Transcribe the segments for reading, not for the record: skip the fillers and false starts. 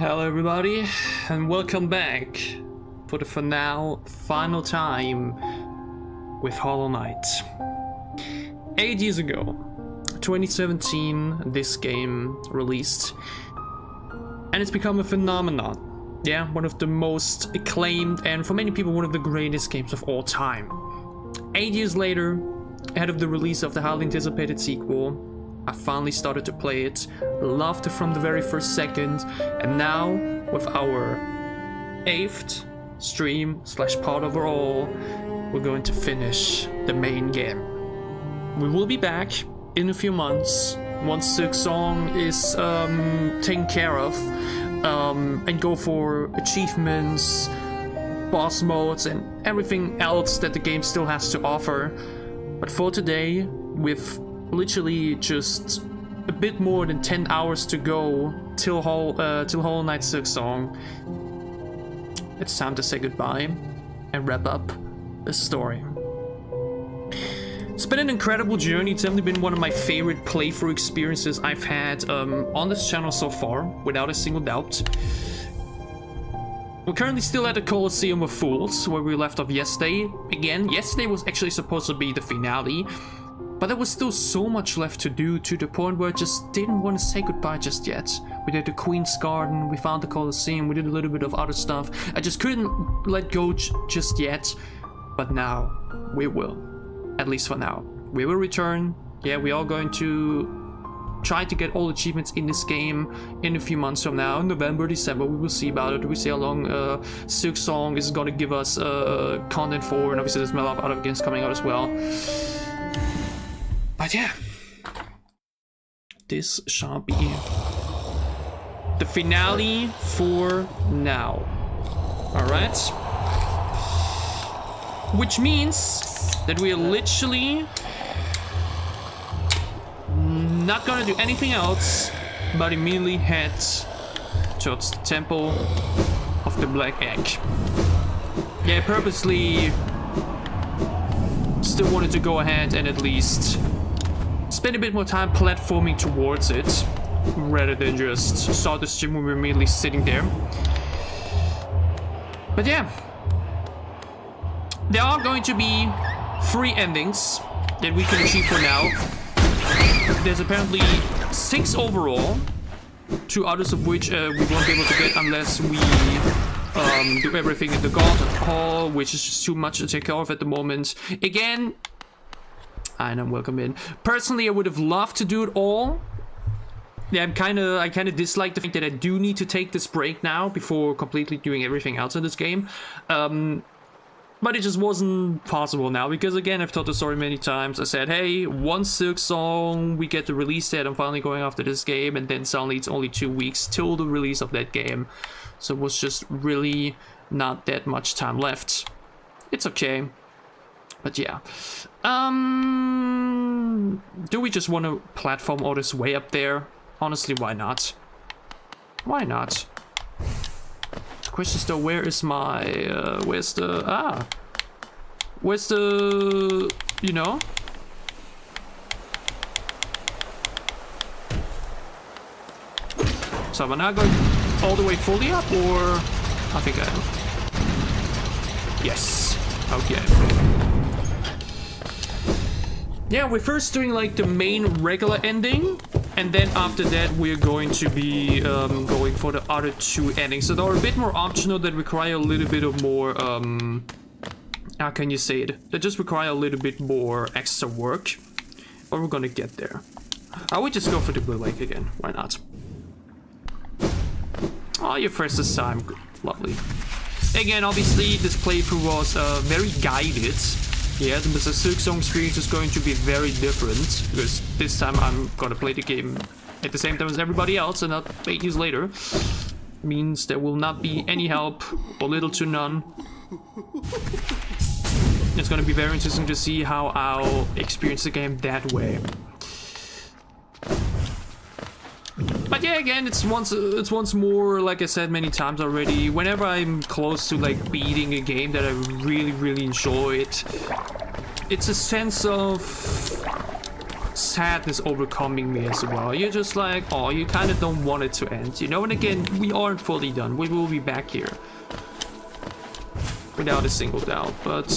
Hello everybody, and welcome back for the final time with Hollow Knight. 8 years ago, 2017, this game released, and it's become a phenomenon. Yeah, one of the most acclaimed and for many people one of the greatest games of all time. 8 years later, ahead of the release of the highly anticipated sequel, I finally started to play it, loved it from the very first second, and now with our 8th stream / part overall, we're going to finish the main game. We will be back in a few months once Silksong is taken care of, and go for achievements, boss modes, and everything else that the game still has to offer. But for today, with literally just a bit more than 10 hours to go till Hollow Knight Silksong, it's time to say goodbye and wrap up the story. It's been an incredible journey. It's definitely been one of my favorite playthrough experiences I've had on this channel so far, without a single doubt. We're currently still at the Colosseum of Fools, where we left off yesterday. Again, yesterday was actually supposed to be the finale, but there was still so much left to do, to the point where I just didn't want to say goodbye just yet. We did the Queen's Garden, we found the Colosseum, we did a little bit of other stuff. I just couldn't let go just yet, but now we will. At least for now. We will return. Yeah, we are going to try to get all achievements in this game in a few months from now. November, December, we will see about it. We see how long Silksong is going to give us content for, and obviously there's a lot of other games coming out as well. But yeah, this shall be the finale for now. Alright? Which means that we are literally not gonna do anything else but immediately head towards the Temple of the Black Egg. Yeah, I purposely still wanted to go ahead and at least spend a bit more time platforming towards it, rather than just start the stream when we're immediately sitting there. But yeah, there are going to be 3 endings that we can achieve for now. There's apparently 6 overall, 2 others of which we won't be able to get unless we do everything in the God Hall, which is just too much to take care of at the moment. Again, I'm welcome in. Personally, I would have loved to do it all. Yeah, I kind of dislike the fact that I do need to take this break now before completely doing everything else in this game. But it just wasn't possible now, because again, I've told the story many times. I said, hey, once Silksong, we get the release date, I'm finally going after this game, and then suddenly it's only 2 weeks till the release of that game. So it was just really not that much time left. It's okay. But yeah. Do we just want to platform all this way up there? Honestly, why not? Why not? The question is though, where is my, where's the, you know? So am I now going all the way fully up, or I think I am. Yes. Okay. Yeah, we're first doing like the main regular ending, and then after that we're going to be going for the other 2 endings. So they're a bit more optional, that require a little bit of more, how can you say it? That just require a little bit more extra work. But we're gonna get there. I would just go for the Blue Lake again. Why not? Oh, your first this time. Lovely. Again, obviously, this playthrough was very guided. Yeah, the Silksong experience is going to be very different, because this time I'm gonna play the game at the same time as everybody else, and not 8 years later. Means there will not be any help, or little to none. It's gonna be very interesting to see how I'll experience the game that way. But yeah, again, it's once more, like I said many times already, whenever I'm close to like beating a game that I really enjoyed, it's a sense of sadness overcoming me as well. You're just like, oh, you kind of don't want it to end, you know? And again, we aren't fully done. We will be back here. Without a single doubt, but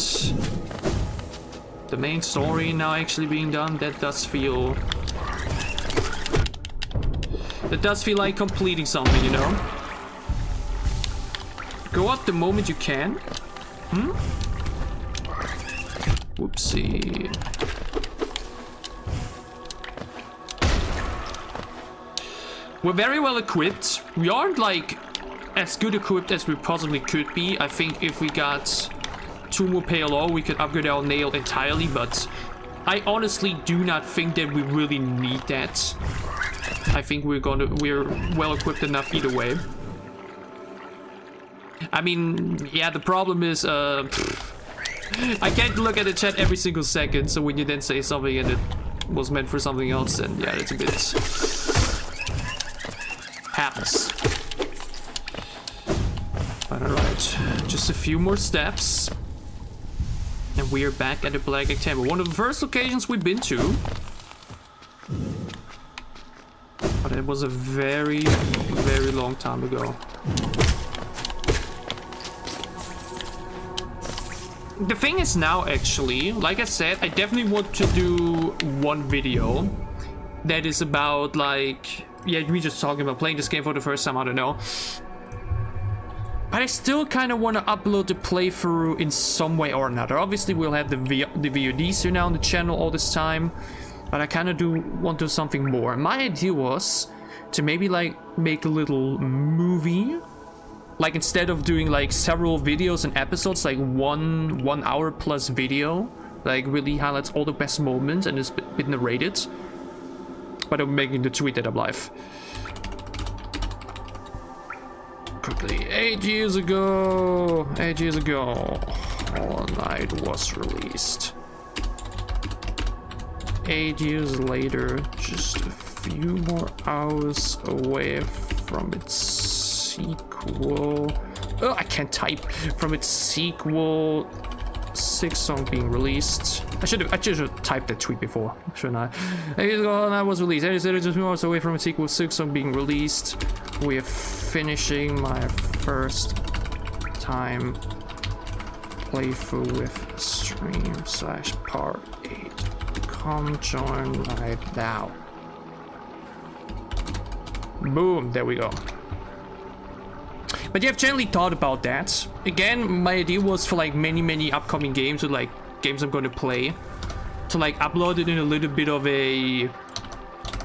the main story now actually being done, that does feel like completing something, you know? Go up the moment you can. Whoopsie. We're very well equipped. We aren't like as good equipped as we possibly could be. I think if we got 2 more PLO, we could upgrade our nail entirely, but I honestly do not think that we really need that. I think we're well equipped enough either way. I mean, yeah, the problem is, I can't look at the chat every single second, so when you then say something and it was meant for something else, then yeah, it's a bit... happens. But alright, just a few more steps. And we are back at the Black Egg Temple. One of the first locations we've been to. But it was a very, very long time ago. The thing is now, actually, like I said, I definitely want to do one video that is about, like, yeah, we just talking about playing this game for the first time, I don't know. But I still kind of want to upload the playthrough in some way or another. Obviously, we'll have the VODs here now on the channel all this time. But I kind of want to do something more. My idea was to maybe, like, make a little movie. Like, instead of doing, like, several videos and episodes, like one hour plus video. Like, really highlights all the best moments and is a bit narrated. But I'm making the tweet that I'm live. Quickly, 8 years ago, Hollow Knight was released. 8 years later, just a few more hours away from its sequel. Oh, I can't type. From its sequel, 6 song being released. I should have typed that tweet before, shouldn't I? 8 years ago, Hollow Knight was released. 8 years later, just a few hours away from its sequel, 6 song being released. We are finishing my first time playthrough with stream/part 8. Come join right now. Boom, there we go. But yeah, I've generally thought about that. Again, my idea was for like many upcoming games, or like games I'm going to play, to like upload it in a little bit of a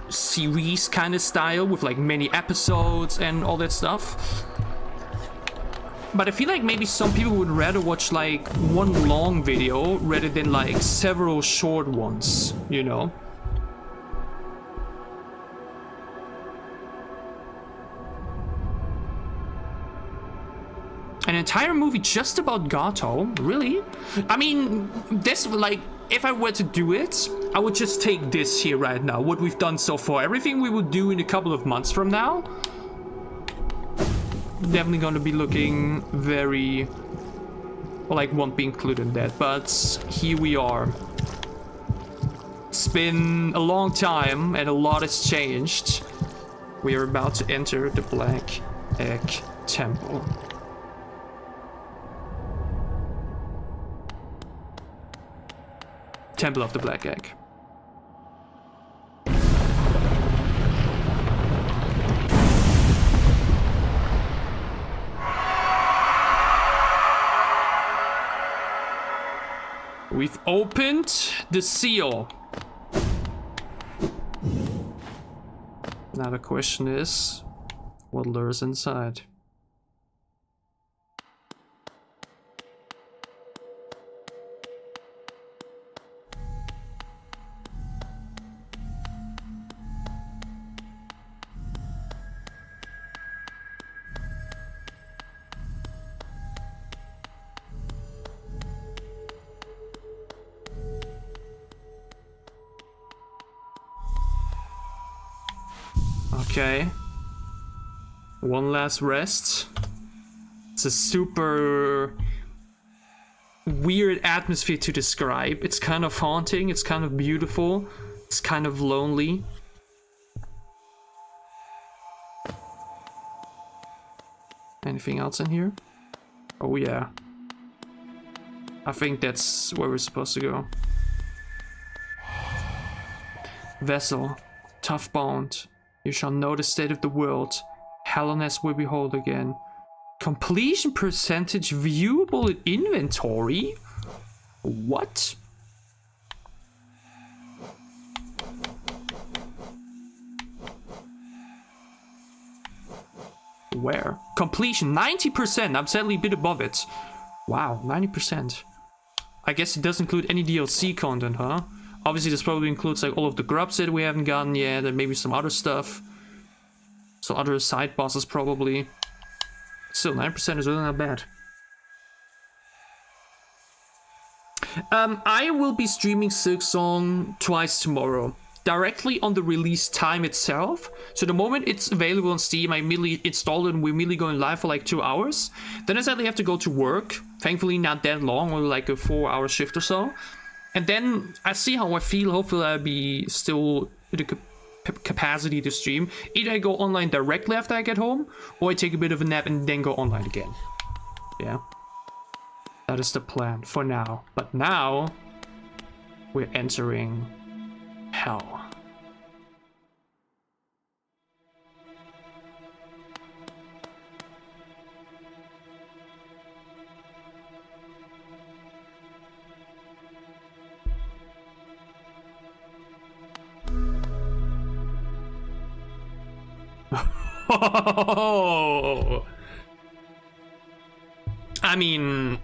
series kind of style with like many episodes and all that stuff. But I feel like maybe some people would rather watch like one long video rather than like several short ones, you know? An entire movie just about Gato? Really? I mean, this, like, if I were to do it, I would just take this here right now, what we've done so far. Everything we will do in a couple of months from now, definitely gonna be looking very, well, like, won't be included in that, but here we are. It's been a long time and a lot has changed. We are about to enter the Black Egg Temple. Temple of the Black Egg. We've opened the seal. Now the question is, what lures inside? Okay. One last rest. It's a super weird atmosphere to describe. It's kind of haunting, it's kind of beautiful. It's kind of lonely. Anything else in here? Oh yeah. I think that's where we're supposed to go. Vessel, tough bound. You shall know the state of the world. Helleness will behold again. Completion percentage viewable in inventory? What? Where? Completion, 90%. I'm sadly a bit above it. Wow, 90%. I guess it does include any DLC content, huh? Obviously, this probably includes like all of the grubs that we haven't gotten yet, and maybe some other stuff. So other side bosses probably. Still, 9% is really not bad. I will be streaming Silksong twice tomorrow. Directly on the release time itself. So the moment it's available on Steam, I immediately install it and we're immediately going live for like 2 hours. Then I sadly have to go to work. Thankfully not that long, or like a 4-hour shift or so. And then I see how I feel. Hopefully I'll be still in the capacity to stream. Either I go online directly after I get home, or I take a bit of a nap and then go online again. Yeah. That is the plan for now. But now we're entering hell. I mean,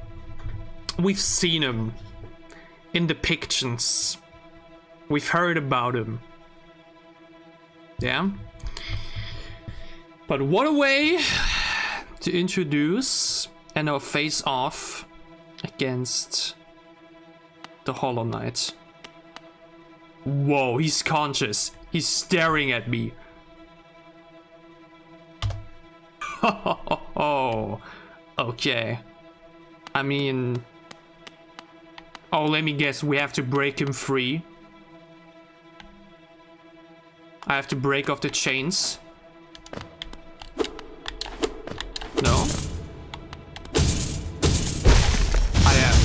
we've seen him in depictions. We've heard about him. Yeah. But what a way to introduce and now face off against the Hollow Knight. Whoa, he's conscious. He's staring at me. Oh, okay. I mean, oh, let me guess. We have to break him free. I have to break off the chains. No? I have.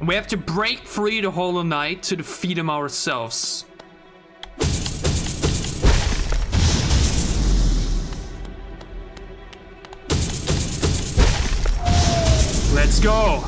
We have to break free the Hollow Knight to defeat him ourselves. Let's go!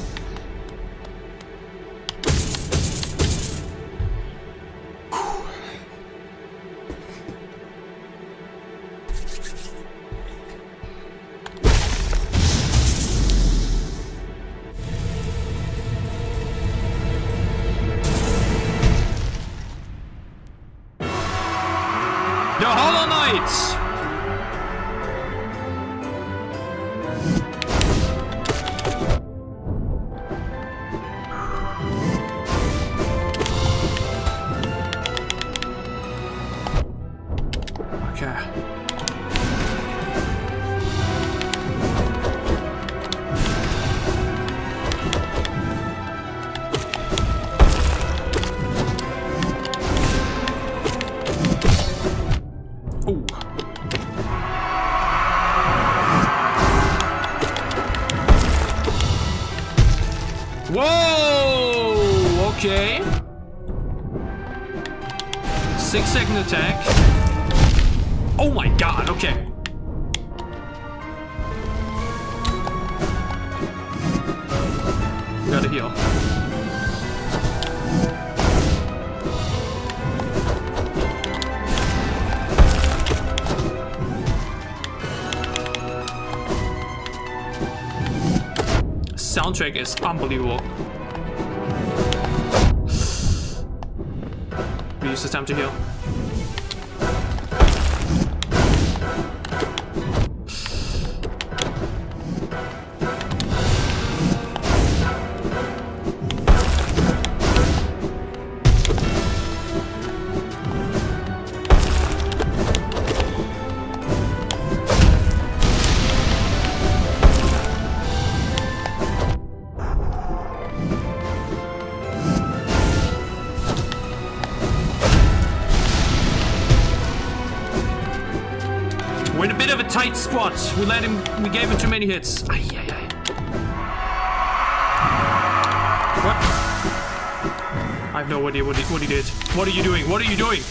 The Hollow Knight! Whoa! Okay. 6-second attack. Oh my god, okay. Gotta heal. Soundtrack is unbelievable. We use this time to heal. We're in a bit of a tight spot. We gave him too many hits. Ay, ay, ay. What? I have no idea what he did. What are you doing? What are you doing?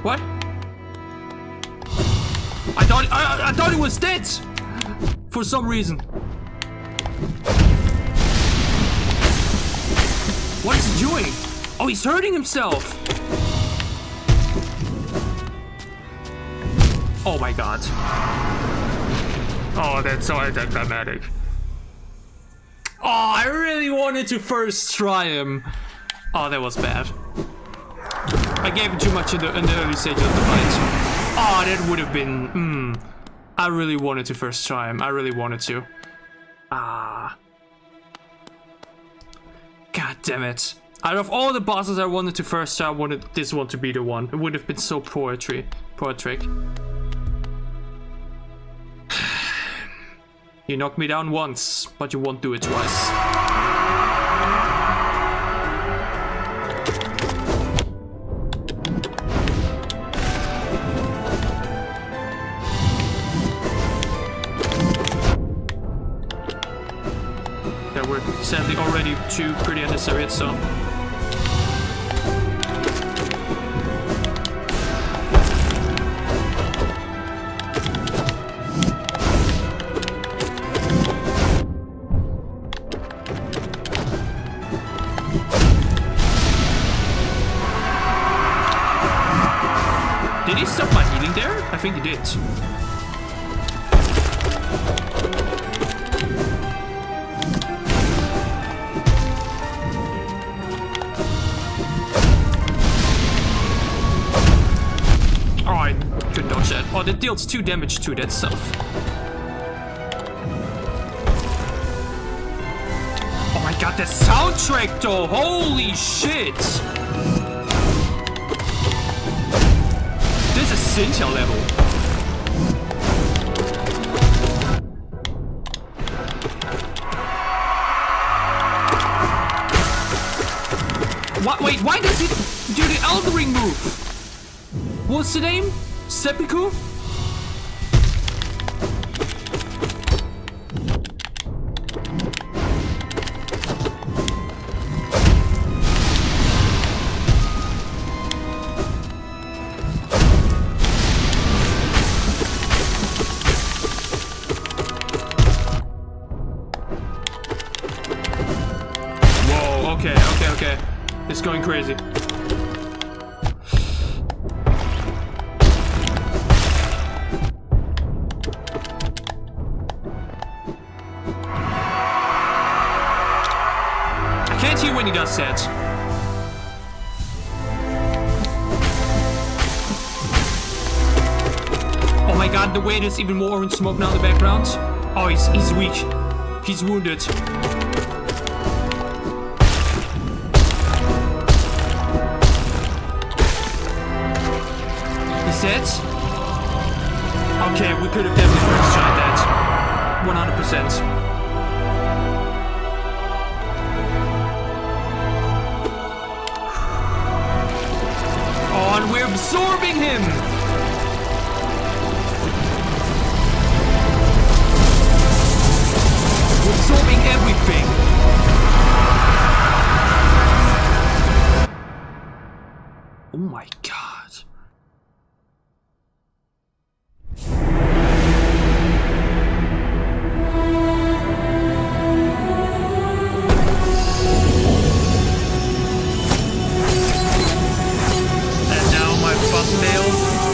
What? I thought he was dead for some reason. What is he doing? Oh, he's hurting himself. Oh my god. Oh, that's so anticlimactic. Oh, I really wanted to first try him. Oh, that was bad. I gave him too much in the early stages of the fight. Oh, that would have been... I really wanted to first try him. I really wanted to. Ah. God damn it. Out of all the bosses I wanted to first try, I wanted this one to be the one. It would have been so poetic. You knocked me down once, but you won't do it twice. There were sadly already two pretty unnecessary hits, so... Did he stop my healing there? I think he did. Oh, I couldn't dodge that. Oh, that deals 2 damage to that stuff. Oh my god, the soundtrack though! Holy shit! This is Cynthia level. What? Wait, why does he do the Elden Ring move? What's the name? Seppuku? Okay. It's going crazy. I can't hear when he does that. Oh my god, the way there's even more orange smoke now in the background. Oh, he's weak. He's wounded. Dead? Okay, we could have definitely first tried that. 100%. Oh, and we're absorbing him! We're absorbing everything. Oh my god.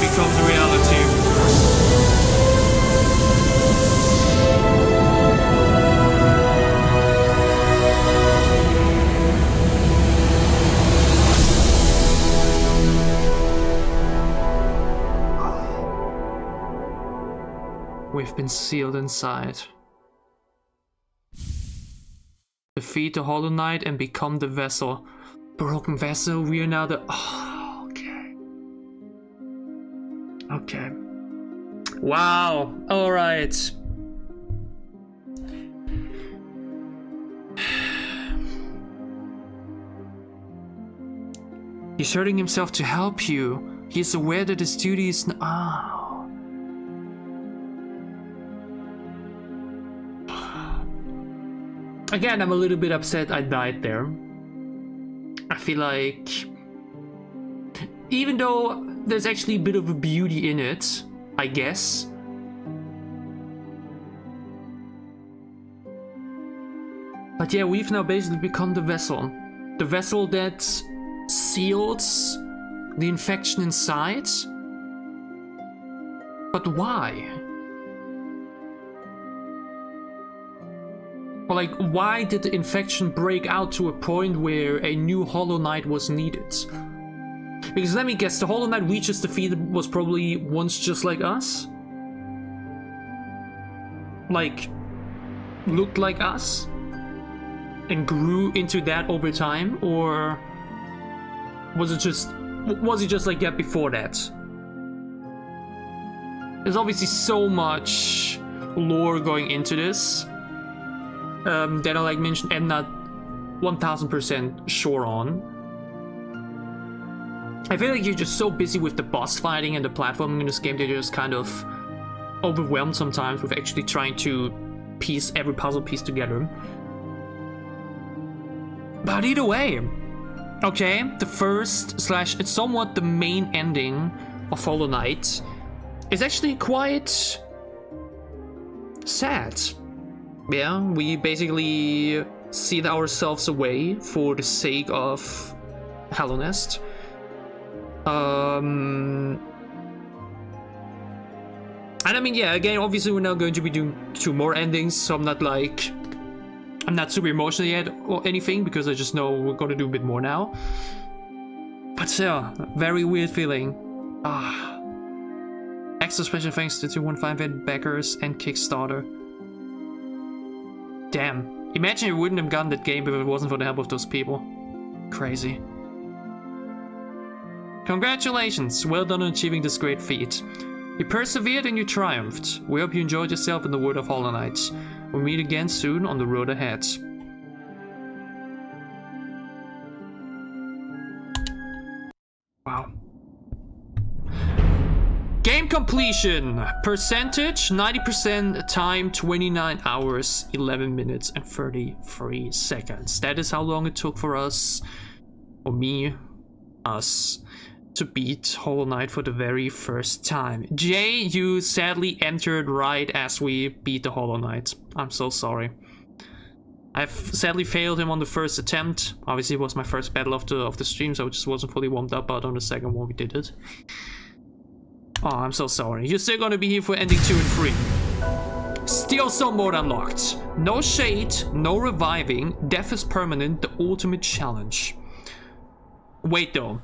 Becomes a reality. We've been sealed inside. Defeat the Hollow Knight and become the vessel. Broken vessel, we are now the... Oh, okay. Okay. Wow. Alright. He's hurting himself to help you. He's aware that his duty is... Oh. Again, I'm a little bit upset I died there. I feel like, even though there's actually a bit of a beauty in it, I guess. But yeah, we've now basically become the vessel. The vessel that seals the infection inside. But why? Or like, why did the infection break out to a point where a new Hollow Knight was needed? Because let me guess, the Hollow Knight we just defeated was probably once just like us? Like, looked like us? And grew into that over time? Or was it just like that before that? There's obviously so much lore going into this that I like mentioned I'm not 1000% sure on. I feel like you're just so busy with the boss fighting and the platforming in this game that you're just kind of overwhelmed sometimes with actually trying to piece every puzzle piece together. But either way, okay, the first / it's somewhat the main ending of Hollow Knight is actually quite sad. Yeah, we basically sealed ourselves away for the sake of Hallownest. And I mean, yeah, again, obviously we're now going to be doing 2 more endings, so I'm not super emotional yet or anything, because I just know we're gonna do a bit more now. But yeah, very weird feeling. Extra special thanks to 215 backers and Kickstarter. Damn. Imagine you wouldn't have gotten that game if it wasn't for the help of those people. Crazy. Congratulations, well done on achieving this great feat. You persevered and you triumphed. We hope you enjoyed yourself in the world of Hollow Knight. We'll meet again soon on the road ahead. Wow. Game completion! Percentage 90%, time 29 hours, 11 minutes and 33 seconds. That is how long it took for us, or me, us, to beat Hollow Knight for the very first time. Jay, you sadly entered right as we beat the Hollow Knight. I'm so sorry. I've sadly failed him on the first attempt. Obviously it was my first battle of the stream, so it just wasn't fully warmed up, but on the second one we did it. Oh, I'm so sorry. You're still gonna be here for ending 2 and 3. Steel Soul mode unlocked. No shade, no reviving. Death is permanent, the ultimate challenge. Wait though.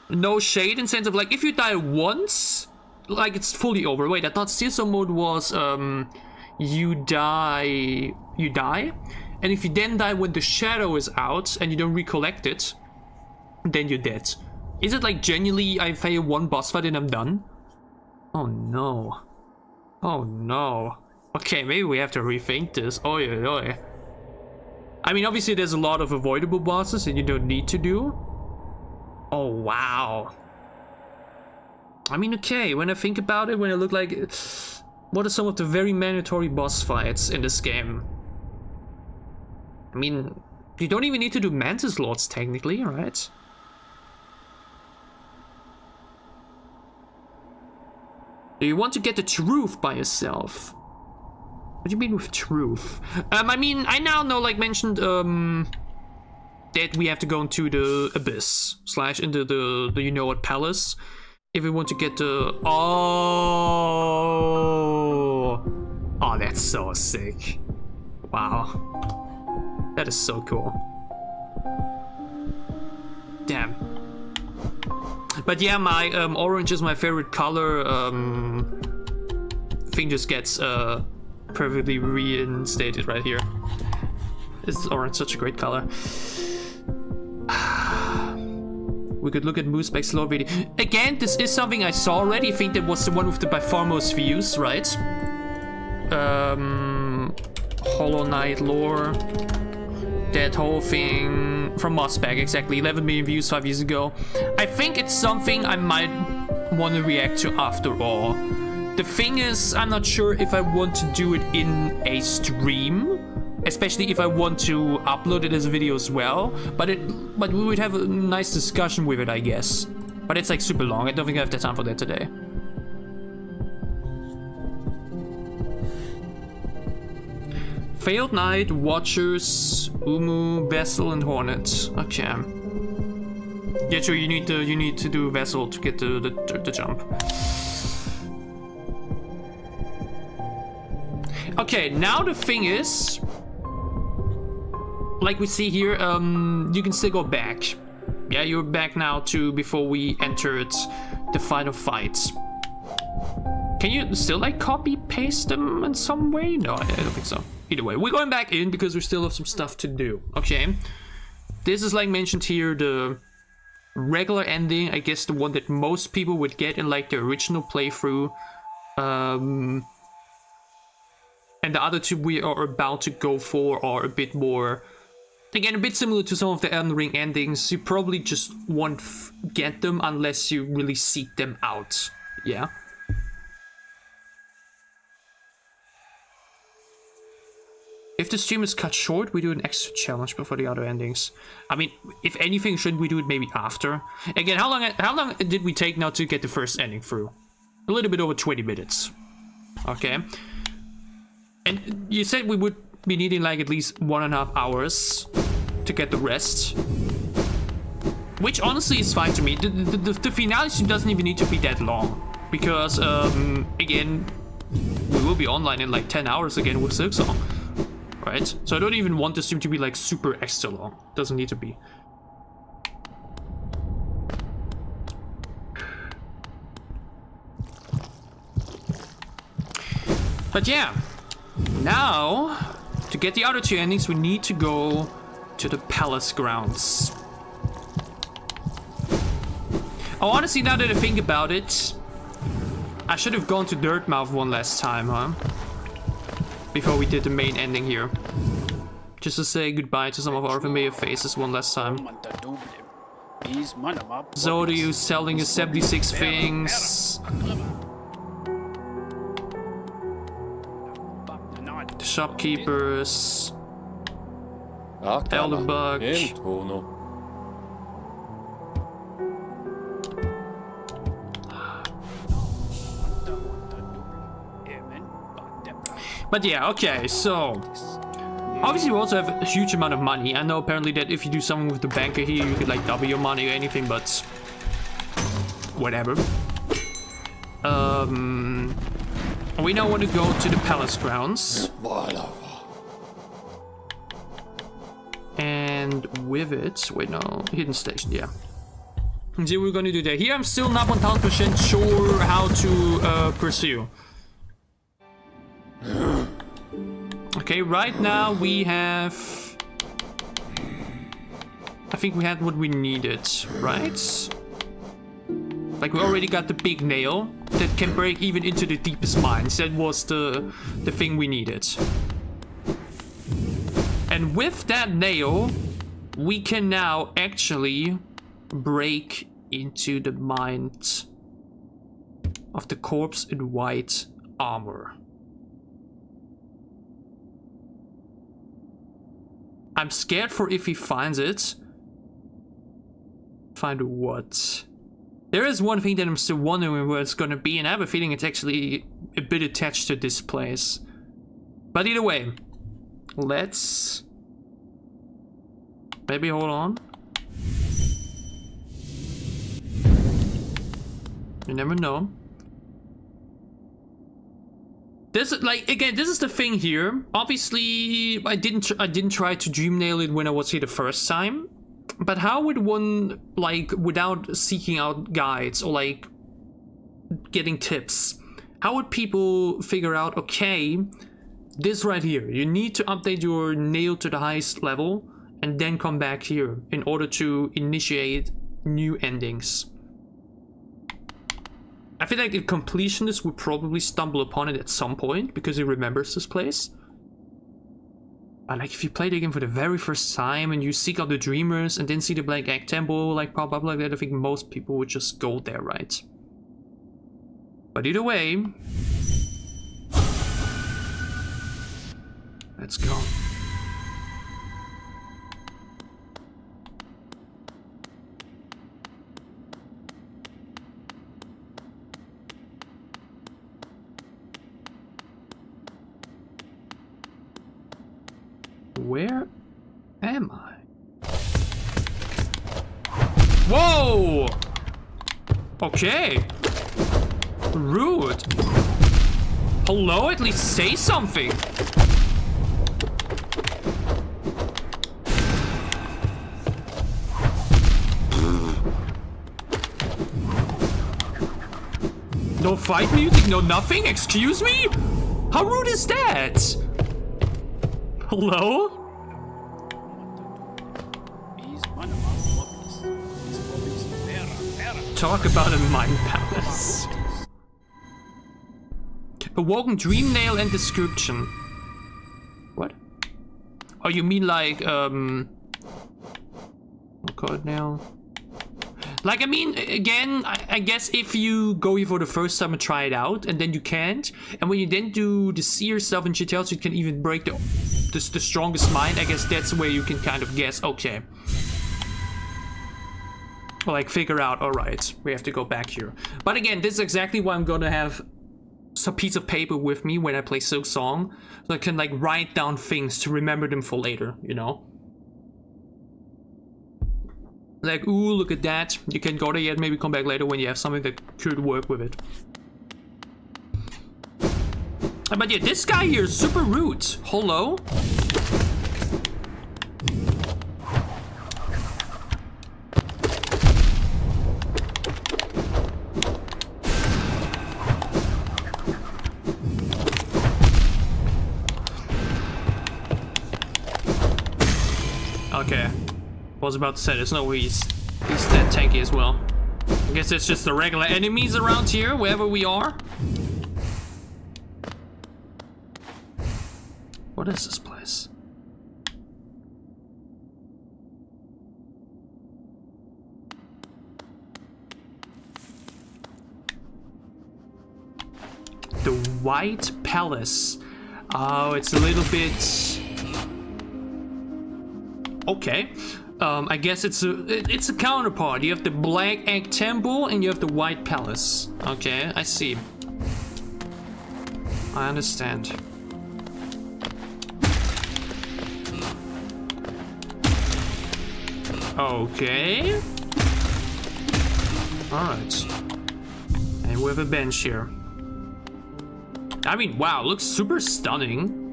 No shade in sense of like, if you die once, like it's fully over. Wait, I thought Steel Soul mode was you die, and if you then die when the shadow is out and you don't recollect it, then you're dead. Is it like genuinely I fail one boss fight and I'm done? Oh no. Oh no. Okay, maybe we have to rethink this. Oi, oi, oi. I mean, obviously there's a lot of avoidable bosses and you don't need to do. Oh wow. I mean, okay, when I think about it, when I look like... What are some of the very mandatory boss fights in this game? I mean, you don't even need to do Mantis Lords technically, right? Do you want to get the truth by yourself? What do you mean with truth? I mean, I now know, like mentioned, that we have to go into the abyss / into the you know what palace if we want to get the oh, that's so sick. Wow, that is so cool. Damn. But yeah, my orange is my favorite color. Thing just gets perfectly reinstated right here. Is orange such a great color? We could look at Moosback's lore video. Again, this is something I saw already. I think that was the one with the by far most views, right? Hollow Knight lore. That whole thing from Mossback, exactly. 11 million views 5 years ago. I think it's something I might want to react to after all. The thing is, I'm not sure if I want to do it in a stream especially if I want to upload it as a video as well. But we would have a nice discussion with it, I guess. But it's like super long. I don't think I have the time for that today. Failed Knight, Watchers, Umu, Vessel, and Hornet. Okay. Yeah, true. You need to do Vessel to get the jump. Okay, now the thing is, like we see here, you can still go back. Yeah, you're back now to before we entered the final fight. Can you still like copy paste them in some way? No, I don't think so. Either way, we're going back in because we still have some stuff to do. Okay, this is like mentioned here, the regular ending. I guess the one that most people would get in like the original playthrough. And the other two we are about to go for are a bit more, again, a bit similar to some of the Elden Ring endings. You probably just won't get them unless you really seek them out. Yeah. If the stream is cut short, we do an extra challenge before the other endings. I mean, if anything, shouldn't we do it maybe after? Again, how long did we take now to get the first ending through? A little bit over 20 minutes. Okay. And you said we would be needing like at least 1.5 hours to get the rest. Which honestly is fine to me. The finale doesn't even need to be that long. Because, again, we will be online in like 10 hours again with Silksong. Right? So I don't even want this stream to be like super extra long. Doesn't need to be. But yeah. Now, to get the other two endings, we need to go to the palace grounds. Oh, honestly, now that I think about it, I should have gone to Dirtmouth one last time, huh? Before we did the main ending here. Just to say goodbye to some of our familiar faces one last time. Zodu selling his 76 things. The shopkeepers. Elderbug. But yeah, okay, so obviously we also have a huge amount of money. I know apparently that if you do something with the banker here, you could like double your money or anything, but whatever. We now want to go to the palace grounds. And with it, wait, no, hidden station, yeah. And see what we're gonna do there. Here I'm still not 1000% sure how to pursue. Okay, right now we have, I think we had what we needed, right? Like we already got the big nail that can break even into the deepest mines. That was the thing we needed. And with that nail, we can now actually break into the mind of the corpse in white armor. I'm scared for if he finds it. Find what? There is one thing that I'm still wondering where it's gonna be, and I have a feeling it's actually a bit attached to this place. But either way, let's maybe hold on. You never know. This is like, again, this is the thing here. Obviously, I didn't try to dream nail it when I was here the first time. But how would one, like, without seeking out guides or like getting tips, how would people figure out, okay, this right here, you need to update your nail to the highest level and then come back here in order to initiate new endings? I feel like a completionist would probably stumble upon it at some point because he remembers this place. But like if you play the game for the very first time and you seek out the Dreamers and then see the Black Egg Temple like pop up like that, I think most people would just go there, right? But either way, let's go. Where am I? Whoa! Okay. Rude. Hello? At least say something. No fight music, no nothing? Excuse me? How rude is that? Hello? Talk about a mind palace. Awoken dream nail and description. What? Oh, you mean like, oh god, nail. Like, I mean, again, I guess if you go here for the first time and try it out, and then you can't, and when you then do the seer stuff and shit else, you can even break the strongest mind. I guess that's where you can kind of guess, okay. Or like figure out, alright, we have to go back here. But again, this is exactly why I'm gonna have some piece of paper with me when I play Silk Song, so I can like write down things to remember them for later, you know? Like, ooh, look at that. You can't go there yet, maybe come back later when you have something that could work with it. But yeah, this guy here is super rude. Hello? Okay. I was about to say, there's no way he's that tanky as well. I guess it's just the regular enemies around here, wherever we are. What is this place? The White Palace. Oh, it's a little bit... Okay. I guess it's a counterpart. You have the Black Egg Temple and you have the White Palace. Okay, I see. I understand. Okay. Alright. And we have a bench here. I mean, wow, looks super stunning.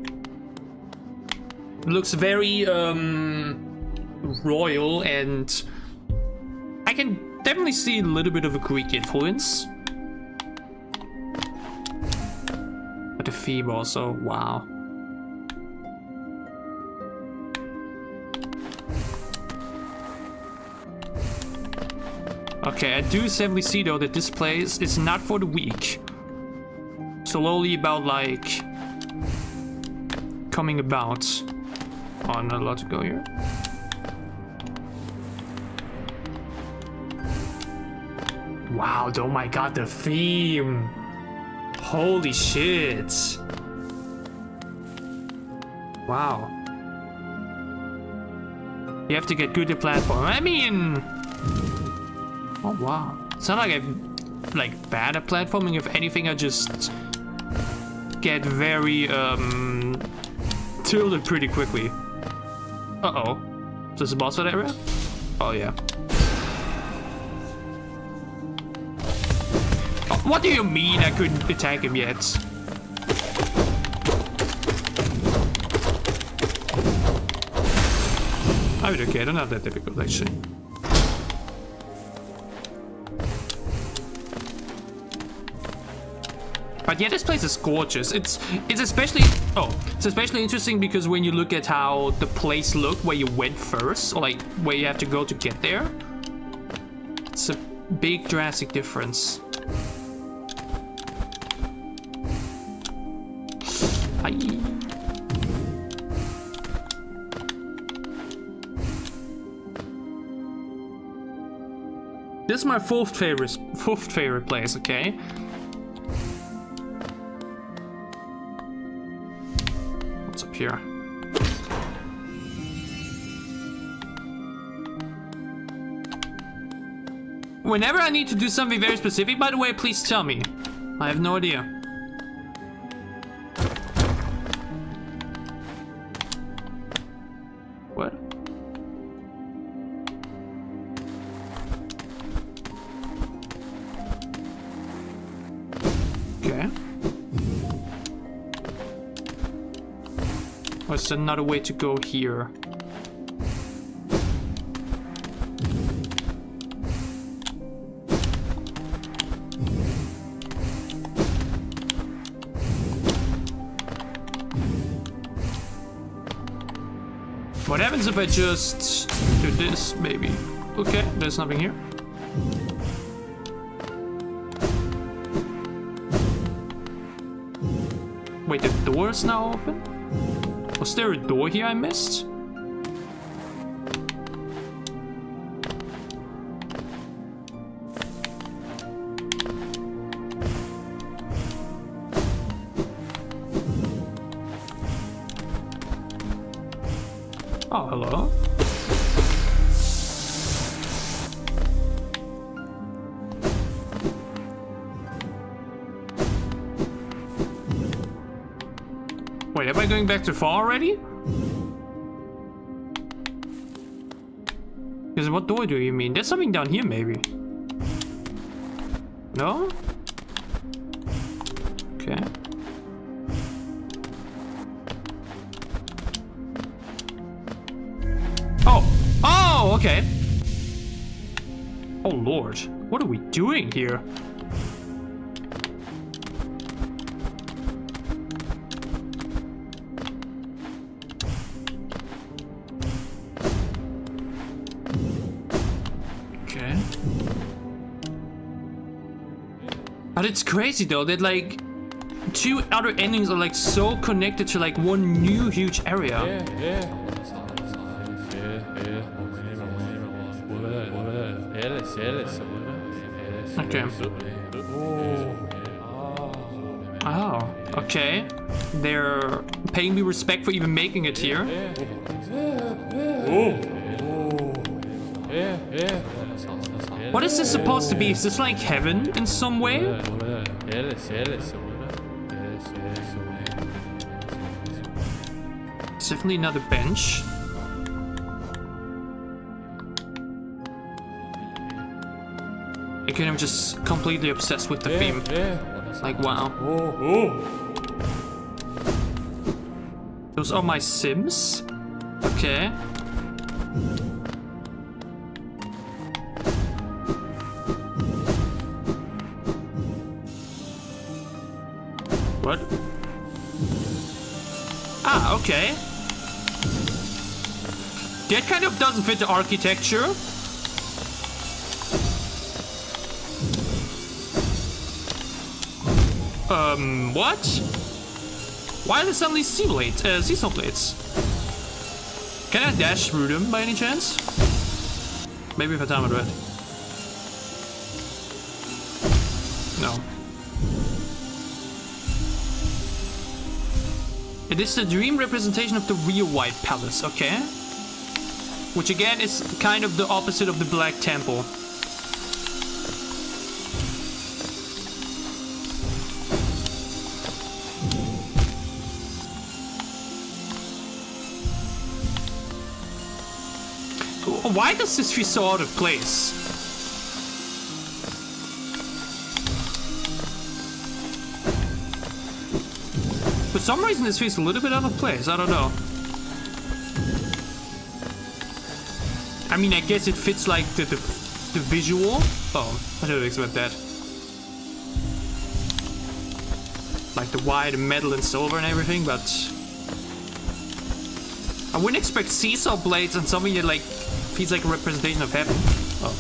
Looks very, royal, and I can definitely see a little bit of a Greek influence. But the theme also, wow. Okay, I do definitely see though that this place is not for the weak. Slowly about like coming about. Oh, I'm not allowed to go here. Wow, oh my god, the theme. Holy shit. Wow. You have to get good at platform. I mean... Oh wow. It's not like I'm like bad at platforming. If anything, I just get very tilted pretty quickly. Uh-oh. Is this a boss fight area? Oh yeah. Oh, what do you mean I couldn't attack him yet? I mean, okay, they're not that difficult actually. But yeah, this place is gorgeous. It's especially interesting because when you look at how the place looked where you went first, or like where you have to go to get there, it's a big drastic difference. Hi. This is my fourth favorite place, okay? Here. Whenever I need to do something very specific, by the way, please tell me. I have no idea. Or is there another way to go here? What happens if I just do this, maybe? Okay, there's nothing here. Wait, the door is now open? Was there a door here I missed? Oh, hello. Wait, am I going back too far already? Because what door do you mean? There's something down here, maybe. No? Okay. Oh, okay. Oh, Lord. What are we doing here? Okay. But it's crazy, though, that, like, two other endings are, like, so connected to, like, one new huge area. Okay. Oh, okay. They're paying me respect for even making it here. What is this supposed to be? Is this like heaven in some way? It's definitely another bench. Again, I'm just completely obsessed with the theme. Like, wow. Those are my Sims? Okay. What? Ah, okay. That kind of doesn't fit the architecture. What? Why are there suddenly seesaw blades? Can I dash through them by any chance? Maybe if I time it right. No. It is the dream representation of the real White Palace, okay? Which again is kind of the opposite of the Black Temple. Why does this feel so out of place? For some reason this feels a little bit out of place, I don't know. I mean, I guess it fits like the visual. Oh, I didn't expect that. Like the white and metal and silver and everything, but I wouldn't expect seesaw blades and something that like feels like a representation of heaven. Oh.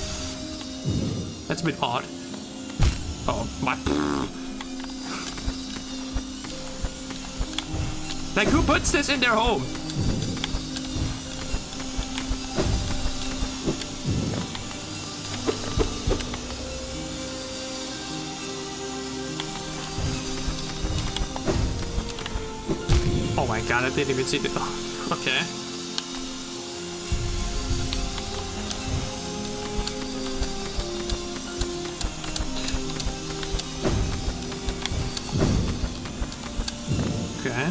That's a bit odd. Oh, my. Like, who puts this in their home? Oh my god, I didn't even see the. Oh, okay. Okay.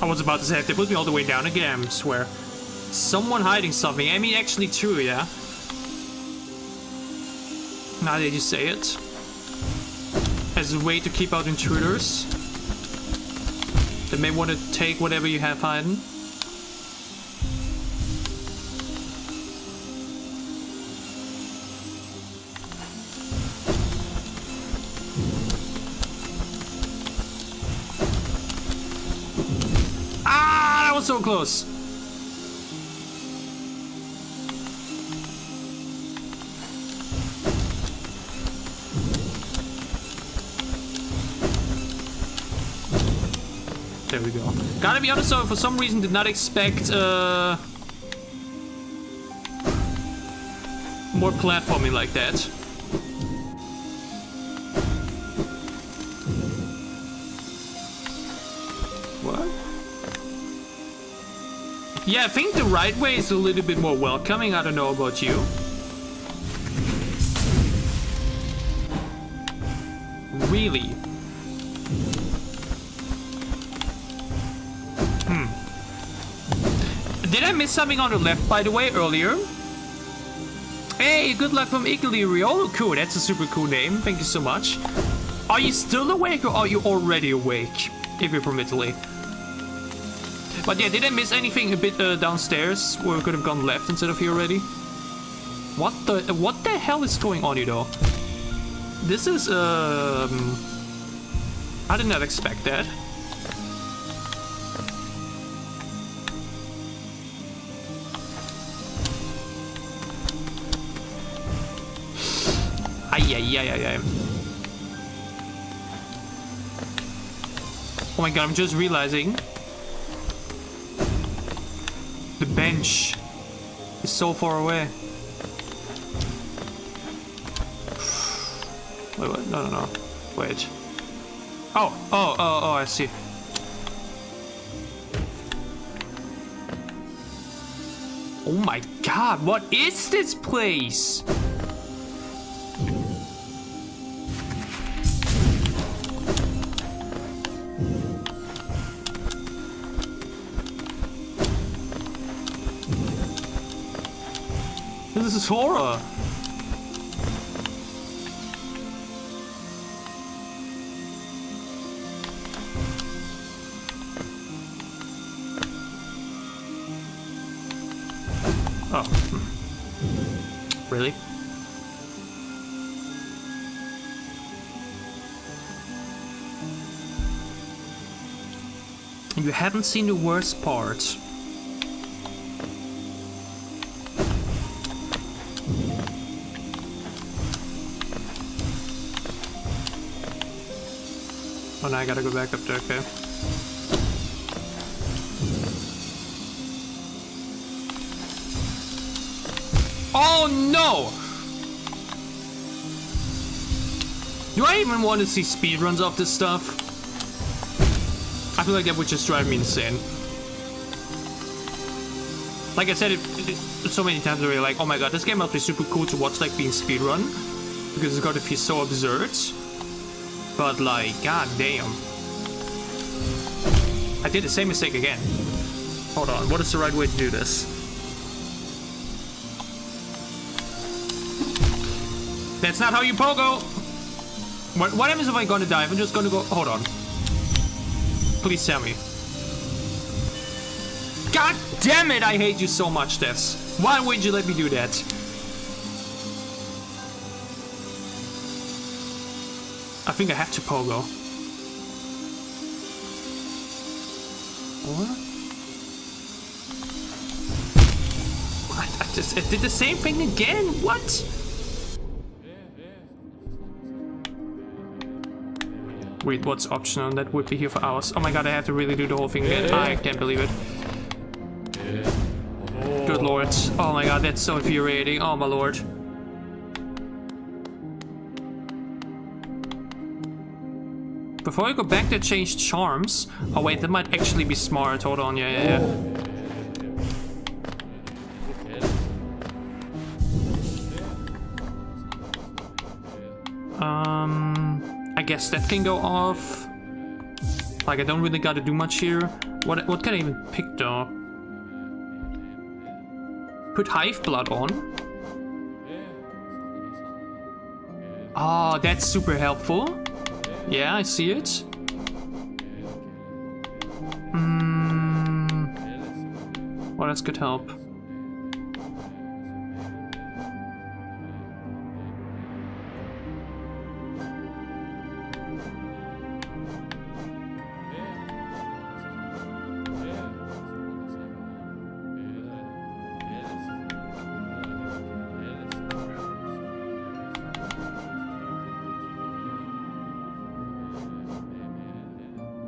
I was about to say, if they put me all the way down again, I swear. someone hiding something. I mean, actually true, yeah. Now that you say it. As a way to keep out intruders. They may want to take whatever you have hidden. Ah, that was so close. There we go. Gotta be honest, though, for some reason did not expect more platforming like that. What? Yeah, I think the right way is a little bit more welcoming. I don't know about you. Really? Did I miss something on the left, by the way, earlier? Hey, good luck from Italy, Riolo. Cool, that's a super cool name. Thank you so much. Are you still awake or are you already awake? If you're from Italy. But yeah, did I miss anything a bit downstairs where we could have gone left instead of here already? What the hell is going on here, though? This is, I did not expect that. Ay. Oh my god, I'm just realizing the bench is so far away. Wait, what? No. Wait. Oh, I see. Oh my god, what is this place? This is horror. Oh. Really? You haven't seen the worst part. Oh no, I gotta go back up there, okay. Oh no! Do I even want to see speedruns of this stuff? I feel like that would just drive me insane. Like I said it so many times already, like, oh my god, this game must be super cool to watch, like, being speedrun. Because it's gotta feel so absurd. But like, god damn. I did the same mistake again. Hold on, what is the right way to do this? That's not how you pogo! What happens if I'm gonna die? I'm just gonna go... Hold on. Please tell me. God damn it, I hate you so much, Devs. Why would you let me do that? I think I have to pogo. What? I did the same thing again? What? Wait, what's optional? That would be here for hours. Oh my god, I have to really do the whole thing again. I can't believe it. Good lord. Oh my god, that's so infuriating. Oh my lord. Before I go back there, change charms. Oh wait, that might actually be smart. Hold on, yeah. I guess that can go off. Like, I don't really gotta do much here. What can I even pick though? put Hive Blood on. Oh, that's super helpful. Yeah, I see it. Well, that's good help.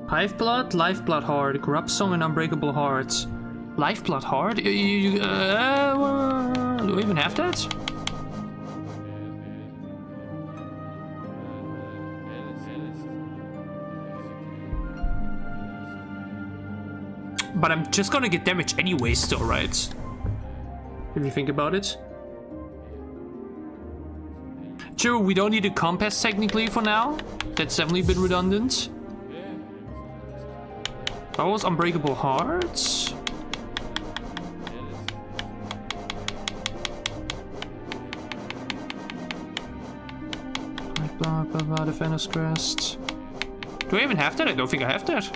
Lifeblood, Lifeblood Heart, Corrupt Song and Unbreakable Heart. Lifeblood Heart? Do we even have that? But I'm just gonna get damage anyway still, right? If you think about it. True, we don't need a compass technically for now. That's definitely a bit redundant. That was Unbreakable Hearts. Defender's Crest. Do I even have that? I don't think I have that.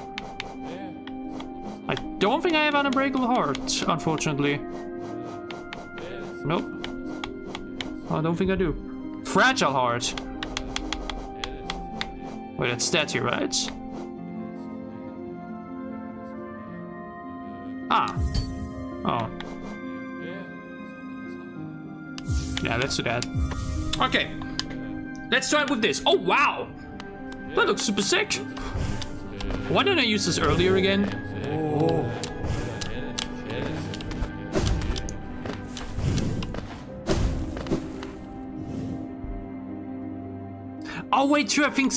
I don't think I have an Unbreakable Heart, unfortunately. Nope. I don't think I do. Fragile Heart. Wait, that's statue, right? Ah. Oh. Yeah, let's do that. Okay. Let's try it with this. Oh, wow. That looks super sick. Why didn't I use this earlier again? Oh. Oh wait, true. I think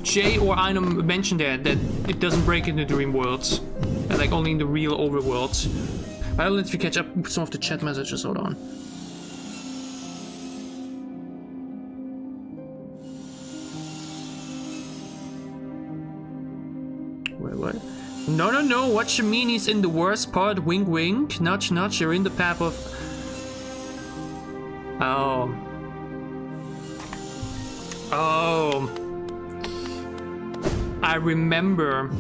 Jay or I'm mentioned that it doesn't break in the dream world, like only in the real overworld. But I'll let you catch up with some of the chat messages. Hold on. Wait, what? No, no, no. What you mean is in the worst part. Wink, wink. Nudge, nudge. You're in the path of. Oh. Oh, I remember.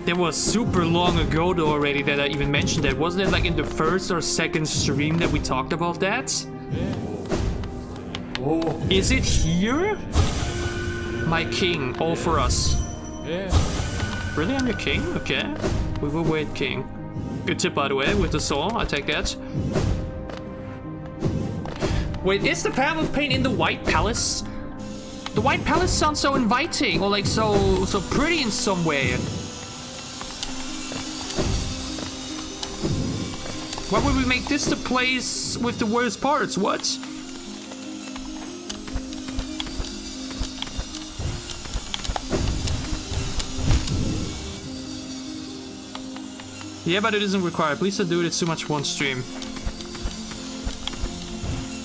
That was super long ago though already that I even mentioned that. Wasn't it like in the first or second stream that we talked about that? Oh. Is it here? My king, all for us. Really, I'm your king? Okay. We will wait, king. Good tip, by the way, with the saw. I take that. Wait, is the Path of Pain in the White Palace? The White Palace sounds so inviting, or like so pretty in some way. Why would we make this the place with the worst parts? What? Yeah, but it isn't required. Please don't do it. It's too much one stream.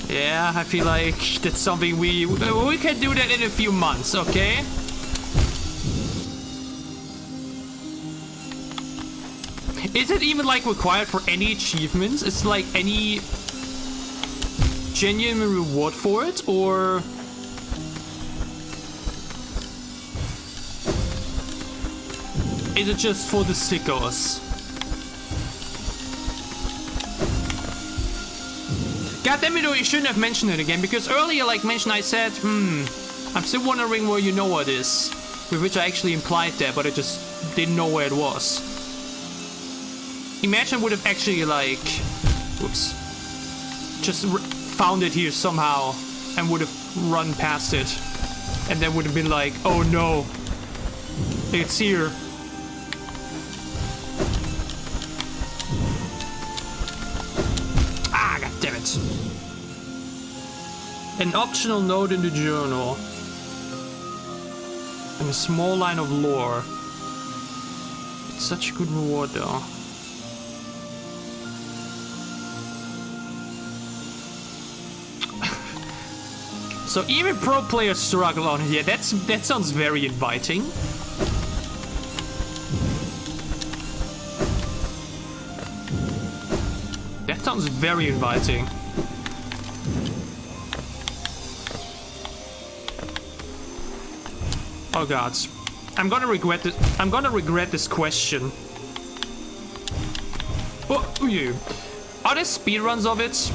Yeah, I feel like that's something we can do that in a few months, okay? Is it even like required for any achievements? Is like any genuine reward for it, or is it just for the sickos? God damn it, you shouldn't have mentioned it again, because earlier, like mentioned, I said, I'm still wondering where you know what is. With which I actually implied that, but I just didn't know where it was. Imagine I would have actually, like, whoops, just found it here somehow and would have run past it. And then would have been like, oh no, it's here. Damn it. An optional note in the journal. And a small line of lore. It's such a good reward though. So even pro players struggle on it. Yeah, that sounds very inviting. sounds very inviting. Oh god. I'm gonna regret it. I'm gonna regret this question. Oh, you. Are there speedruns of it?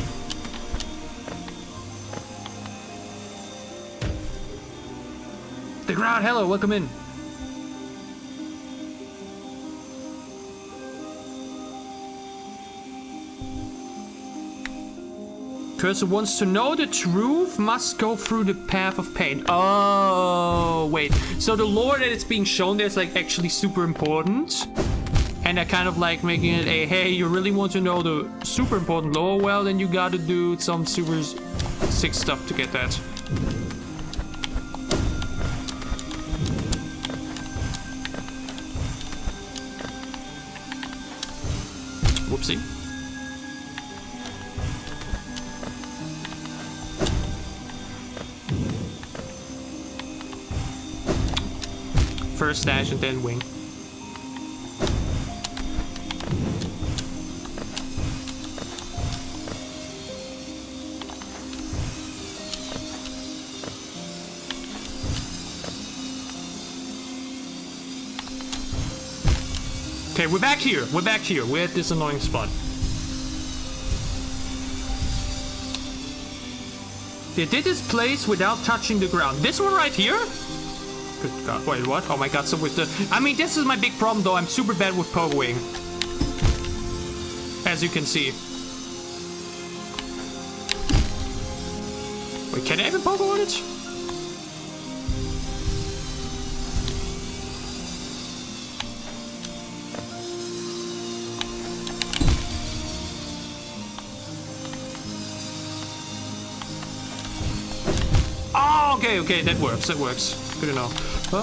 The crowd, hello, welcome in. Cursor wants to know the truth must go through the path of pain. Oh, wait. So the lore that it's being shown there is like actually super important. And they're kind of like making it a, hey, you really want to know the super important lore? Well, then you gotta do some super sick stuff to get that. Whoopsie. First dash and then wing. Okay, we're back here. We're back here. We're at this annoying spot. They did this place without touching the ground. This one right here? Good god. Wait, what? Oh my god, so with the... I mean, this is my big problem, though. I'm super bad with pogoing. As you can see. Wait, can I even pogo on it? Oh, okay, okay, that works, that works. Good to know. Oh.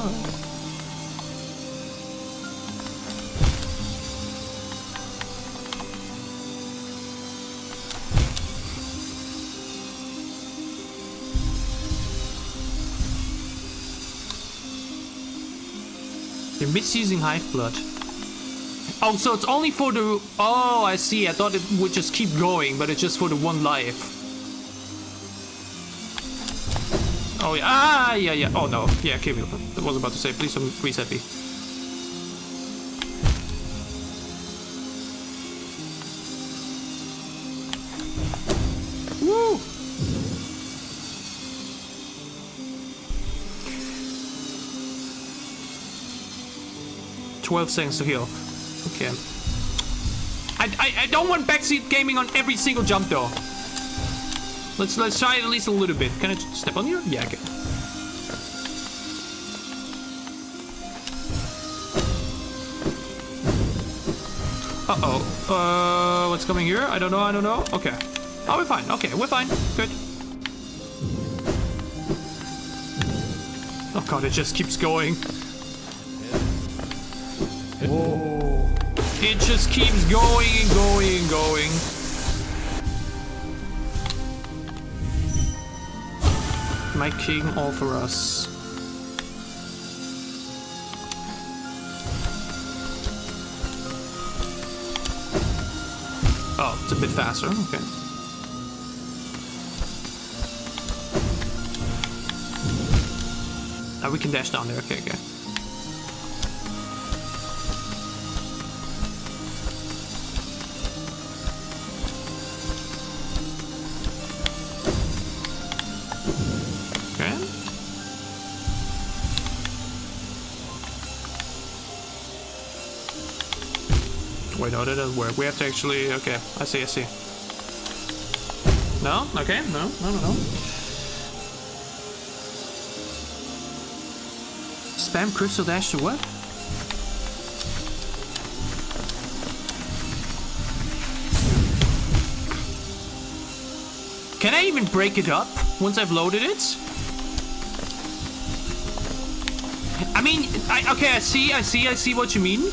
You're misusing Hive Blood. Oh, so it's only for the... Oh, I see. I thought it would just keep going, but it's just for the one life. Oh, yeah. Ah, yeah, yeah. Oh, no. Yeah, kill me. I was about to say, please don't reset me. Woo! 12 seconds to heal. Okay. I don't want backseat gaming on every single jump, though. Let's try it at least a little bit. Can I step on here? Yeah, okay. Uh-oh. What's coming here? I don't know, I don't know. Okay. Oh, we're fine. Okay, we're fine. Good. Oh god, it just keeps going. Whoa. It just keeps going and going and going. My king, all for us. Oh, it's a bit faster. Okay. Oh, we can dash down there. Okay, okay. Wait, no, that doesn't work. We have to actually... Okay, I see, I see. No? Okay, no, no, no, no. Spam crystal dash to what? Can I even break it up once I've loaded it? I mean, okay, I see what you mean.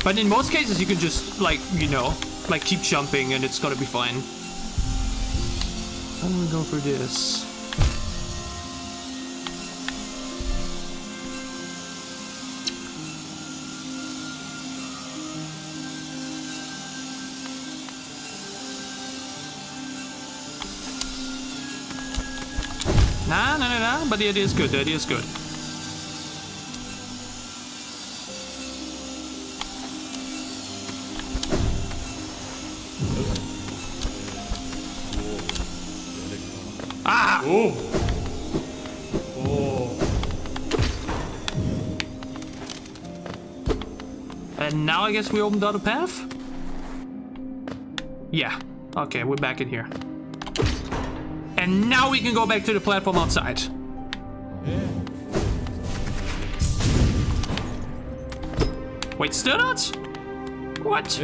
But in most cases, you can just, like, you know, like, keep jumping and it's gonna be fine. How do we go through this? Yeah, but the idea is good. The idea is good. Ah! Oh! Oh! And now I guess we opened the other path? Yeah. Okay, we're back in here. And now we can go back to the platform outside. Wait, still not? What?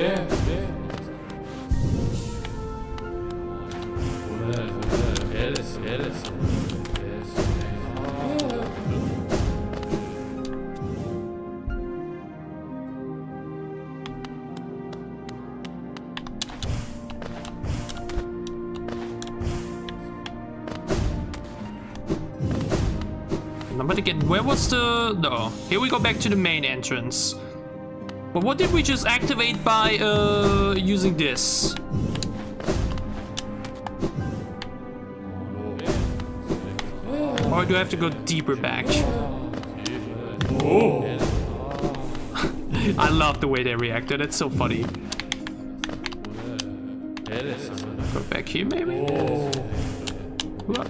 But again, where was the... No. Here we go back to the main entrance. But what did we just activate by using this? Or do I have to go deeper back? Oh! I love the way they reacted. That's so funny. Go back here, maybe? What?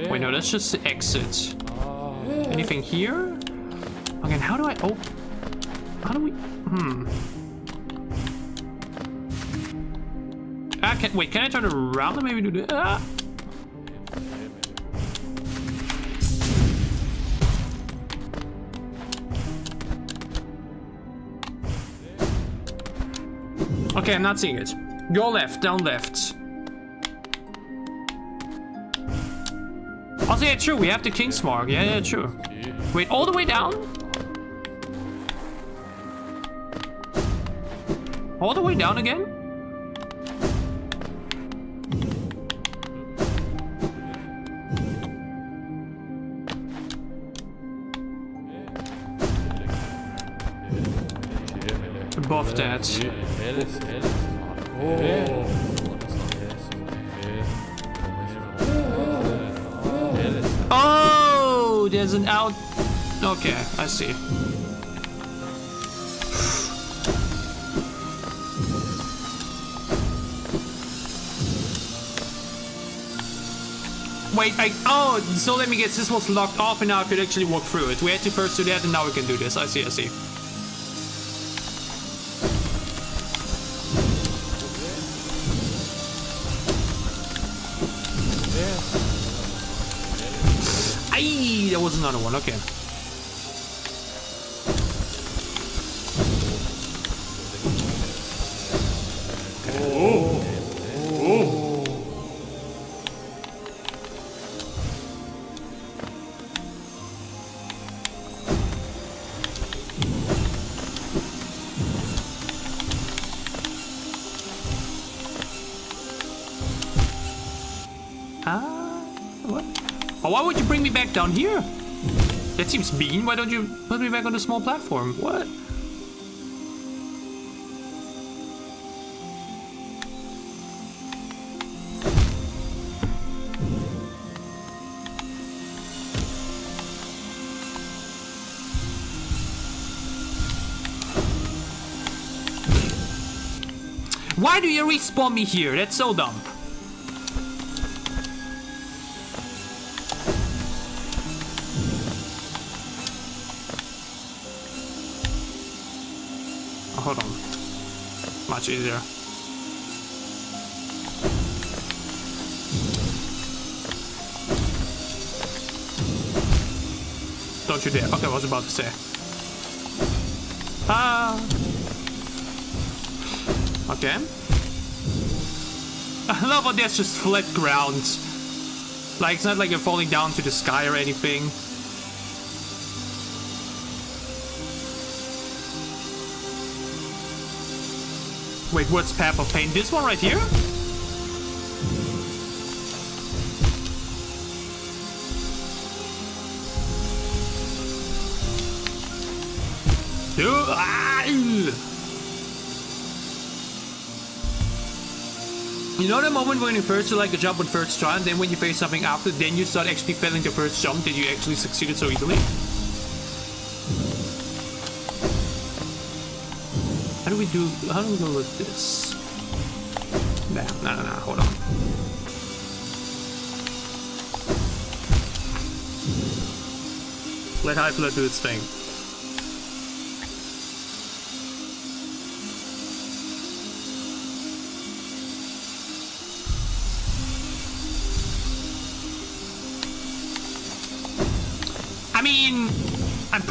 Wait, no, that's just the exit. Anything here? Again, how do I... Oh. How do we... Wait, can I turn around and maybe do this? Ah. Okay, I'm not seeing it. Go left, down left. Also, yeah, true, we have the King's Mark. Yeah, true. Wait, all the way down? All the way down again? Above that. Oh, there's an out. Okay, I see. Wait, oh, so let me guess, this was locked off and now I could actually walk through it. We had to first do that and now we can do this. I see, I see. Aye, there was another one, okay. What? Oh, why would you bring me back down here? That seems mean. Why don't you put me back on the small platform? What? Why do you respawn me here? That's so dumb. Hold on. Much easier. Don't you dare. Okay, I was about to say. Ah. Okay. I love how there's just flat ground. Like, it's not like you're falling down to the sky or anything. Wait, what's Path of Pain? This one right here? You know the moment when you first do like a jump on first try, and then when you face something after, then you start actually failing the first jump, that you actually succeeded so easily? How do we go with this? No, hold on. Let High Blood do its thing. I mean, I'm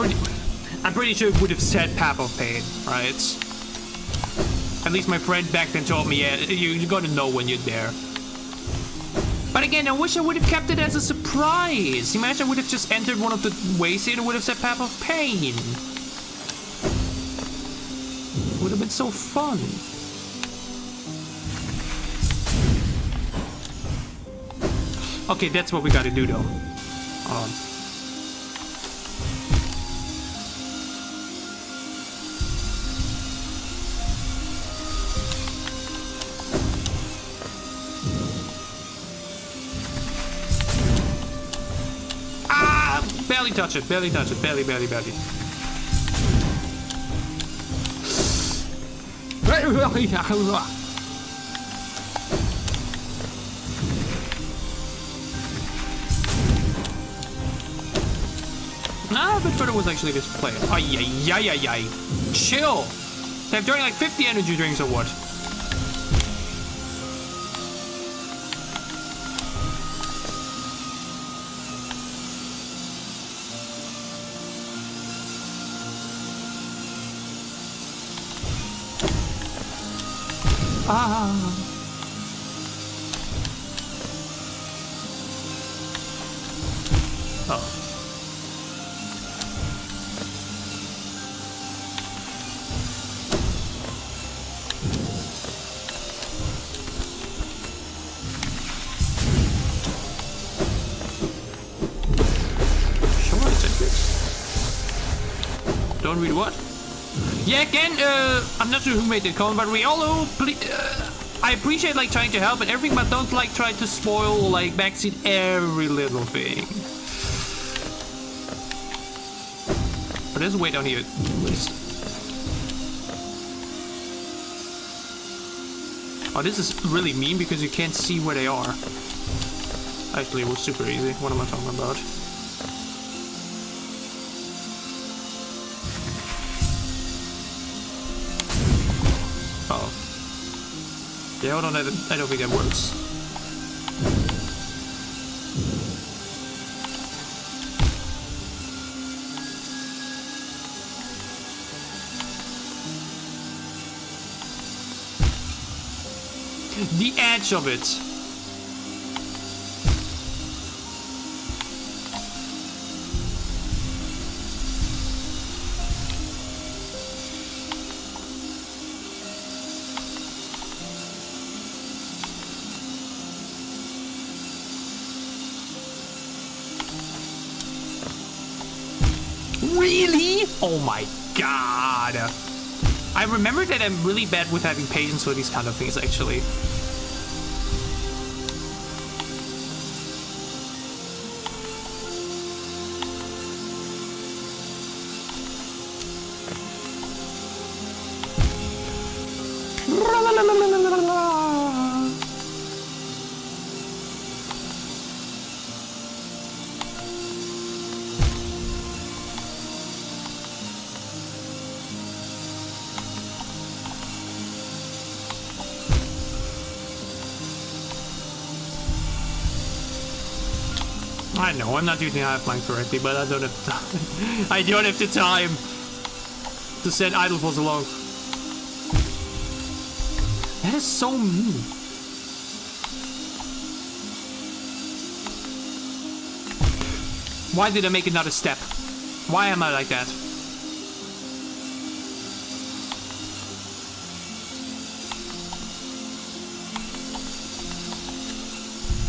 pretty sure it would have said Path of Pain, right? At least my friend back then told me, yeah, you gotta know when you're there. But again, I wish I would have kept it as a surprise. Imagine I would have just entered one of the ways here and would have said Path of Pain. Would have been so fun. Okay, that's what we gotta do though. Hold on. Barely touch it, barely. Nah, but further was actually this player. Ay. Chill! They've drank like 50 energy drinks or what? Oh. Don't read what? Yeah, again, I'm not sure who made the comment, but we all I appreciate like trying to help and everything, but don't like try to spoil or like backseat every little thing. But there's a way down here, at least. Oh, this is really mean because you can't see where they are. Actually, it was super easy. What am I talking about? Oh. Yeah, hold on, I don't think that works. The edge of it. Really? Oh my god. I remember that I'm really bad with having patience for these kind of things, actually. I know, I'm not using Half-Line correctly, but I don't have time. I don't have the time to set idle for so long. That is so mean. Why did I make another step? Why am I like that?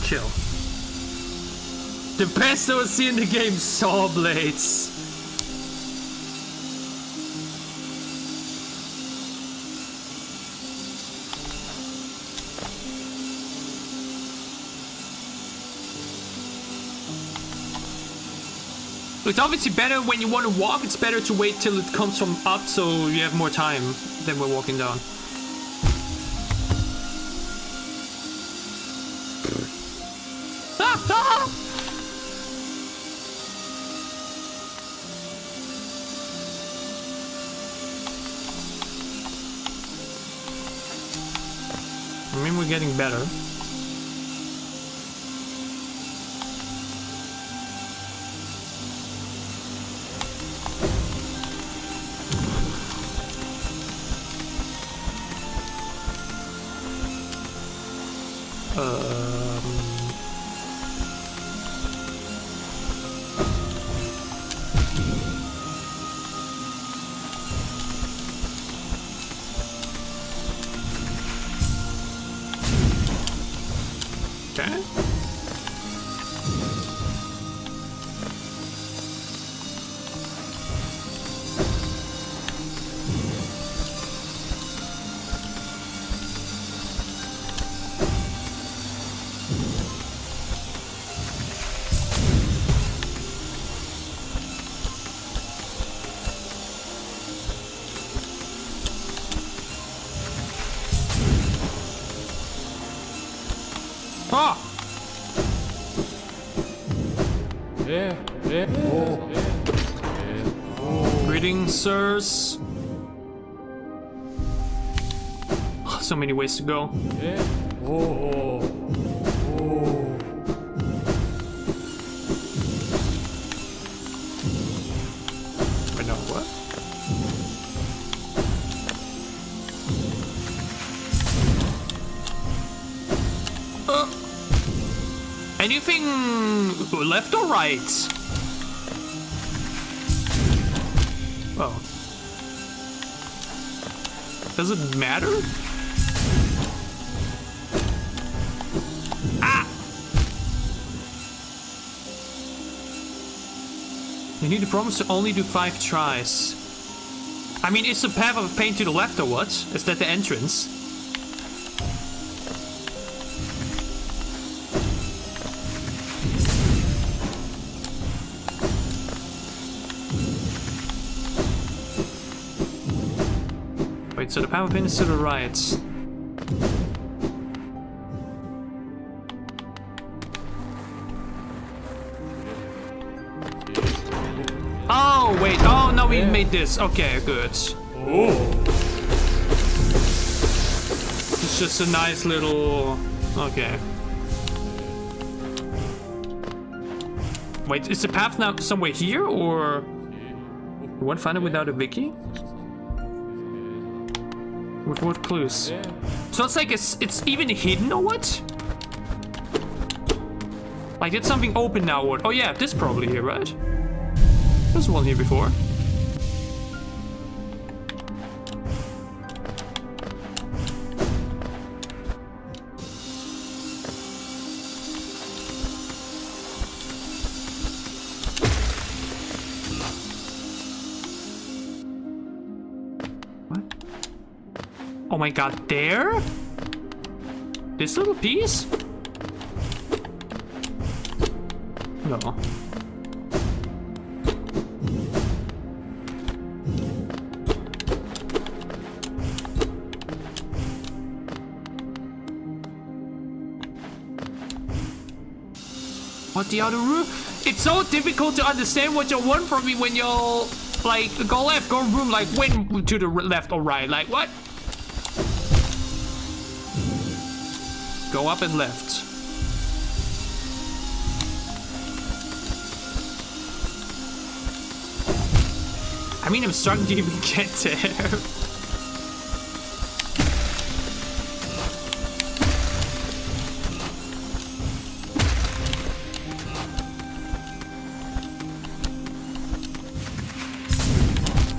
Chill. The best I see in the game, saw blades. It's obviously better when you want to walk, it's better to wait till it comes from up so you have more time than we're walking down. I mean, we're getting better. Okay. Ah! Greetings, sirs. So many ways to go. Wait, no, what? Anything left or right? Oh. Does it matter? Ah! You need to promise to only do 5 tries. I mean, is the path of pain to the left or what? Is that the entrance? Wait, so the power pin is to the right. Oh, wait. Oh, no, we made this. Okay, good. It's just a nice little... Okay. Wait, is the path now somewhere here, or... You won't find it without a wiki? With what clues? So it's like it's even hidden or what? Like it's something open now or... Oh yeah, this probably here, right? There's one here before. Oh my god, there? This little piece? No. What, the other room? It's so difficult to understand what you want from me when you're like, go left, go room, like when to the left or right, like what? Go up and left. I mean, I'm starting to even get there.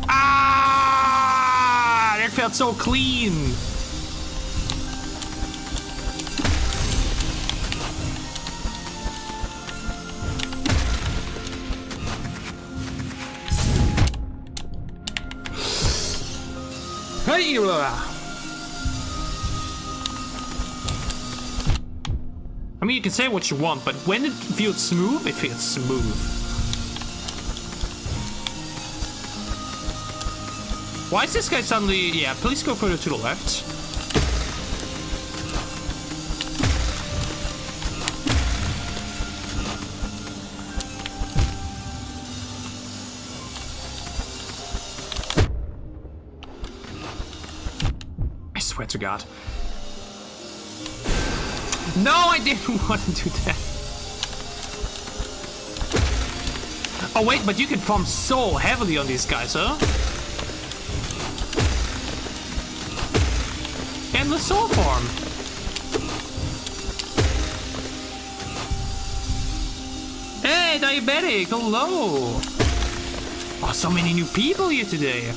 Ah! That felt so clean. I mean, you can say what you want, but when it feels smooth, it feels smooth. Why is this guy suddenly... Yeah, please go further to the left. I swear to God. No, I didn't want to do that. Oh wait, but you can farm so heavily on these guys, huh? Endless soul farm. Hey, diabetic, hello. Oh, so many new people here today.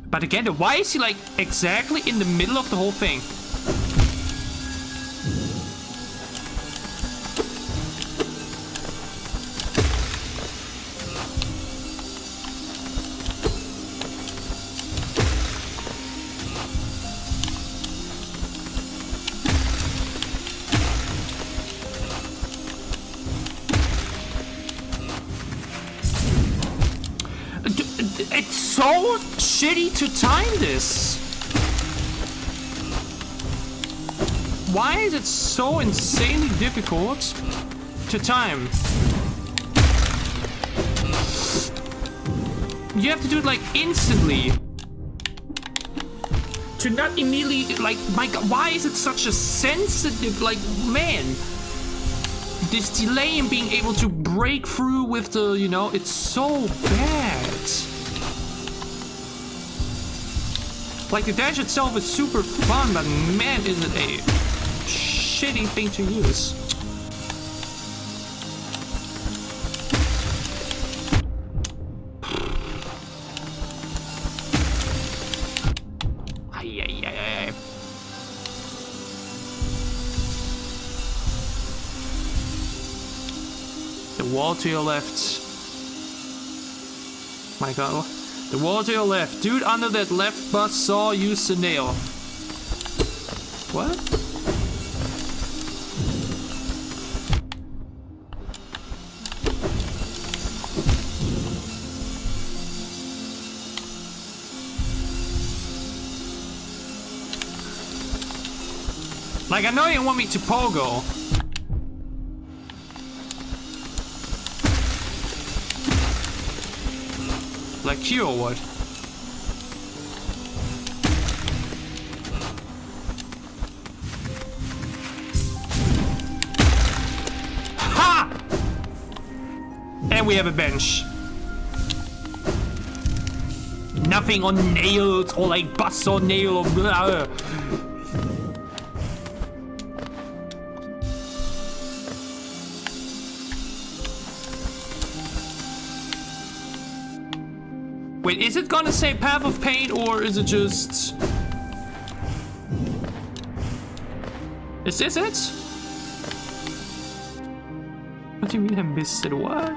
But again, why is he like exactly in the middle of the whole thing? It's so shitty to time this. Why is it so insanely difficult to time? You have to do it like instantly. To not immediately, like, my God, why is it such a sensitive, like, man? This delay in being able to break through with the, you know, it's so bad. Like, the dash itself is super fun, but man, is it a shitty thing to use. Ay. The wall to your left. My God. The wall to your left. Dude under that left bus saw use the nail. What? Like, I know you want me to pogo. Like you or what? Ha! And we have a bench. Nothing on nails or like bus or nail or blah. Wait, is it gonna say Path of Pain or is it just... Is this it? What do you mean I missed it? What?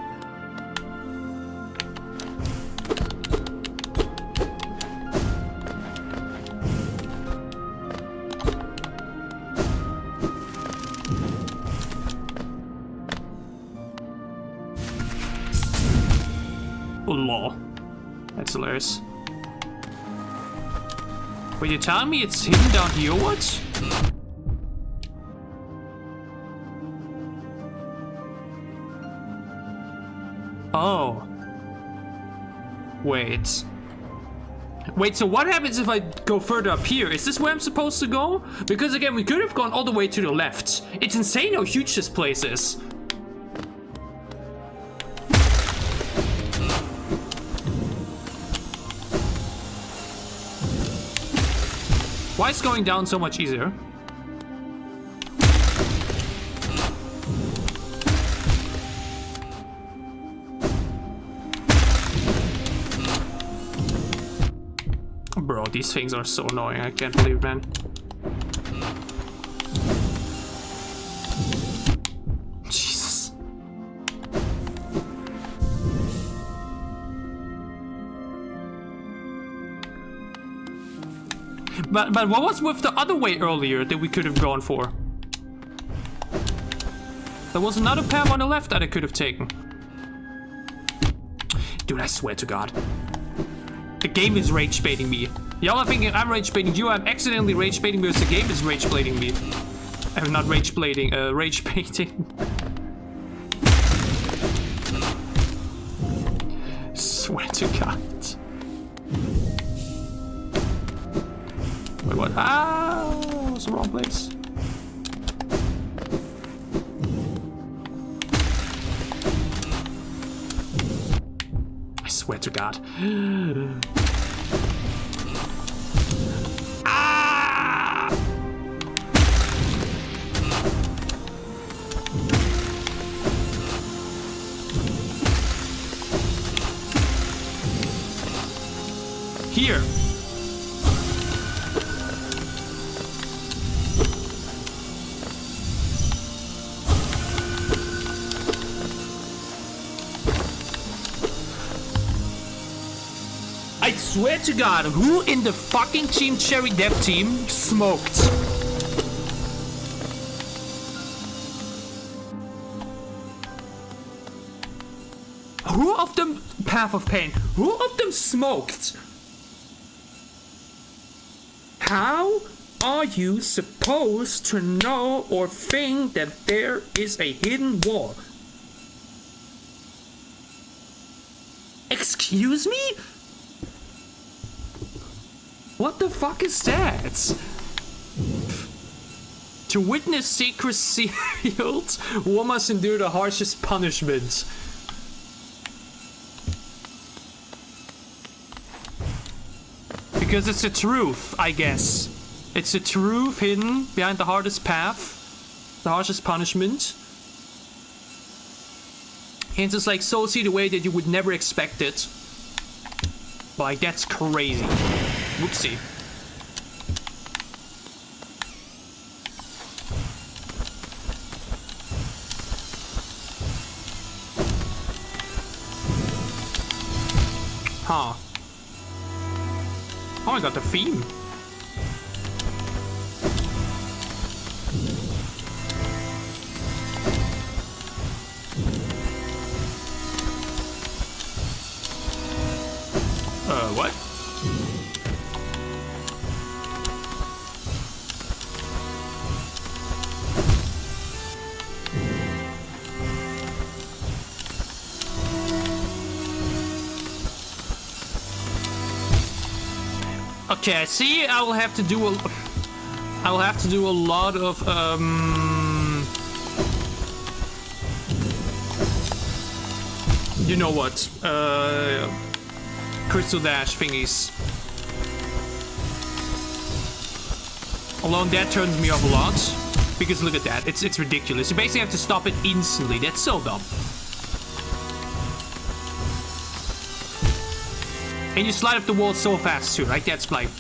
Oh, lol. That's hilarious. Wait, you're telling me it's hidden down here, what? Oh. Wait. Wait, so what happens if I go further up here? Is this where I'm supposed to go? Because again, we could have gone all the way to the left. It's insane how huge this place is. Why is going down so much easier? Bro, these things are so annoying. I can't believe it, man. Jesus. But what was with the other way earlier that we could have gone for? There was another path on the left that I could have taken. Dude, I swear to God. The game is rage baiting me. Y'all are thinking I'm rage baiting you. I'm accidentally rage baiting because the game is rage baiting me. I'm not rage baiting, rage baiting. Swear to God. Wait, what? Ah, it was the wrong place. I swear to God. Ah! Here. I swear to God, who in the fucking Team Cherry dev team smoked? Who of them, Path of Pain, who of them smoked? How are you supposed to know or think that there is a hidden wall? Excuse me? What the fuck is that? To witness secrets sealed, one must endure the harshest punishment. Because it's the truth, I guess. It's the truth hidden behind the hardest path, the harshest punishment. Hence it's like so see the way that you would never expect it. Like, that's crazy. Whoopsie. Huh. Oh, I got the theme. What? Okay, I see. I will have to do a lot of you know what? Crystal dash thingies. Alone that turns me off a lot. Because look at that. It's ridiculous. You basically have to stop it instantly. That's so dumb. And you slide up the wall so fast too, like that's like...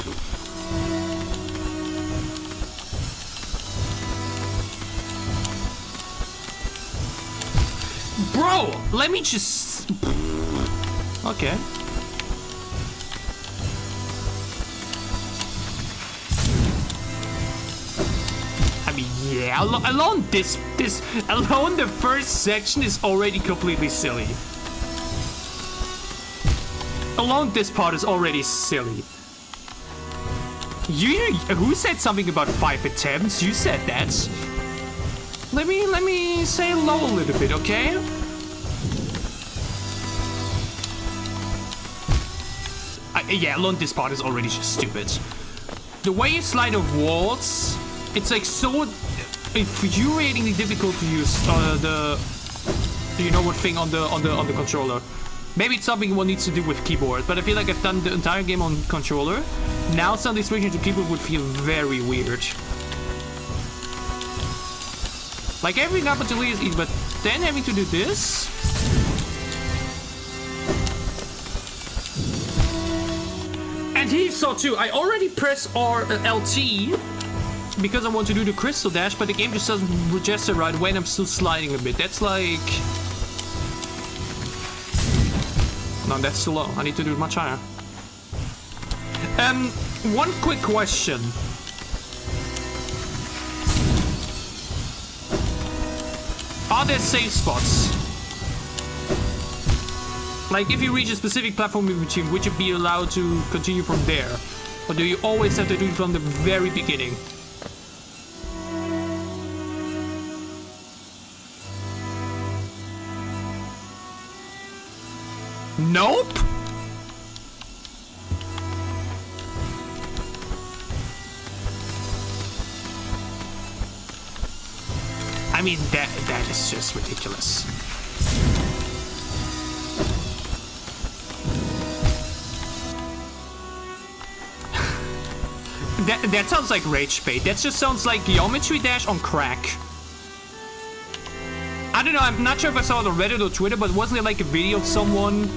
Bro, let me just... Okay. I mean, yeah, alone alone the first section is already completely silly. Alone this part is already silly. Who said something about 5 attempts? You said that. Let me say low a little bit, okay? Yeah, alone this part is already just stupid. The way you slide of walls, it's like so infuriatingly difficult to use the you know what thing on the controller. Maybe it's something one needs to do with keyboard, but I feel like I've done the entire game on controller. Now suddenly switching to keyboard would feel very weird. Like everything up until is easy, but then having to do this? And he saw too, I already press LT because I want to do the crystal dash, but the game just doesn't register right away and I'm still sliding a bit. That's like... No, that's too low. I need to do it much higher. One quick question. Are there safe spots? Like, if you reach a specific platform in between, would you be allowed to continue from there? Or do you always have to do it from the very beginning? Nope! I mean, that is just ridiculous. That sounds like rage bait. That just sounds like Geometry Dash on crack. I don't know, I'm not sure if I saw it on Reddit or Twitter, but wasn't it like a video of someone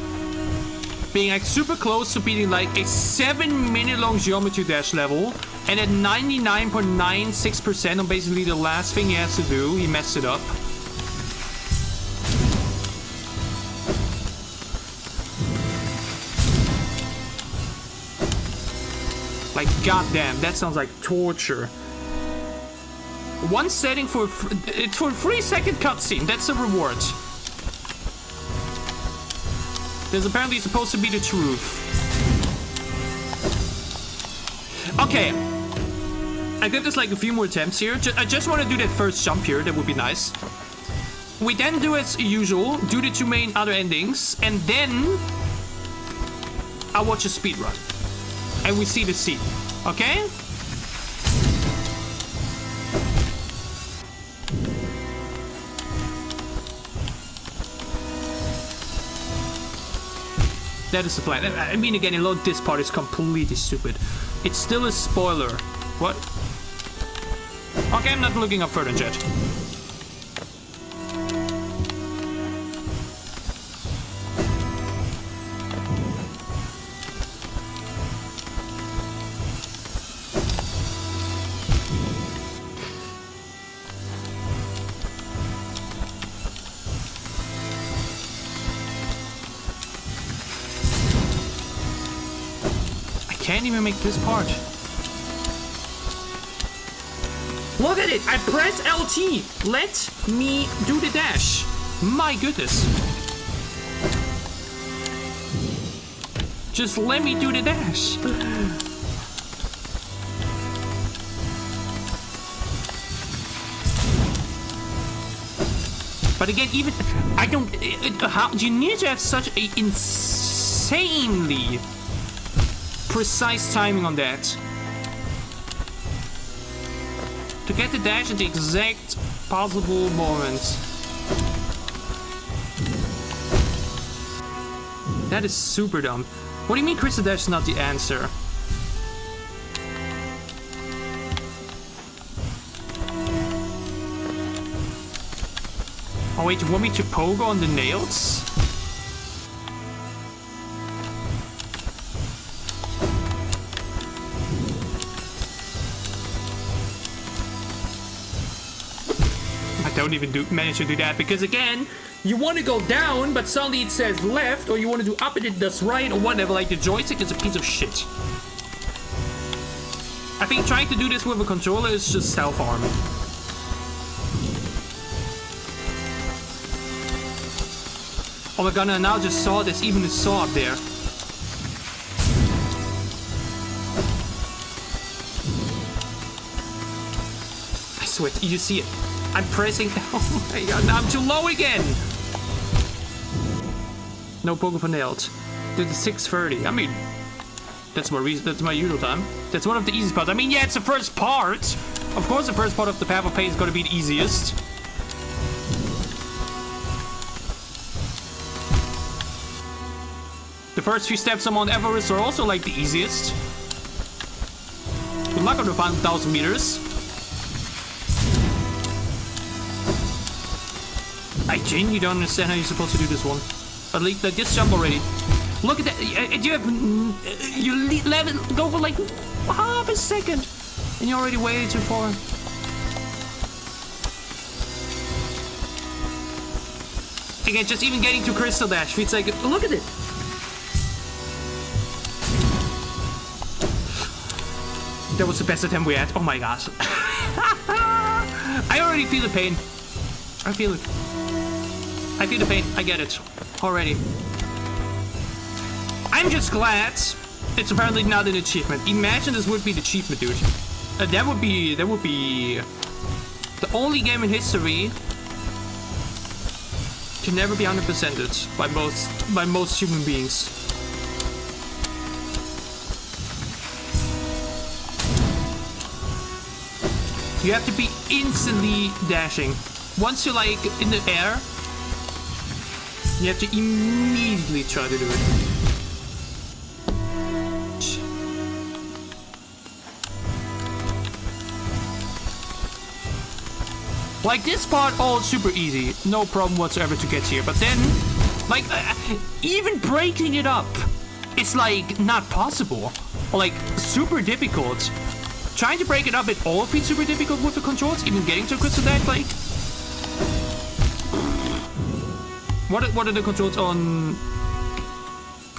being like super close to beating like a 7-minute long Geometry Dash level, and at 99.96% on basically the last thing he has to do, he messed it up. Like, goddamn, that sounds like torture. One setting for it's for a 3-second cutscene. That's a reward. There's apparently supposed to be the truth. Okay, I give this like a few more attempts here. I just want to do that first jump here. That would be nice. We then do as usual, do the 2 main other endings, and then I watch a speed run. And we see the scene, okay? That is the plan. I mean, again, a lot, this part is completely stupid. It's still a spoiler. What? Okay, I'm not looking up further yet. Can't even make this part. Look at it! I press LT! Let me do the dash. My goodness. Just let me do the dash. But again, even I don't. How you need to have such a insanely precise timing on that to get the dash at the exact possible moment. That is super dumb. What do you mean crystal dash is not the answer? Oh wait, you want me to pogo on the nails? Don't even manage to do that, because again, you want to go down, but suddenly it says left, or you want to do up and it does right, or whatever. Like, the joystick is a piece of shit. I think trying to do this with a controller is just self-harm. Oh my god, I now just saw this, even the saw up there. I swear, you see it. I'm pressing. Oh my god, now I'm too low again. No pogo for nails. Did the 6:30. I mean, that's my usual time. That's one of the easiest parts. I mean, yeah, it's the first part. Of course, the first part of the Path of Pain is going to be the easiest. The first few steps on Mount Everest are also like the easiest. Good luck on the final 1,000 meters. I genuinely don't understand how you're supposed to do this one. At least, like, just jump already. Look at that. You have... You let it go for like half a second. And you're already way too far. Again, just even getting to Crystal Dash feels like... Look at it. That was the best attempt we had. Oh my gosh. I already feel the pain. I feel it. I feel the pain. I get it. Already. I'm just glad it's apparently not an achievement. Imagine this would be the achievement, dude. That would be the only game in history to never be 100%ed by most human beings. You have to be instantly dashing. Once you're like in the air, you have to immediately try to do it. Like this part, all super easy, no problem whatsoever to get here. But then, like, even breaking it up, it's like not possible, or like super difficult. Trying to break it up at all feels super difficult with the controls. Even getting to crystal deck, like, what are the controls on?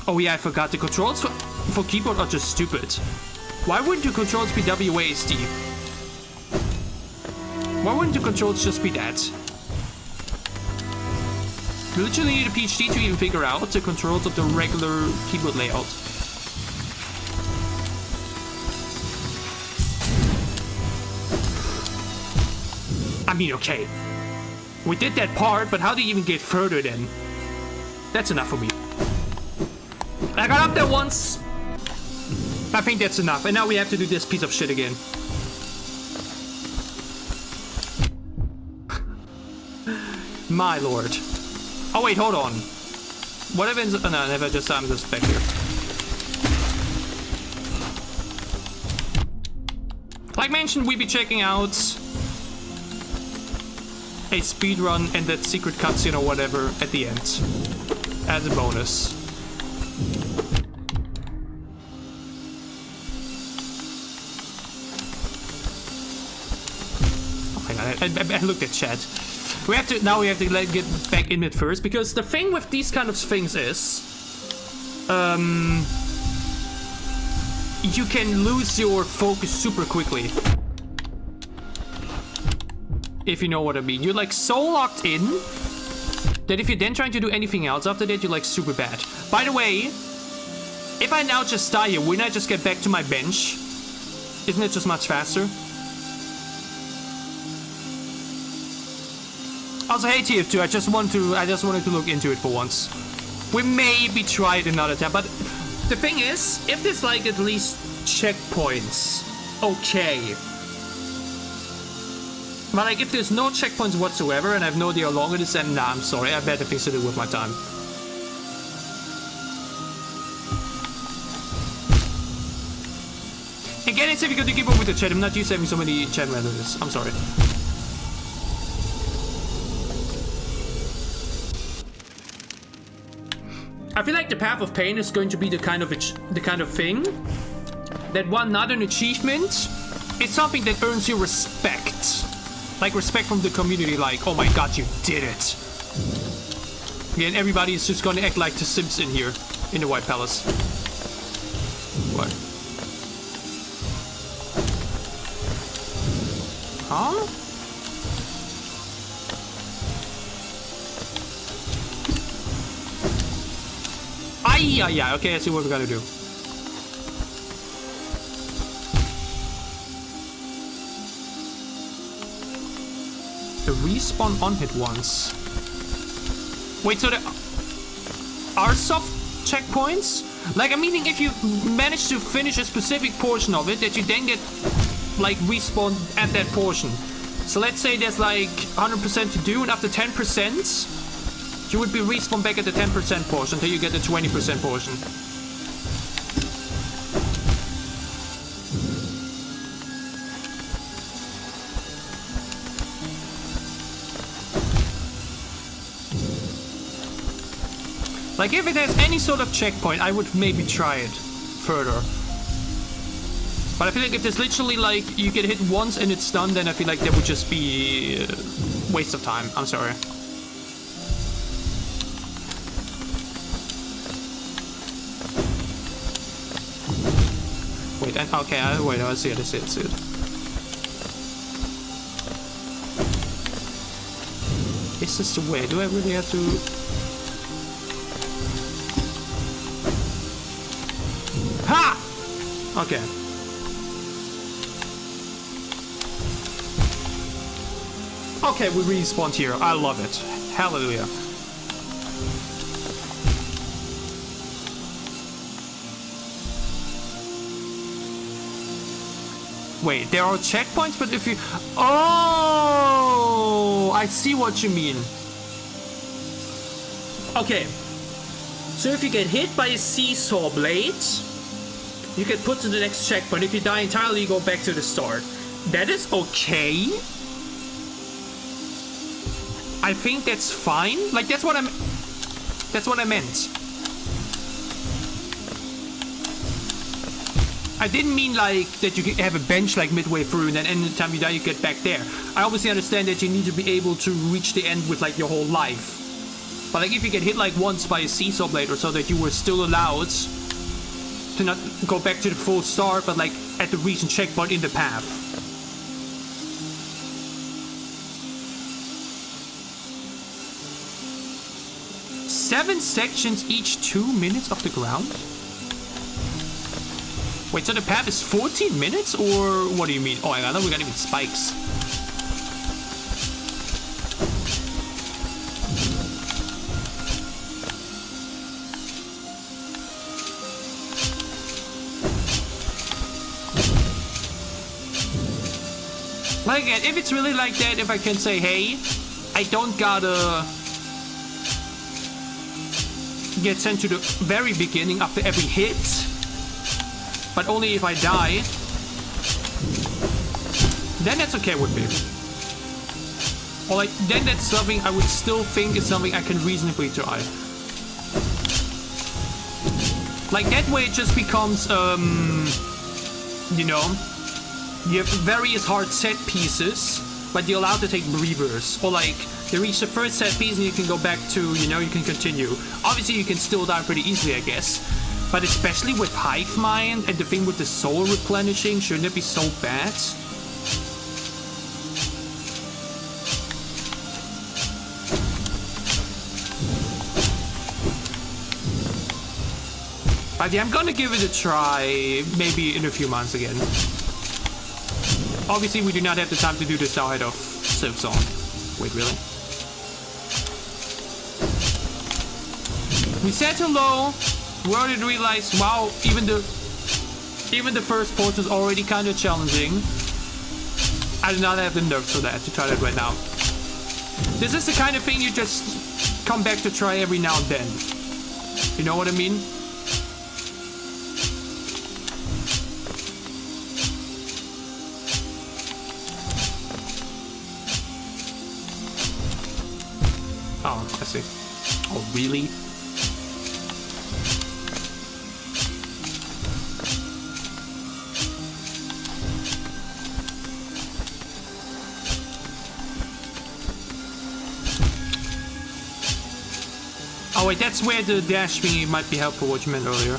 Oh yeah, I forgot. The controls for keyboard are just stupid. Why wouldn't the controls be WASD? Why wouldn't the controls just be that? You literally need a PhD to even figure out the controls of the regular keyboard layout. I mean, okay. We did that part, but how do you even get further then? That's enough for me. I got up there once. I think that's enough. And now we have to do this piece of shit again. My lord. Oh wait, hold on. What happens? Oh, no, never. Just I'm just back here. Like mentioned, we'll be checking out a speedrun and that secret cutscene or whatever at the end as a bonus. Oh my god, I looked at chat. We have to get back in it first, because the thing with these kind of things is you can lose your focus super quickly. If you know what I mean. You're like so locked in that if you're then trying to do anything else after that, you're like super bad. By the way, if I now just die here, wouldn't I just get back to my bench? Isn't it just much faster? Also, hey TF2, I just wanted to look into it for once. We maybe try it another time, but the thing is, if there's like at least checkpoints, okay. But like, if there's no checkpoints whatsoever, and I have no idea how long it is, then nah, I'm sorry, I have better things to do with my time. Again, it's difficult to keep up with the chat. I'm not used to having so many chat messages. I'm sorry. I feel like the Path of Pain is going to be the kind of thing that while not an achievement, it's something that earns you respect. Like respect from the community, like, oh my god, you did it. Again, everybody is just gonna act like the Sims in here, in the White Palace. What? Huh? Yeah, okay, I see what we gotta do. The respawn on hit once. Wait, so there are soft checkpoints? Like, I'm meaning if you manage to finish a specific portion of it, that you then get, like, respawn at that portion. So let's say there's, like, 100% to do, and after 10%, you would be respawned back at the 10% portion until you get the 20% portion. Like, if it has any sort of checkpoint, I would maybe try it further. But I feel like if there's literally, like, you get hit once and it's done, then I feel like that would just be a waste of time. I'm sorry. Wait, okay, wait, I see it, I see it, I see it. Is this the way? Do I really have to... Ha! Okay. Okay, we respawned here. I love it. Hallelujah. Wait, there are checkpoints, but if you... Oh! I see what you mean. Okay. So if you get hit by a seesaw blade, you get put to the next checkpoint. If you die entirely, you go back to the start. That is okay. I think that's fine. Like, that's what I meant. I didn't mean like that you have a bench like midway through and then anytime you die you get back there. I obviously understand that you need to be able to reach the end with like your whole life. But like if you get hit like once by a seesaw blade or so, that you were still allowed to not go back to the full start, but like at the recent checkpoint in the path. Seven sections each 2 minutes off the ground? Wait, so the path is 14 minutes, or what do you mean? Oh, I know we got even spikes. Like, again, if it's really like that, if I can say, hey, I don't gotta get sent to the very beginning after every hit, but only if I die, then that's okay with me. Or like, then that's something I would still think is something I can reasonably try. Like, that way it just becomes, you know, you have various hard set pieces, but you're allowed to take breathers. Or like, you reach the first set piece and you can go back to, you know, you can continue. Obviously you can still die pretty easily, I guess. But especially with Hive Mind and the thing with the soul replenishing, shouldn't it be so bad? But yeah, I'm gonna give it a try, maybe in a few months again. Obviously we do not have the time to do this outside of Civ Zone. Wait, really? We said hello. We already realized, wow, even the first port is already kind of challenging. I do not have the nerves for that, to try that right now. This is the kind of thing you just come back to try every now and then. You know what I mean? Oh, I see. Oh, really? Oh wait, that's where the dash thingy might be helpful, what you meant earlier.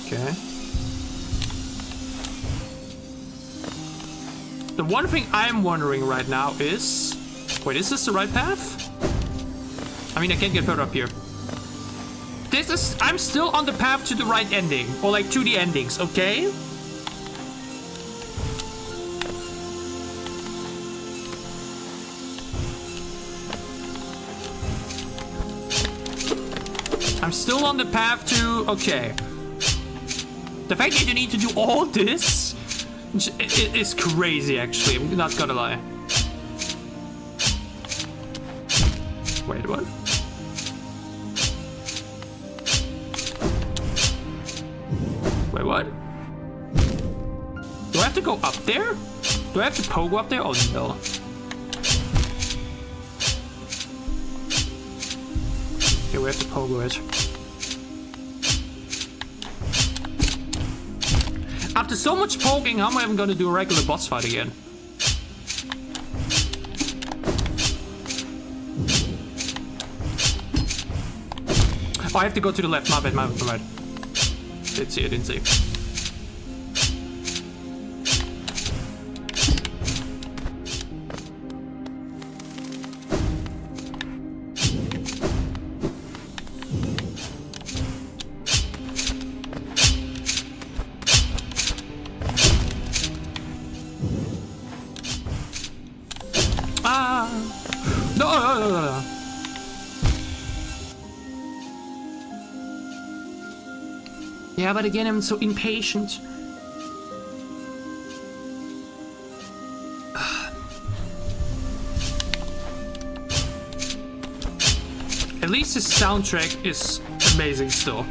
Okay. The one thing I'm wondering right now is... Wait, is this the right path? I mean, I can't get further up here. This is... I'm still on the path to the right ending. Or like, to the endings, okay? I'm still on the path to... Okay. The fact that you need to do all this is crazy, actually. I'm not gonna lie. Wait, what? Wait, what? Do I have to go up there? Do I have to pogo up there? Oh, no. Okay, we have to pogo it. After so much poking, how am I even gonna do a regular boss fight again? Oh, I have to go to the left. My bad, my bad. Didn't see, I didn't see. No. Yeah, but again, I'm so impatient. At least his soundtrack is amazing still.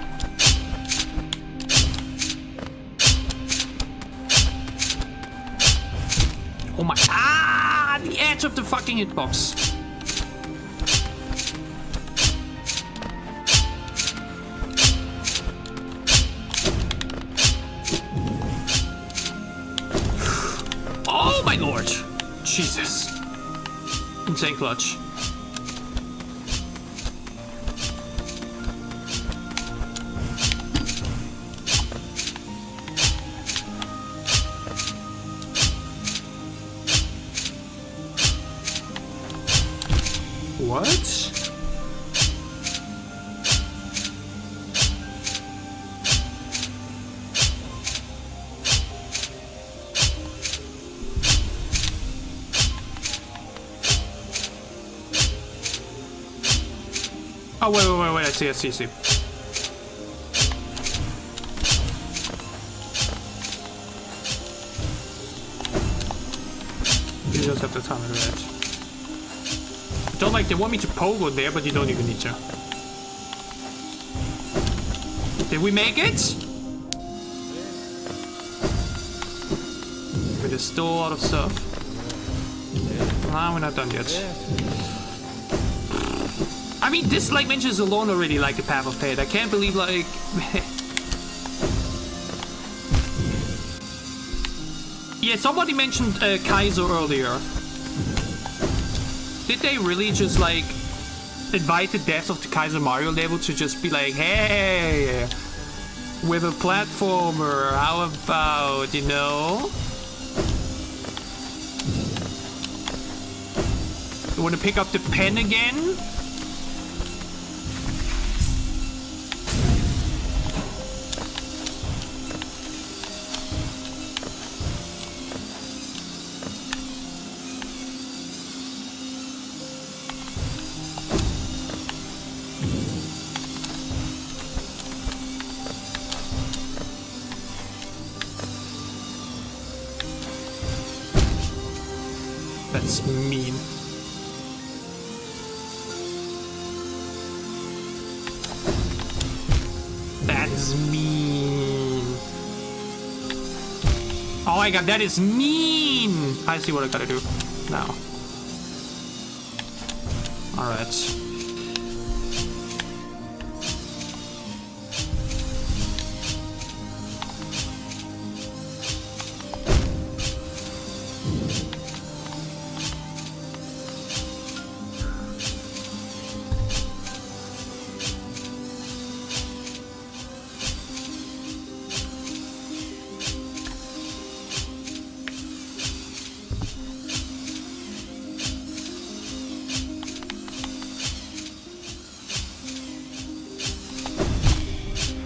Oh my... Ah! The edge of the fucking hitbox. Oh my lord! Jesus. Insane clutch. What? Oh, wait, I see. You just have to time it right. Don't like, they want me to pogo there, but you don't even need to. Did we make it? But there's still a lot of stuff. Nah, we're not done yet. I mean, this like mentions alone already like the Path of Pain. I can't believe like... Yeah, somebody mentioned Kaiser earlier. Did they really just like invite the devs of the Kaiser Mario level to just be like, hey, with a platformer, how about, you know? You want to pick up the pen again? That's mean. That is mean. Oh my god, that is mean! I see what I gotta do now. Alright.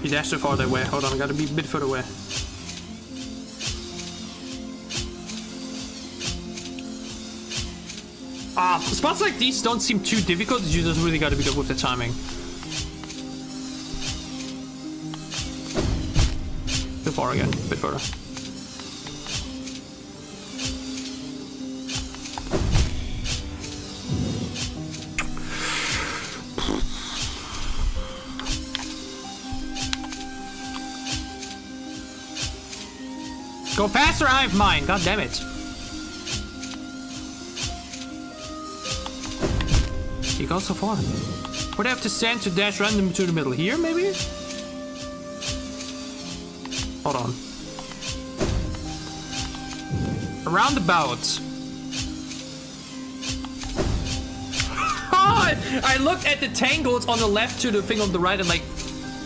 He dashed so far that way. Hold on, I gotta be a bit further away. Spots like these don't seem too difficult, you just really gotta be good with the timing. Too far again, a bit further. Go faster, I have mine. God damn it. You go so far. Would I have to stand to dash random to the middle here, maybe? Hold on. Roundabout. I looked at the tangles on the left to the thing on the right and like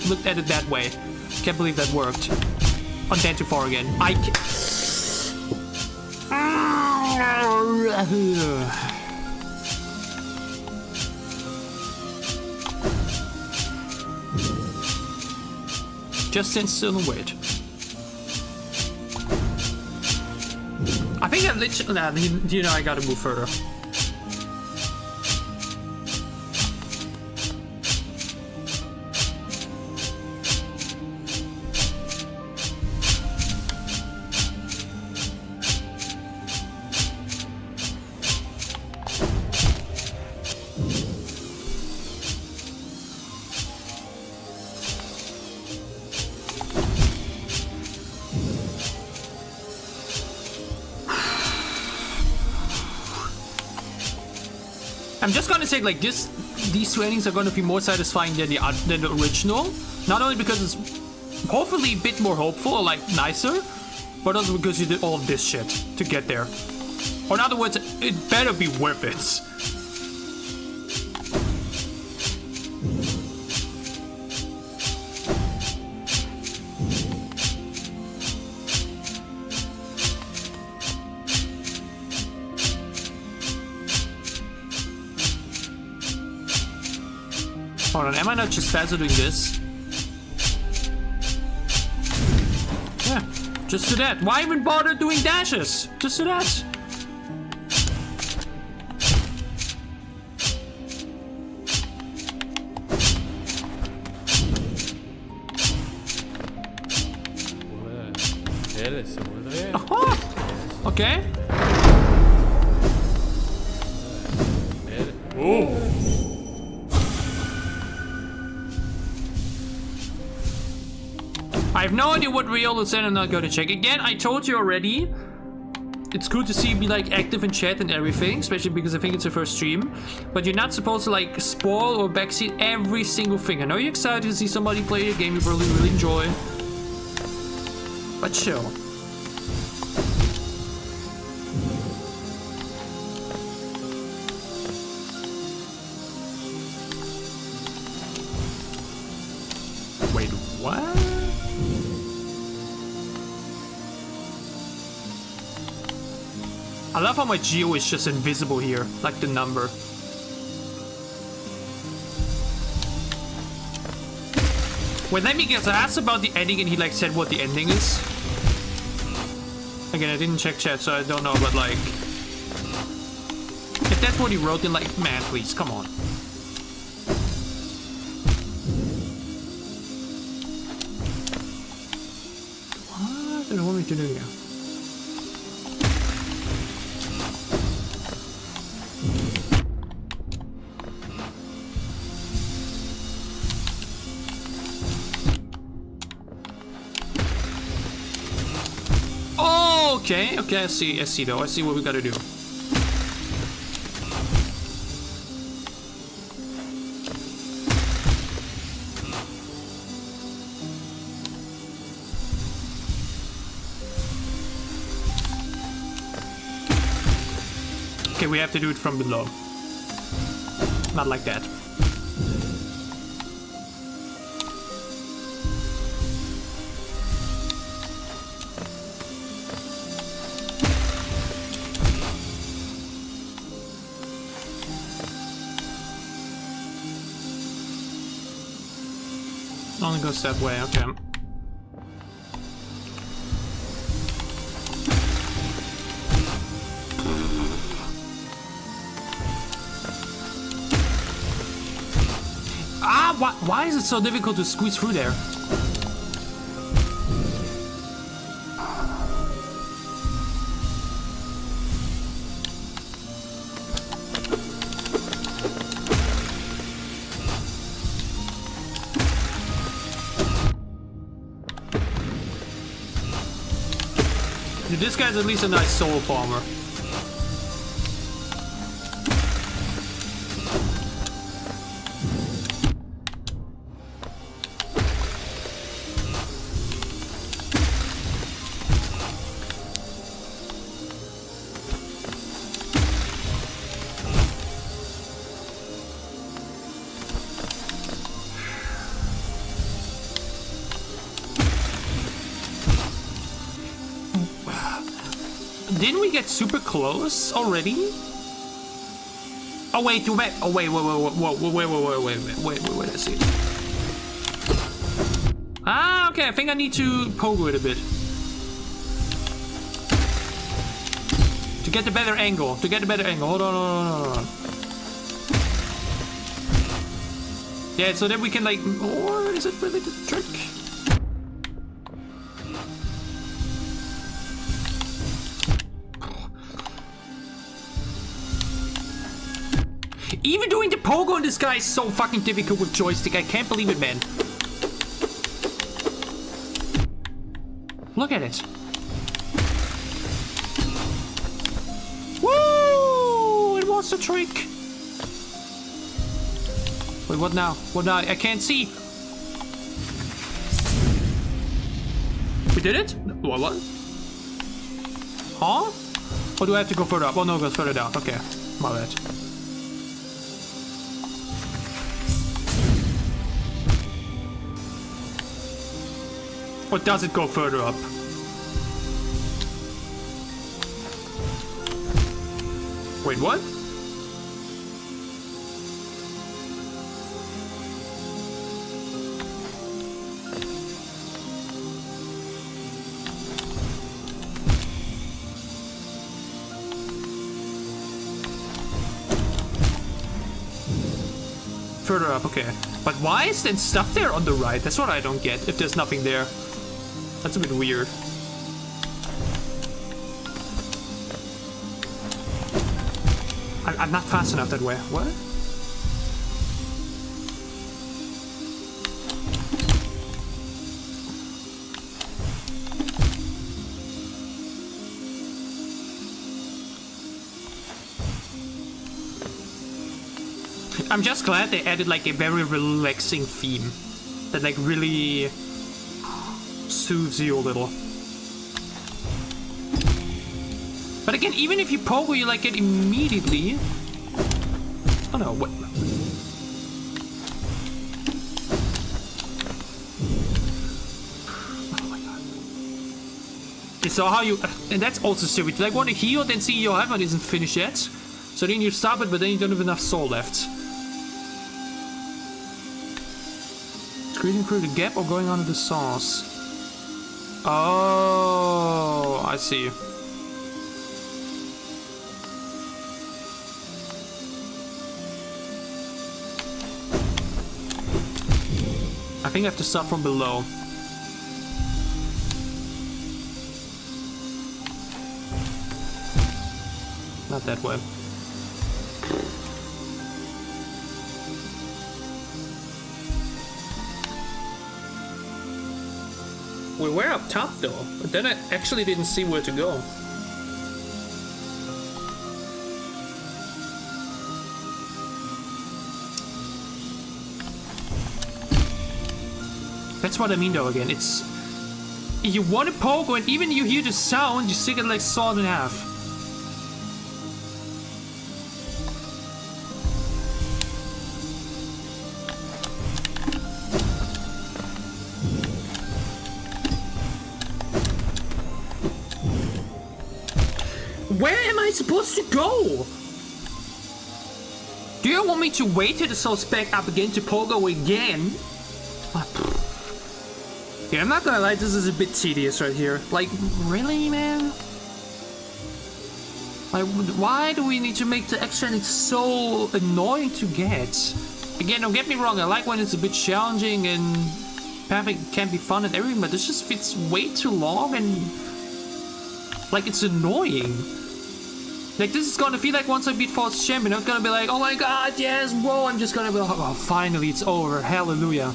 looked at it that way. Can't believe that worked. On Dan too far again. I can't. Just stand still and wait. I think that literally. Nah, you know, I gotta move further. I'm just gonna say, like, these two endings are gonna be more satisfying than the original. Not only because it's hopefully a bit more hopeful or like nicer, but also because you did all of this shit to get there. Or in other words, it better be worth it. Hold on, am I not just faster doing this? Yeah, just do that. Why even bother doing dashes? Just do that. Oh, okay. Oh. I have no idea what Riolo said. I'm not going to check. Again, I told you already. It's good to see me like active in chat and everything, especially because I think it's your first stream. But you're not supposed to like spoil or backseat every single thing. I know you're excited to see somebody play a game you really enjoy. But chill. Wait, what? I love how my geo is just invisible here, like the number. When Lemmy gets asked about the ending and he like said what the ending is. Again, I didn't check chat, so I don't know, but like... if that's what he wrote, then like, man, please, come on. What do you want me to do here? Okay, I see though. I see what we gotta do. Okay, we have to do it from below. Not like that. Only goes that way, okay. Ah, why is it so difficult to squeeze through there? This guy's at least a nice soul farmer. Didn't we get super close already? Oh wait, wait, oh wait, wait, I see. Ah, okay, I think I need to pogo it a bit. To get the better angle, Hold on. Yeah, so then we can like, or is it really the trick? Even doing the pogo on this guy is so fucking difficult with joystick. I can't believe it, man. Look at it. Woo! It was a trick. Wait, what now? What now? I can't see. We did it? What? Huh? Or do I have to go further up? Oh no, it goes further down. Okay, my bad. Or does it go further up? Wait, what? Further up, okay. But why is there stuff there on the right? That's what I don't get, if there's nothing there. That's a bit weird. I'm not fast enough that way. What? I'm just glad they added like a very relaxing theme that like really soothes you a little. But again, even if you pogo, you like it immediately. Oh no, what? Oh my god. You saw how you... And that's also stupid. You like want to heal, then see your health isn't finished yet. So then you stop it, but then you don't have enough soul left. Squeezing through the gap or going under the sauce? Oh, I see. I think I have to start from below. Not that way. We were up top though, but then I actually didn't see where to go. That's what I mean though again, it's... You want to pogo and even you hear the sound, you still get like sawed in half. Where am I supposed to go? Do you want me to wait till the soul's back up again to pogo again? Yeah, I'm not gonna lie, this is a bit tedious right here. Like, really, man? Like, why do we need to make the extra ending so annoying to get? Again, don't get me wrong, I like when it's a bit challenging and perfect can be fun and everything, but this just fits way too long and... Like, it's annoying. Like, this is gonna feel like once I beat False Champion, I'm gonna be like, oh my god, yes, whoa, I'm just gonna be like, oh, finally, it's over, hallelujah.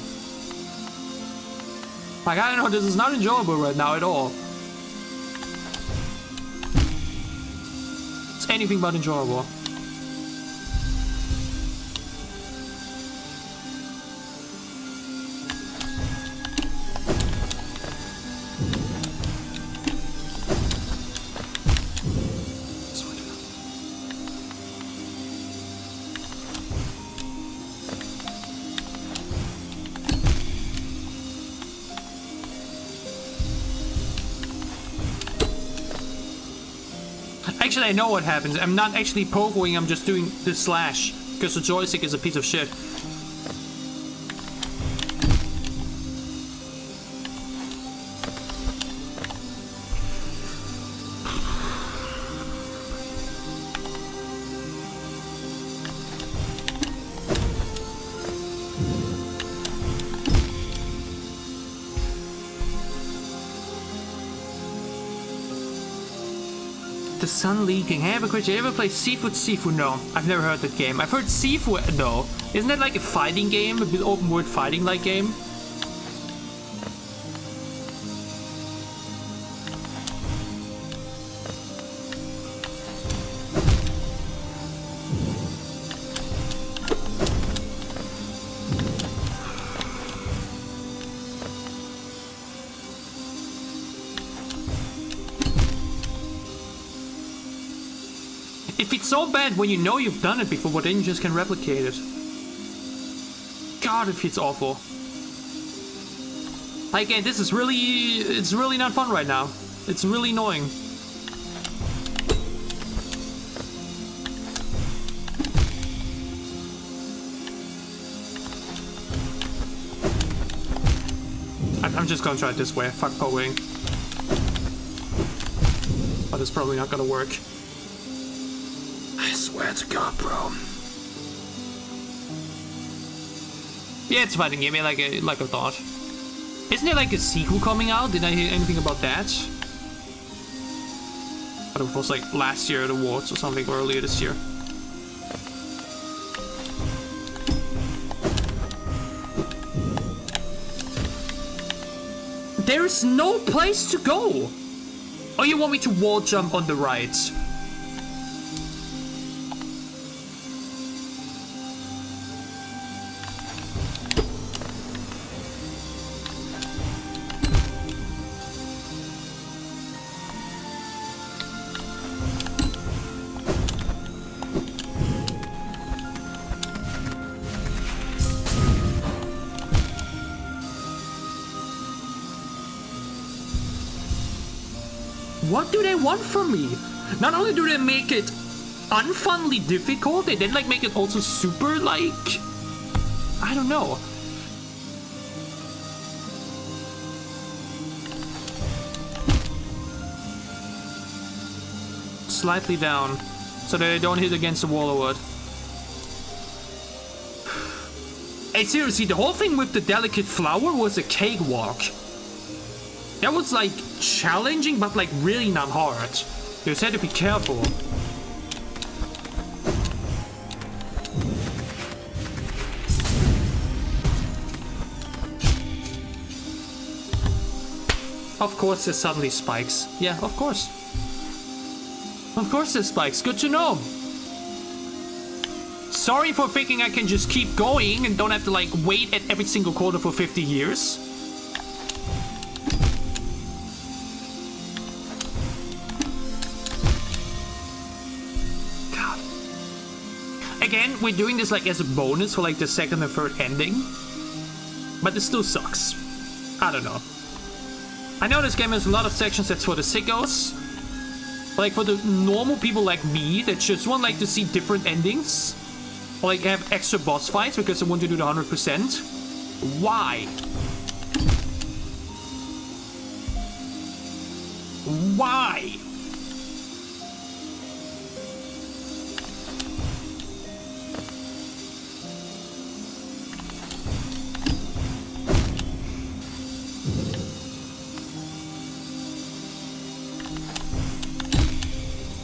Like, I don't know, this is not enjoyable right now at all. It's anything but enjoyable. Actually, I know what happens. I'm not actually pogoing, I'm just doing the slash. Because the joystick is a piece of shit. The sun leaking. Hey, I have a question. You ever play Seafood? No, I've never heard that game. I've heard Seafood though. Isn't that like a fighting game? A bit open world fighting like game? If it's so bad when you know you've done it before, but then you just can replicate it. God, if it's awful. Again, this is really... it's really not fun right now. It's really annoying. I'm just gonna try it this way. Fuck pogoing. But it's probably not gonna work. I swear to God, bro. Yeah, it's a fighting game, like I thought. Isn't there like a sequel coming out? Did I hear anything about that? But it was like last year at awards or something, or earlier this year. There is no place to go! Oh, you want me to wall jump on the right? What do they want from me? Not only do they make it unfunly difficult, they then like make it also super like... I don't know. Slightly down, so that I don't hit against the wall or what. Hey, seriously, the whole thing with the delicate flower was a cakewalk. That was like challenging, but like really not hard. You just had to be careful. Of course there's suddenly spikes. Yeah, of course. Of course there's spikes. Good to know. Sorry for thinking I can just keep going and don't have to like wait at every single corner for 50 years. Again, we're doing this like as a bonus for like the second and third ending. But it still sucks. I don't know. I know this game has a lot of sections that's for the sickos. But like for the normal people like me that just want like to see different endings. Or like have extra boss fights because I want to do the 100%. Why? Why?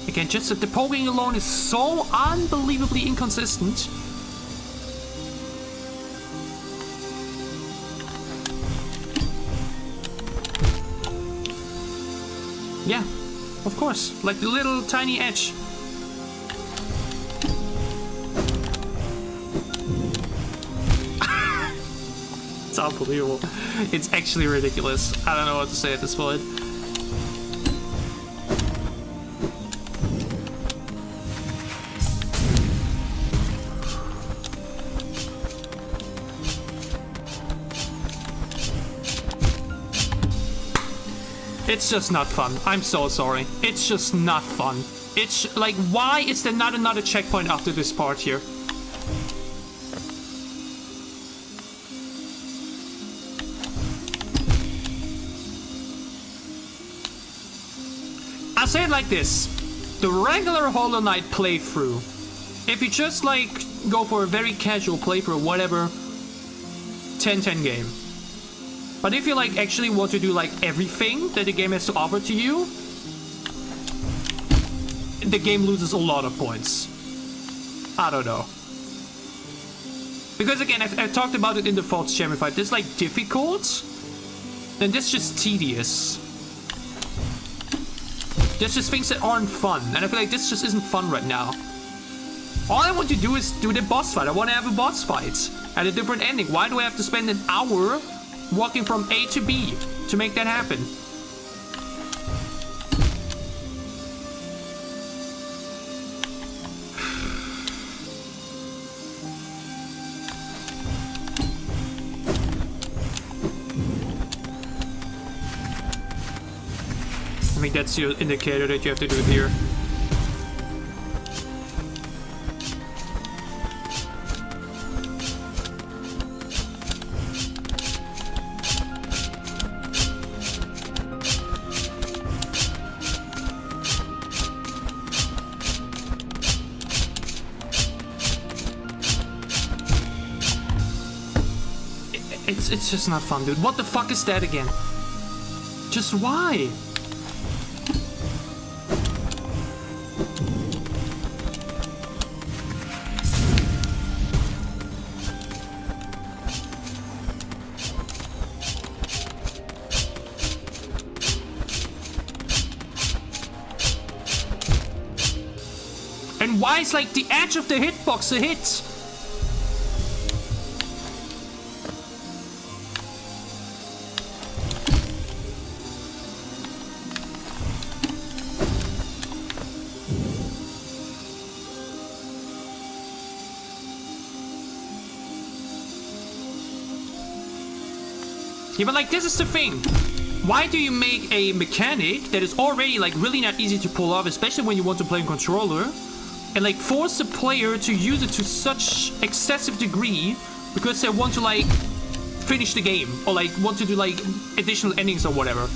Again, just that the poking alone is so unbelievably inconsistent. Yeah, of course, like the little tiny edge. It's unbelievable. It's actually ridiculous. I don't know what to say at this point. It's just not fun. I'm so sorry. It's just not fun. It's like, why is there not another checkpoint after this part here? I'll say it like this. The regular Hollow Knight playthrough, if you just like go for a very casual playthrough, whatever, 10/10 game. But if you like actually want to do like everything that the game has to offer to you, the game loses a lot of points. I don't know. Because again, I've talked about it in the False Champion fight. This like difficult, then this just tedious. There's just things that aren't fun, and I feel like this just isn't fun right now. All I want to do is do the boss fight. I want to have a boss fight and a different ending. Why do I have to spend an hour walking from A to B to make that happen? I think that's your indicator that you have to do it here. It's just not fun, dude. What the fuck is that again? Just why? And why is like the edge of the hitbox a hit? Yeah, but like, this is the thing. Why do you make a mechanic that is already like really not easy to pull off, especially when you want to play a controller, and like force the player to use it to such excessive degree because they want to like finish the game or like want to do like additional endings or whatever?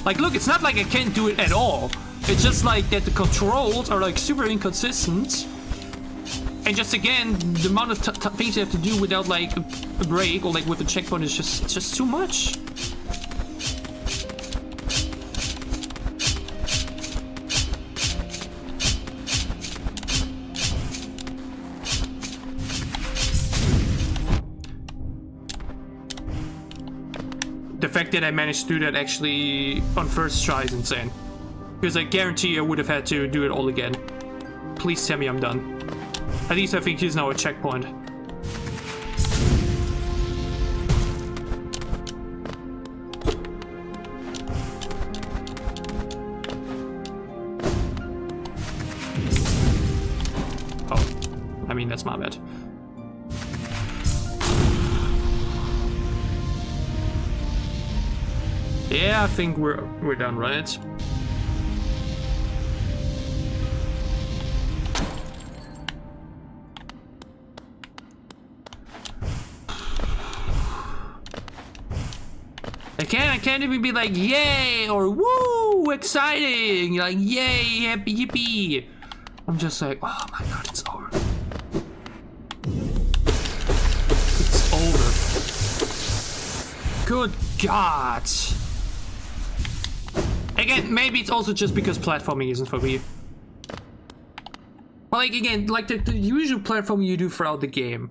Like, look, it's not like I can't do it at all. It's just like that the controls are like super inconsistent. And just again, the amount of things you have to do without like a break or like with a checkpoint is just too much. The fact that I managed to do that actually on first try is insane. Because I guarantee I would have had to do it all again. Please tell me I'm done. At least I think he's now a checkpoint. Oh, I mean, that's my bad. Yeah, I think we're done, right? I can't even be like, yay, or woo, exciting, like, yay, happy, yippee. I'm just like, oh my god, it's over. It's over. Good god. Again, maybe it's also just because platforming isn't for me. But like, again, like the usual platforming you do throughout the game.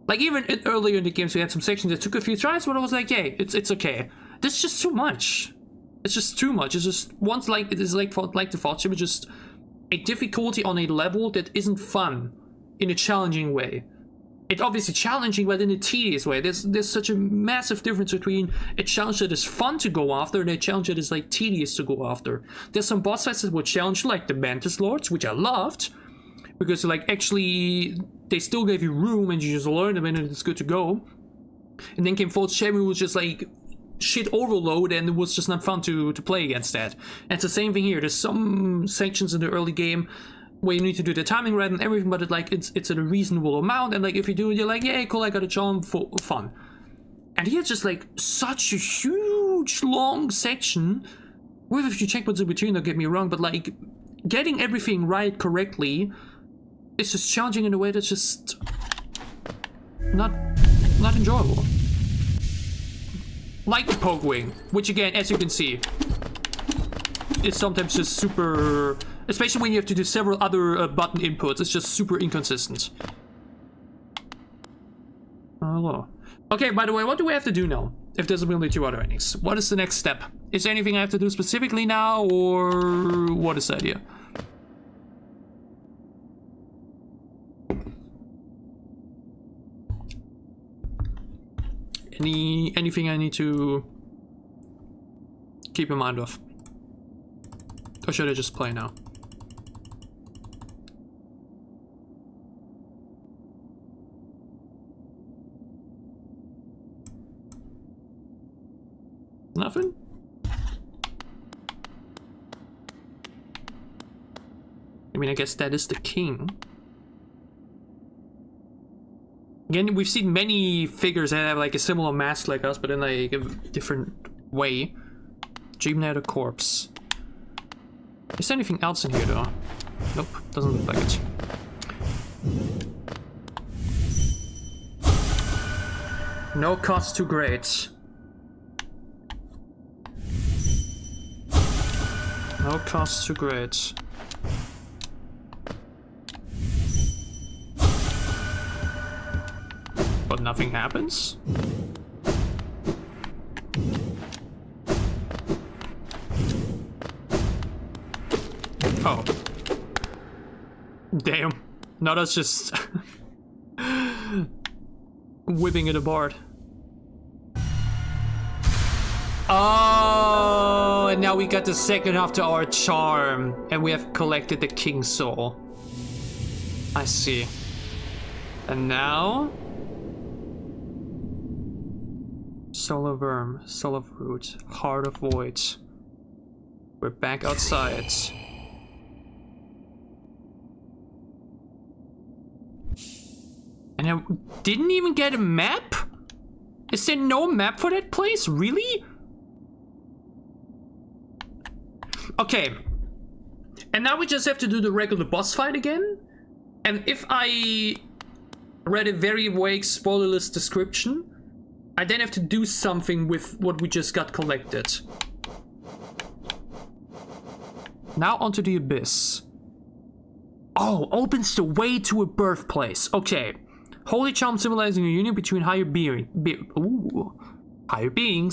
Like, even earlier in the games, we had some sections that took a few tries, but I was like, hey, it's okay. This is just too much. It's just too much. It's just, once like, it is like the False Champion, just a difficulty on a level that isn't fun in a challenging way. It's obviously challenging, but in a tedious way. There's such a massive difference between a challenge that is fun to go after and a challenge that is like tedious to go after. There's some boss fights that were challenging, like the Mantis Lords, which I loved, because like actually they still gave you room and you just learned them and it's good to go. And then came False Champion, was just like shit overload, and it was just not fun to play against that. And it's the same thing here. There's some sections in the early game where you need to do the timing right and everything, but it's at a reasonable amount, and like if you do it, you're like, yeah, cool, I got a charm for fun. And here's just like such a huge long section with a few checkpoints in between, don't get me wrong, but like getting everything right correctly is just challenging in a way that's just not enjoyable. Like the poke wing, which again, as you can see, is sometimes just super, especially when you have to do several other button inputs, it's just super inconsistent. Hello. Okay, by the way, what do we have to do now? If there's only 2 other endings. What is the next step? Is there anything I have to do specifically now, or what is the idea? Anything I need to keep in mind of? Or should I just play now? Nothing? I mean, I guess that is the king. Again, we've seen many figures that have like a similar mask like us, but in like a different way. Dream Knight, a corpse. Is there anything else in here though? Nope, doesn't look like it. No cost too great. No cost too great. But nothing happens? Oh. Damn. Now that's just whipping it apart. Oh, and now we got the second half to our charm, and we have collected the King's Soul. I see. And now? Soul of Worm, Soul of Root, Heart of Void. We're back outside. And I didn't even get a map? Is there no map for that place? Really? Okay. And now we just have to do the regular boss fight again. And if I read a very vague spoilerless description, I then have to do something with what we just got collected. Now onto the Abyss. Oh, opens the way to a birthplace. Okay. Holy charm symbolizing a union between higher beings,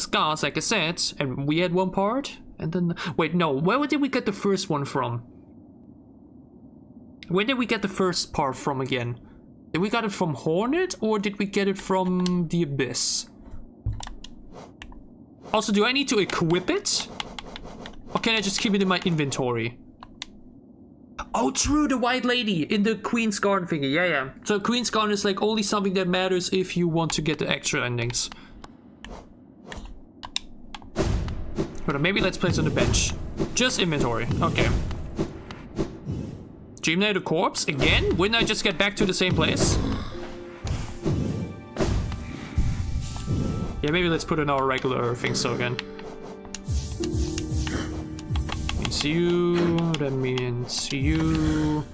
gods, like I said. And we had one part. And then... Wait, no. Where did we get the first one from? Where did we get the first part from again? Did we get it from Hornet, or did we get it from the Abyss? Also, do I need to equip it? Or can I just keep it in my inventory? Oh, true, the White Lady in the Queen's Garden thingy. Yeah. So Queen's Garden is like only something that matters if you want to get the extra endings. But maybe let's place on the bench. Just inventory. Okay. Dream Knight, a corpse? Again? Wouldn't I just get back to the same place? Yeah, maybe let's put in our regular thing so again. Means you. That means you.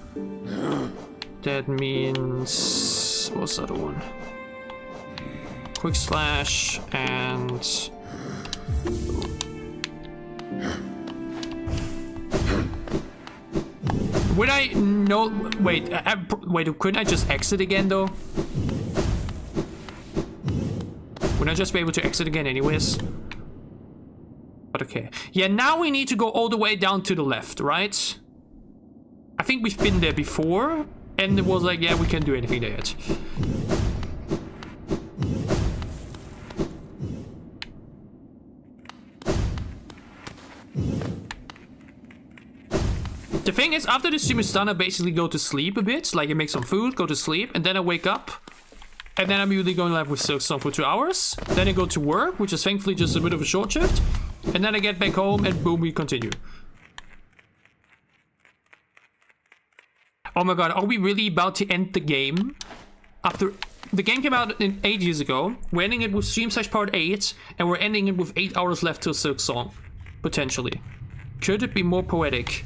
That means... What's the other one? Quick slash and... Would I... No... Wait, wait, couldn't I just exit again though? Wouldn't I just be able to exit again anyways? But okay. Yeah, now we need to go all the way down to the left, right? I think we've been there before. And it was like, yeah, we can't do anything there yet. The thing is, after the stream is done, I basically go to sleep a bit. Like, I make some food, go to sleep, and then I wake up. And then I'm usually going live with Silksong for 2 hours. Then I go to work, which is thankfully just a bit of a short shift. And then I get back home, and boom, we continue. Oh my god, are we really about to end the game? After... The game came out 8 years ago. We're ending it with Stream Slash Part 8, and we're ending it with 8 hours left till Silksong. Potentially. Could it be more poetic?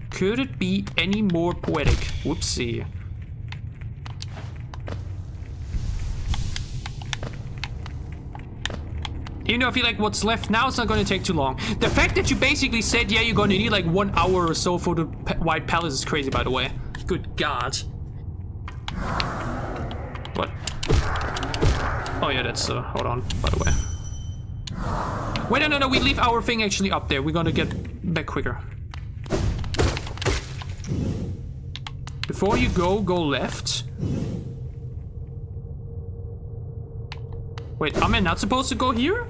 Could it be any more poetic? Whoopsie. Even though I feel like what's left now is not going to take too long. The fact that you basically said, yeah, you're going to need like 1 hour or so for the White Palace is crazy, by the way. Good God. What? Oh yeah, that's, hold on, by the way. Wait, no, we leave our thing actually up there. We're gonna get back quicker. Before you go left. Wait, am I not supposed to go here?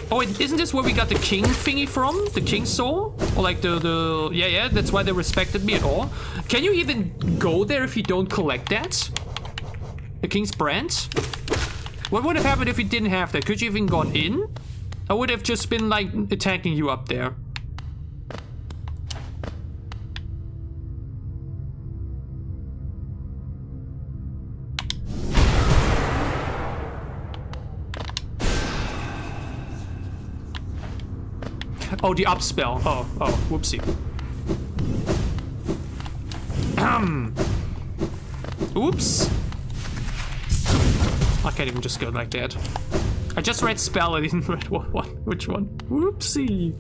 Oh, wait, isn't this where we got the king thingy from? The king's soul? Or like yeah, that's why they respected me at all. Can you even go there if you don't collect that? The king's brand? What would have happened if you didn't have that? Could you even gone in? I would have just been like attacking you up there. Oh, the up spell. Oh, whoopsie. Oops. I can't even just go like that. I just read spell, I didn't read what, which one. Whoopsie.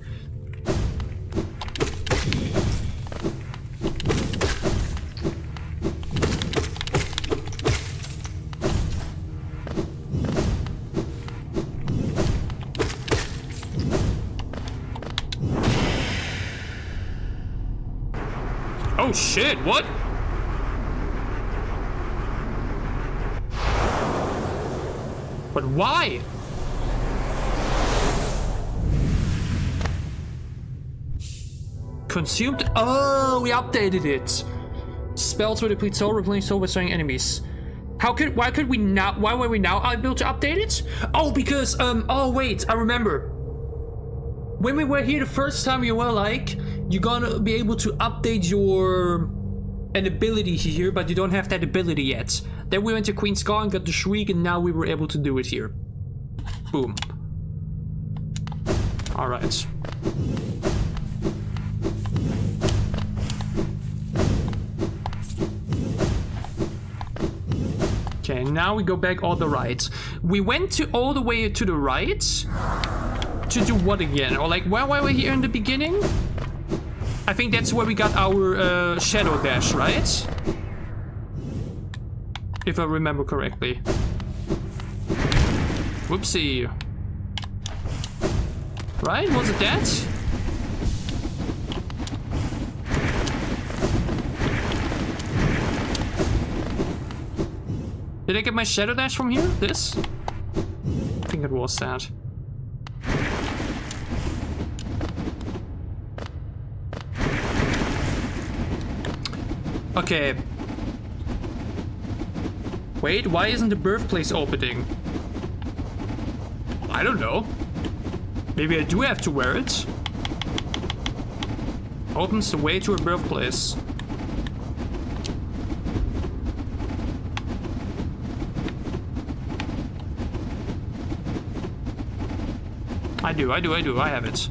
Oh shit, what? But why? Consumed? Oh, we updated it. Spells will deplete soul, replenish soul by destroying enemies. Why were we now able to update it? Oh, because, oh wait, I remember. When we were here the first time, you were like, you're gonna be able to update an ability here, but you don't have that ability yet. Then we went to Queen's Scar and got the Shriek, and now we were able to do it here. Boom. Alright. Okay, now we go back all the right. We went all the way to the right to do what again? Or like, where were we here in the beginning? I think that's where we got our Shadow Dash, right? If I remember correctly. Whoopsie. Right? Was it that? Did I get my Shadow Dash from here? This? I think it was that. Okay. Wait, why isn't the birthplace opening? I don't know. Maybe I do have to wear it. Opens the way to a birthplace. I do, I have it.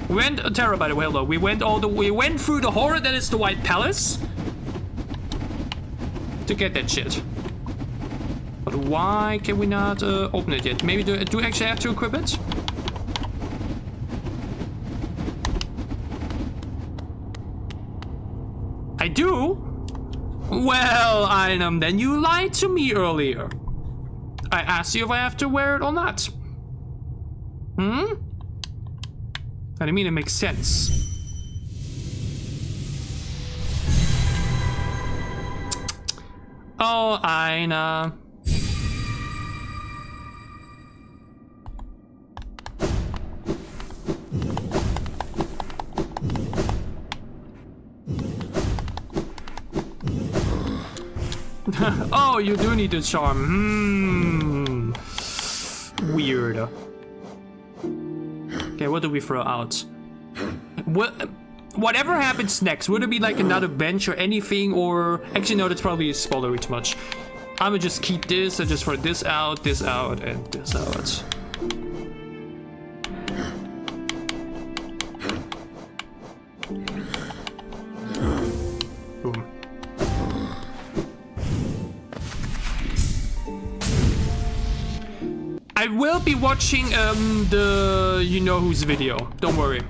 We went, Terra, by the way, hello. We went through the horror that is the White Palace to get that shit. But why can we not open it yet? Maybe do I actually have to equip it? I do? Well, I'm then you lied to me earlier. I asked you if I have to wear it or not. Hmm? I mean, it makes sense. Oh, Aina. Oh, you do need the charm. Weird. Okay, what do we throw out? Whatever happens next, would it be like another bench or anything? Or actually, no, that's probably spoilery too much. I'm gonna just keep this and just throw this out, and this out. Boom. I will be watching the you know whose video. Don't worry.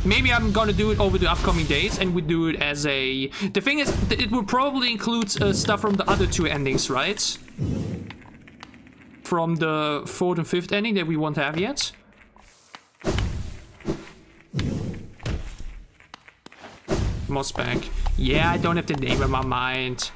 Maybe I'm gonna do it over the upcoming days, and we do it as a... The thing is, it will probably include stuff from the other two endings, right? From the 4th and 5th ending that we won't have yet. Moss back. Yeah, I don't have the name in my mind.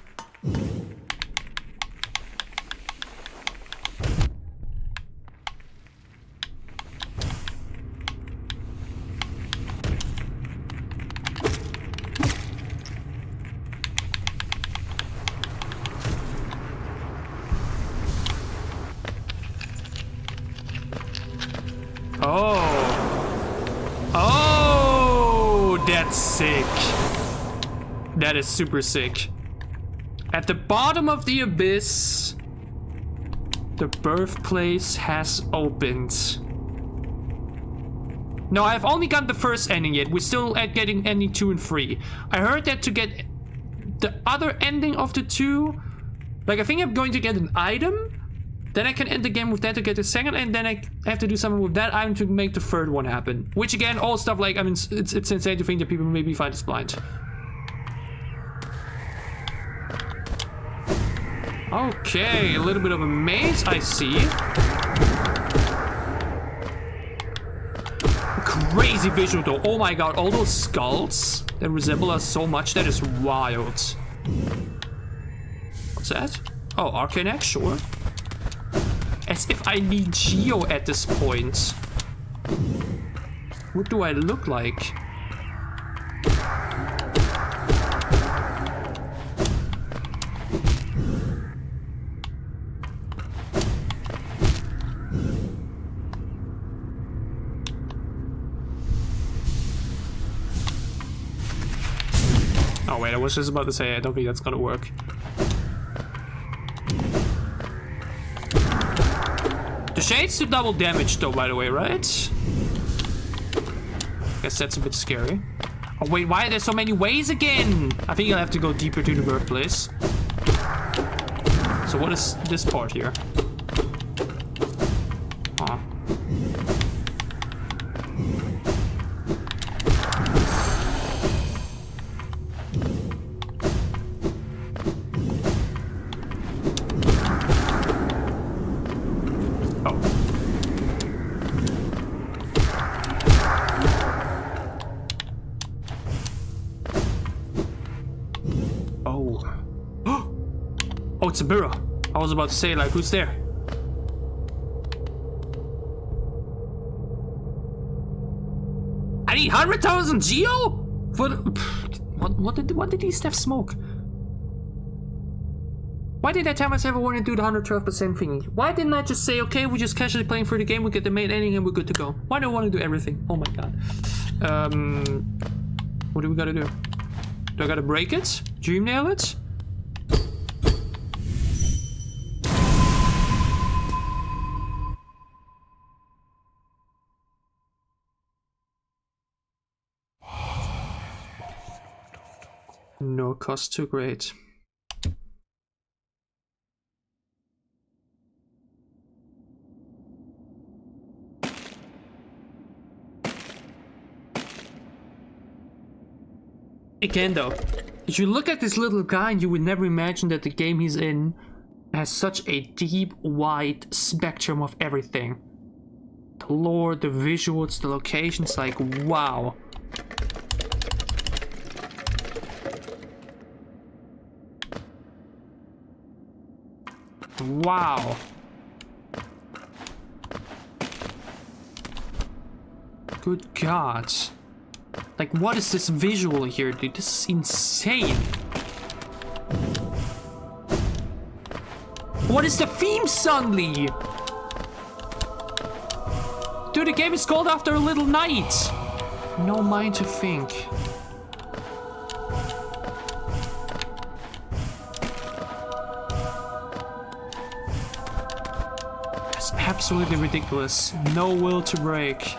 Oh, that's sick. That is super sick. At the bottom of the abyss, the birthplace has opened. No, I've only got the first ending yet. We're still at getting ending 2 and 3. I heard that to get the other ending of the 2, like I think I'm going to get an item. Then I can end the game with that to get the second, and then I have to do something with that item to make the third one happen. Which again, all stuff like, I mean, it's insane to think that people maybe find this blind. Okay, a little bit of a maze, I see. Crazy visual though. Oh my god, all those skulls that resemble us so much, that is wild. What's that? Oh, Arcane Axe, sure. As if I need Geo at this point. What do I look like? Oh wait, I was just about to say I don't think that's gonna work. The shades do double damage though, by the way, right? Guess that's a bit scary. Oh wait, why are there so many ways again? I think I'll have to go deeper to the birthplace. So what is this part here? Huh. Oh, it's a mirror. I was about to say, like, who's there? I need 100,000 Geo? For the... What did these stuff smoke? Why did I tell myself I want to do the 112% thing? Why didn't I just say, okay, we're just casually playing through the game, we get the main ending and we're good to go? Why do I want to do everything? Oh my god. What do we gotta do? Do I gotta break it? Dream nail it? No cost too great. Again though, if you look at this little guy, you would never imagine that the game he's in has such a deep, wide spectrum of everything. The lore, the visuals, the locations, like wow. Wow. Good God. Like, what is this visual here, dude? This is insane. What is the theme suddenly? Dude, the game is called after a little night. No mind to think. That's absolutely ridiculous. No will to break.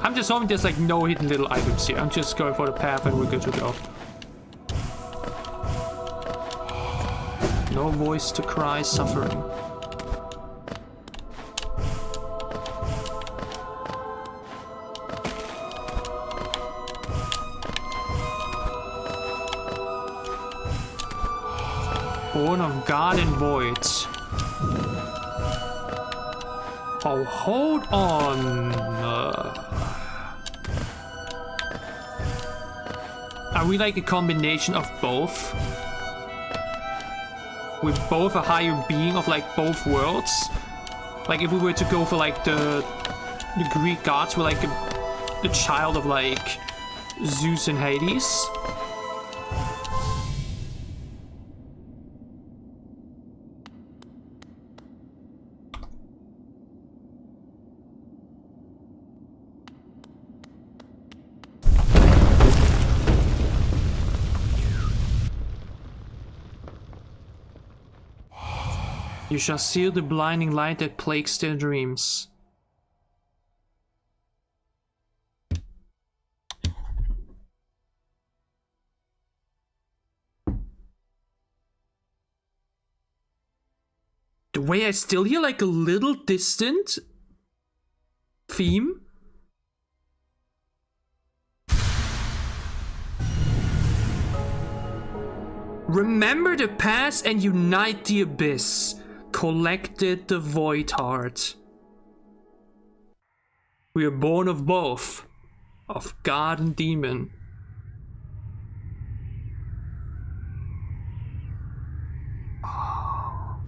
I'm just hoping there's like no hidden little items here. I'm just going for the path and we're good to go. No voice to cry suffering. Born of God and Void. Oh, hold on. Are we like a combination of both? With both a higher being of like both worlds? Like if we were to go for like the Greek gods, we're like the child of like Zeus and Hades. You shall see the blinding light that plagues their dreams. The way I still hear like a little distant theme. Remember the past and unite the abyss. Collected the void heart. We are born of both, of God and demon. Oh.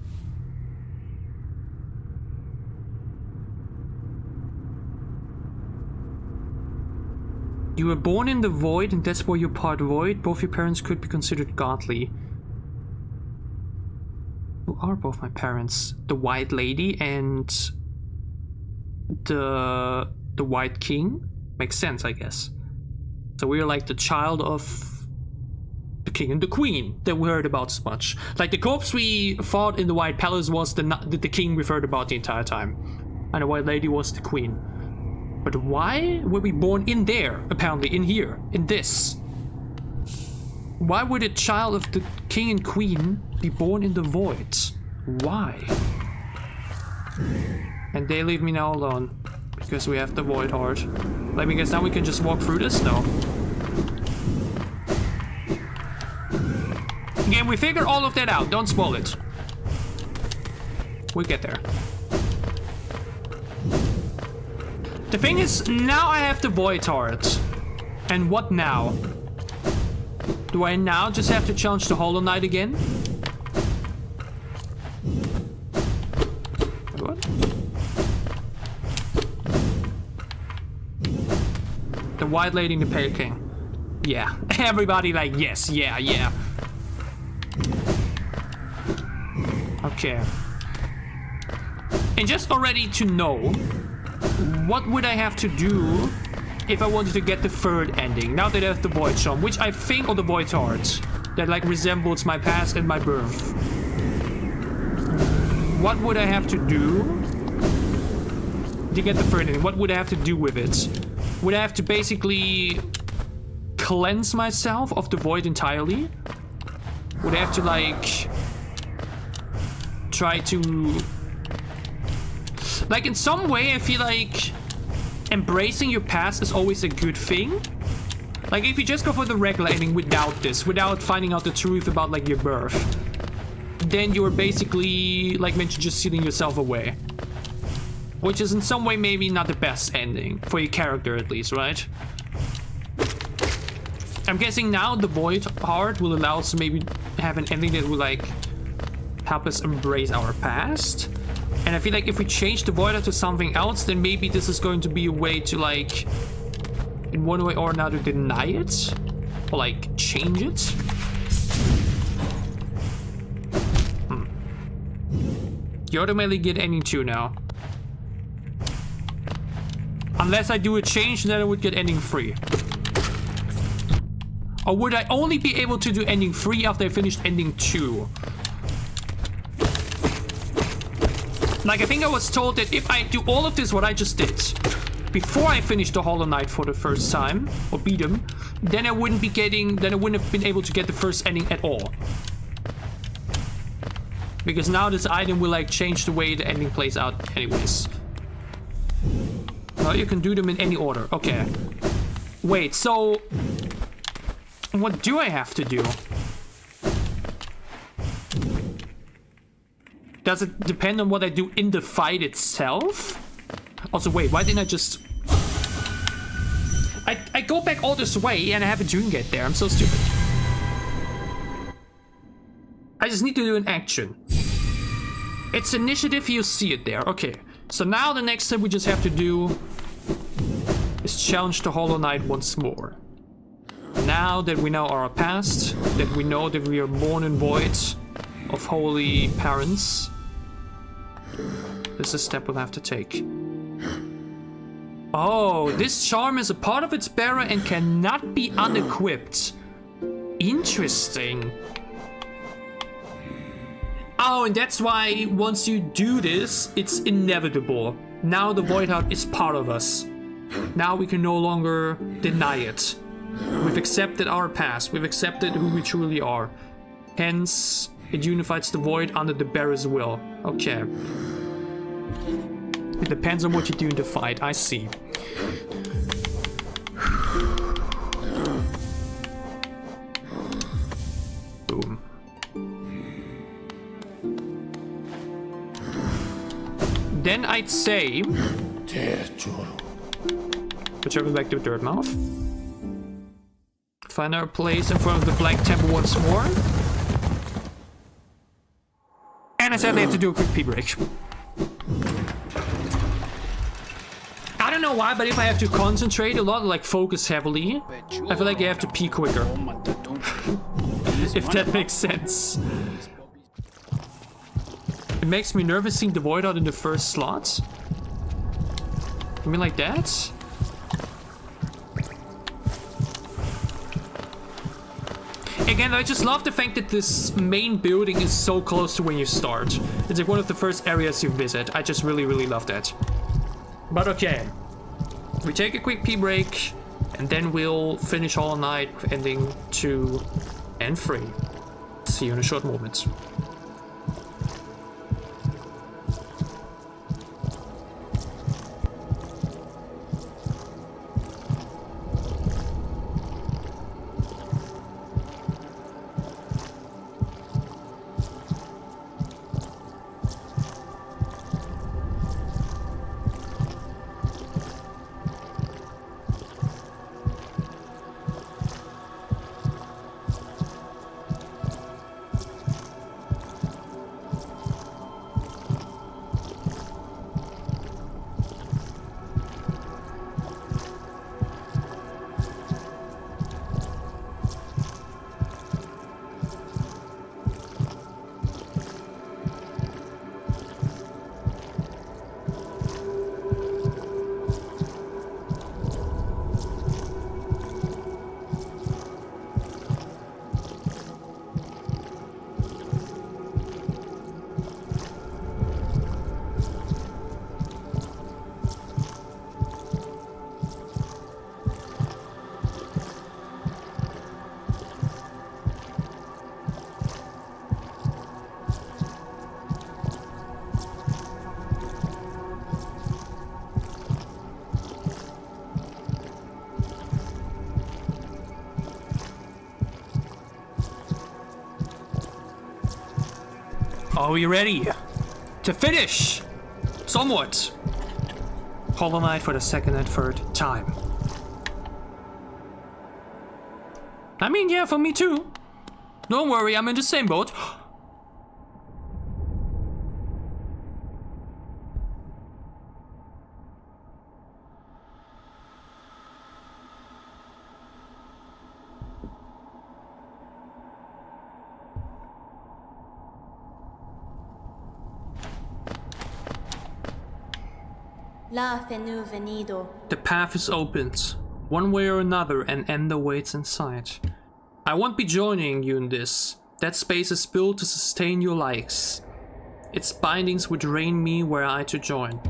You were born in the void, and that's why you're part void. Both your parents could be considered godly. Who are both my parents? The White Lady and the White King? Makes sense, I guess. So we're like the child of the King and the Queen that we heard about so much. Like the corpse we fought in the White Palace was the King we've heard about the entire time. And the White Lady was the Queen. But why were we born in there, apparently, in here, in this? Why would a child of the King and Queen be born in the void? Why? And they leave me now alone. Because we have the void heart. Like, because now we can just walk through this? No. Again, we figured all of that out. Don't spoil it. We'll get there. The thing is, now I have the void heart. And what now? Do I now just have to challenge the Hollow Knight again? What? The White Lady and the Pale King. Yeah. Everybody like, yes, yeah. Okay. And just already to know, what would I have to do if I wanted to get the third ending, now that I have the Void Charm, which I think on the Void Heart, that like resembles my past and my birth. What would I have to do to get the third ending? What would I have to do with it? Would I have to basically cleanse myself of the void entirely? Would I have to like try to... Like in some way I feel like embracing your past is always a good thing. Like if you just go for the regular ending without this, without finding out the truth about like your birth, then you're basically, like mentioned, just sealing yourself away. Which is in some way maybe not the best ending, for your character at least, right? I'm guessing now the Void Heart will allow us to maybe have an ending that will like help us embrace our past. And I feel like if we change the Void Heart to something else, then maybe this is going to be a way to like, in one way or another, deny it. Or like, change it. You automatically get ending 2 now. Unless I do a change, then I would get ending 3. Or would I only be able to do ending 3 after I finished ending 2? Like, I think I was told that if I do all of this, what I just did, before I finish the Hollow Knight for the first time, or beat him, then I wouldn't have been able to get the first ending at all. Because now this item will like change the way the ending plays out anyways. Now you can do them in any order. Okay. Wait, so what do I have to do? Does it depend on what I do in the fight itself? Also, wait, why didn't I just... I go back all this way and I have a dream get there. I'm so stupid. I just need to do an action. It's initiative, you see it there. Okay, so now the next step we just have to do is challenge the Hollow Knight once more. Now that we know our past, that we know that we are born in void of holy parents, this is a step we'll have to take. Oh, this charm is a part of its bearer and cannot be unequipped. Interesting. Oh, and that's why once you do this, it's inevitable. Now the Void Heart is part of us. Now we can no longer deny it. We've accepted our past. We've accepted who we truly are. Hence, it unifies the Void under the bearer's will. Okay. It depends on what you do in the fight. I see. Boom. Then I'd say... return back to Dirtmouth. Find our place in front of the Black Temple once more. And I sadly have to do a quick pee break. I don't know why, but if I have to concentrate a lot, like focus heavily, I feel like I have to pee quicker. If that makes sense. It makes me nervous seeing the Void Heart in the first slot. You mean like that? Again, I just love the fact that this main building is so close to when you start. It's like one of the first areas you visit. I just really, really love that. But okay. We take a quick pee break, and then we'll finish Hollow Knight ending 2 and 3. See you in a short moment. Are we ready to finish, somewhat, Hollow Knight for the second and third time? I mean, yeah, for me too. Don't worry, I'm in the same boat. La fenu venido. The path is opened, one way or another, and Ender waits inside. I won't be joining you in this. That space is built to sustain your likes. Its bindings would drain me were I to join.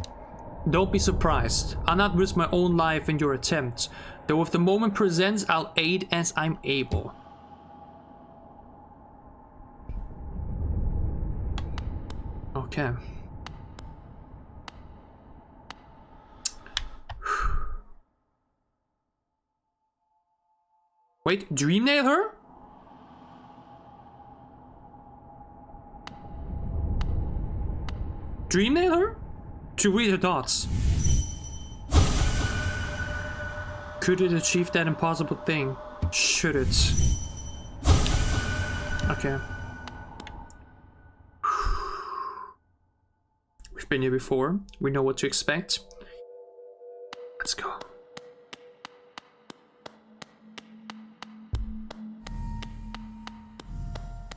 Don't be surprised. I'll not risk my own life in your attempt, though if the moment presents, I'll aid as I'm able. Okay. Wait, Dreamnail her? Dreamnail her? To read her thoughts. Could it achieve that impossible thing? Should it? Okay. We've been here before. We know what to expect. Let's go.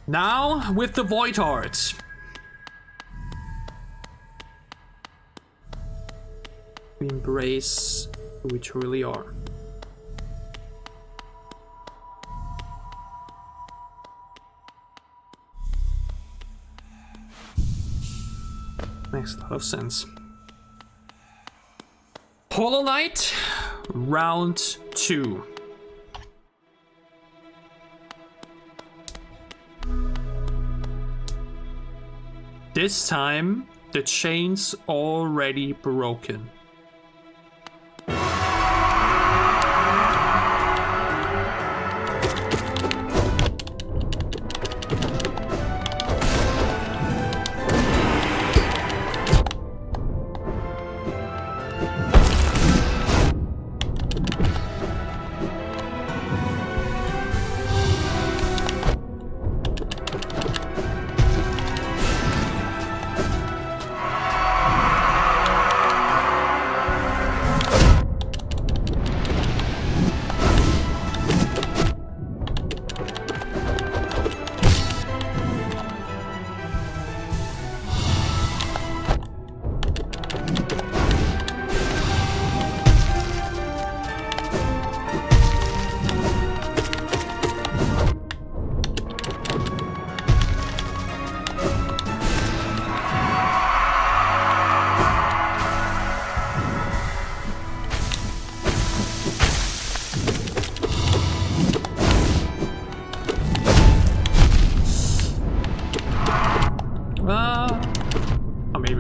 Now, with the Void Heart. We embrace who we truly are. Makes a lot of sense. Hollow Knight, round 2. This time, the chain's already broken.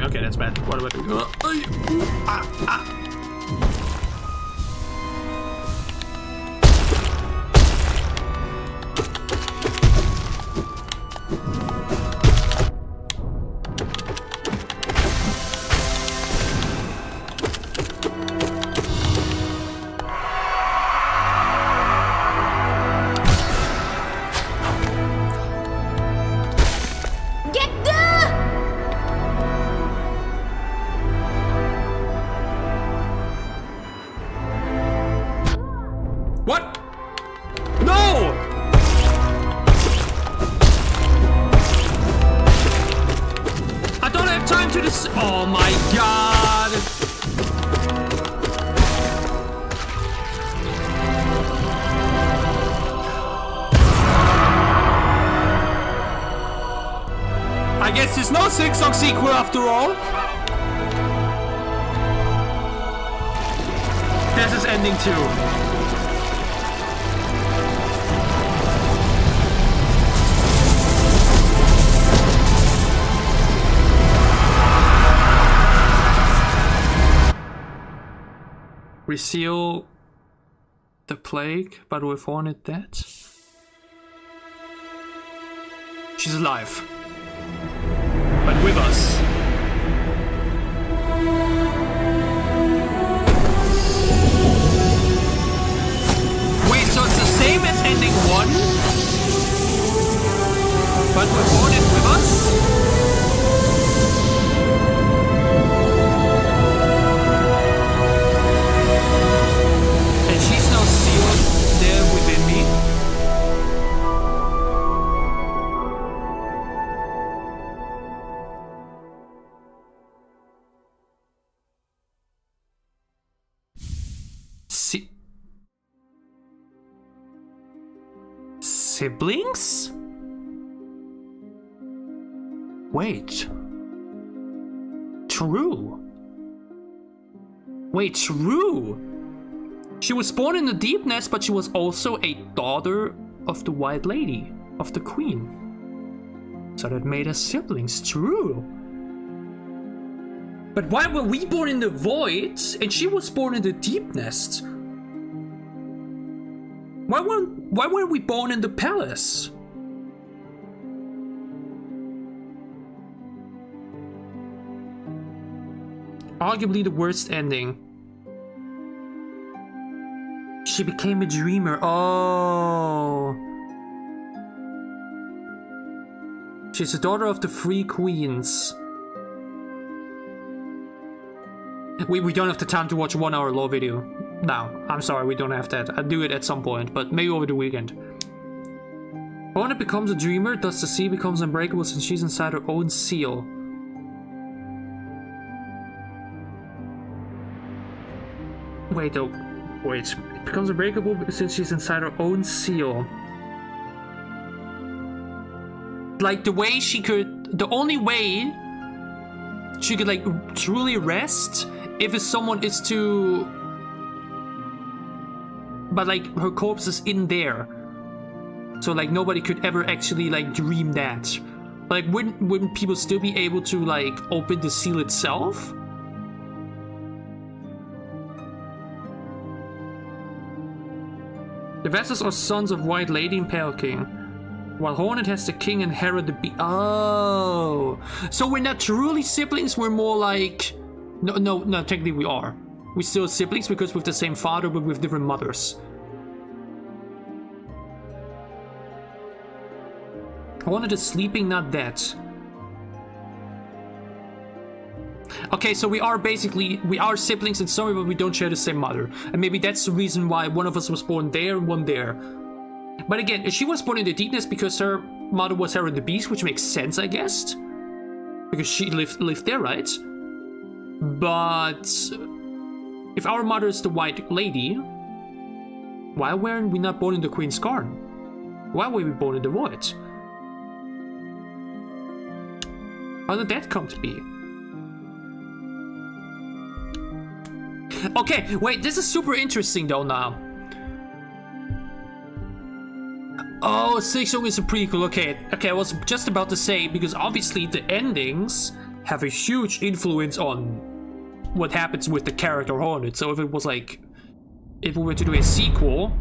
Okay, that's bad. What about what? No! I don't have time to this. Oh my god! I guess there's no Six-Song sequel after all. This is ending too. We seal the plague, but with Hornet dead. She's alive, but with us. Wait, so it's the same as ending 1, but with Hornet with us? There within me. siblings? Wait. True. Wait, true. She was born in the deepness, but she was also a daughter of the White Lady, of the Queen. So that made us siblings, true. But why were we born in the void and she was born in the deep nest? Why weren't we born in the palace? Arguably the worst ending. She became a dreamer. Oh. She's the daughter of the three queens. We don't have the time to watch a 1 hour lore video. No, I'm sorry, we don't have that. I'll do it at some point, but maybe over the weekend. When it becomes a dreamer, thus the sea becomes unbreakable since she's inside her own seal. Wait, though. Wait. It becomes unbreakable since she's inside her own seal. Like, the way she could... The only way she could, like, truly rest if someone is to... But, like, her corpse is in there. So, like, nobody could ever actually, like, dream that. Like, wouldn't people still be able to, like, open the seal itself? The Vessels are sons of White Lady and Pale King, while Hornet has the King and Hera the Beast. Oh, so we're not truly siblings. We're more like no. Technically, we are. We're still siblings because we're the same father, but with different mothers. Hornet is sleeping, not dead. Okay, so we are siblings in some way, but we don't share the same mother. And maybe that's the reason why one of us was born there and one there. But again, she was born in the deepness because her mother was Hera the Beast, which makes sense, I guess. Because she lived there, right? But if our mother is the White Lady, why weren't we not born in the Queen's Garden? Why were we born in the Void? How did that come to be? Okay, wait, this is super interesting though now. Oh, Sixong is a prequel, okay, I was just about to say, because obviously the endings have a huge influence on what happens with the character Hornet. So if it was like, if we were to do a sequel,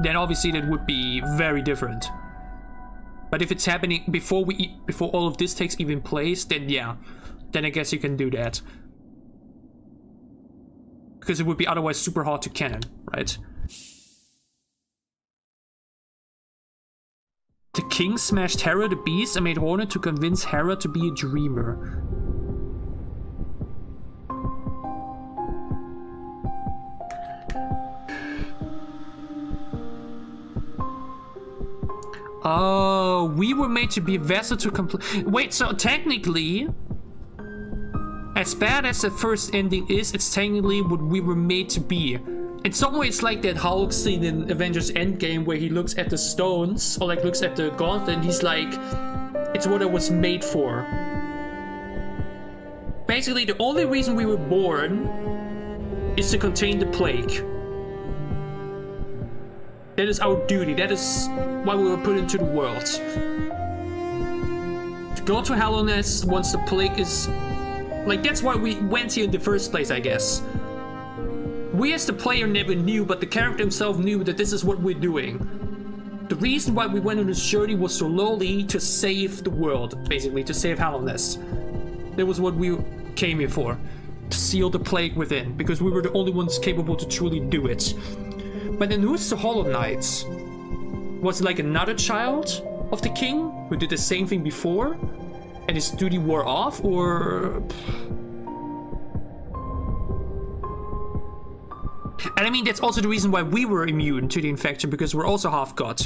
then obviously that would be very different. But if it's happening before all of this takes even place, then yeah, then I guess you can do that. Because it would be otherwise super hard to canon, right? The King smashed Hera the Beast and made Hornet to convince Hera to be a dreamer. Oh, we were made to be a vessel to complete. Wait, so technically, as bad as the first ending is, it's technically what we were made to be. In some ways, it's like that Hulk scene in Avengers Endgame where he looks at the stones, or like looks at the gauntlet, and he's like, it's what I was made for. Basically, the only reason we were born is to contain the plague. That is our duty. That is why we were put into the world. To go to Hallownest once the plague is... Like, that's why we went here in the first place, I guess. We as the player never knew, but the character himself knew that this is what we're doing. The reason why we went on this journey was solely to save the world, basically, to save Hallownest. That was what we came here for. To seal the plague within, because we were the only ones capable to truly do it. But then who's the Hollow Knights? Was it like another child of the king who did the same thing before and his duty wore off, or... And I mean, that's also the reason why we were immune to the infection, because we're also half god.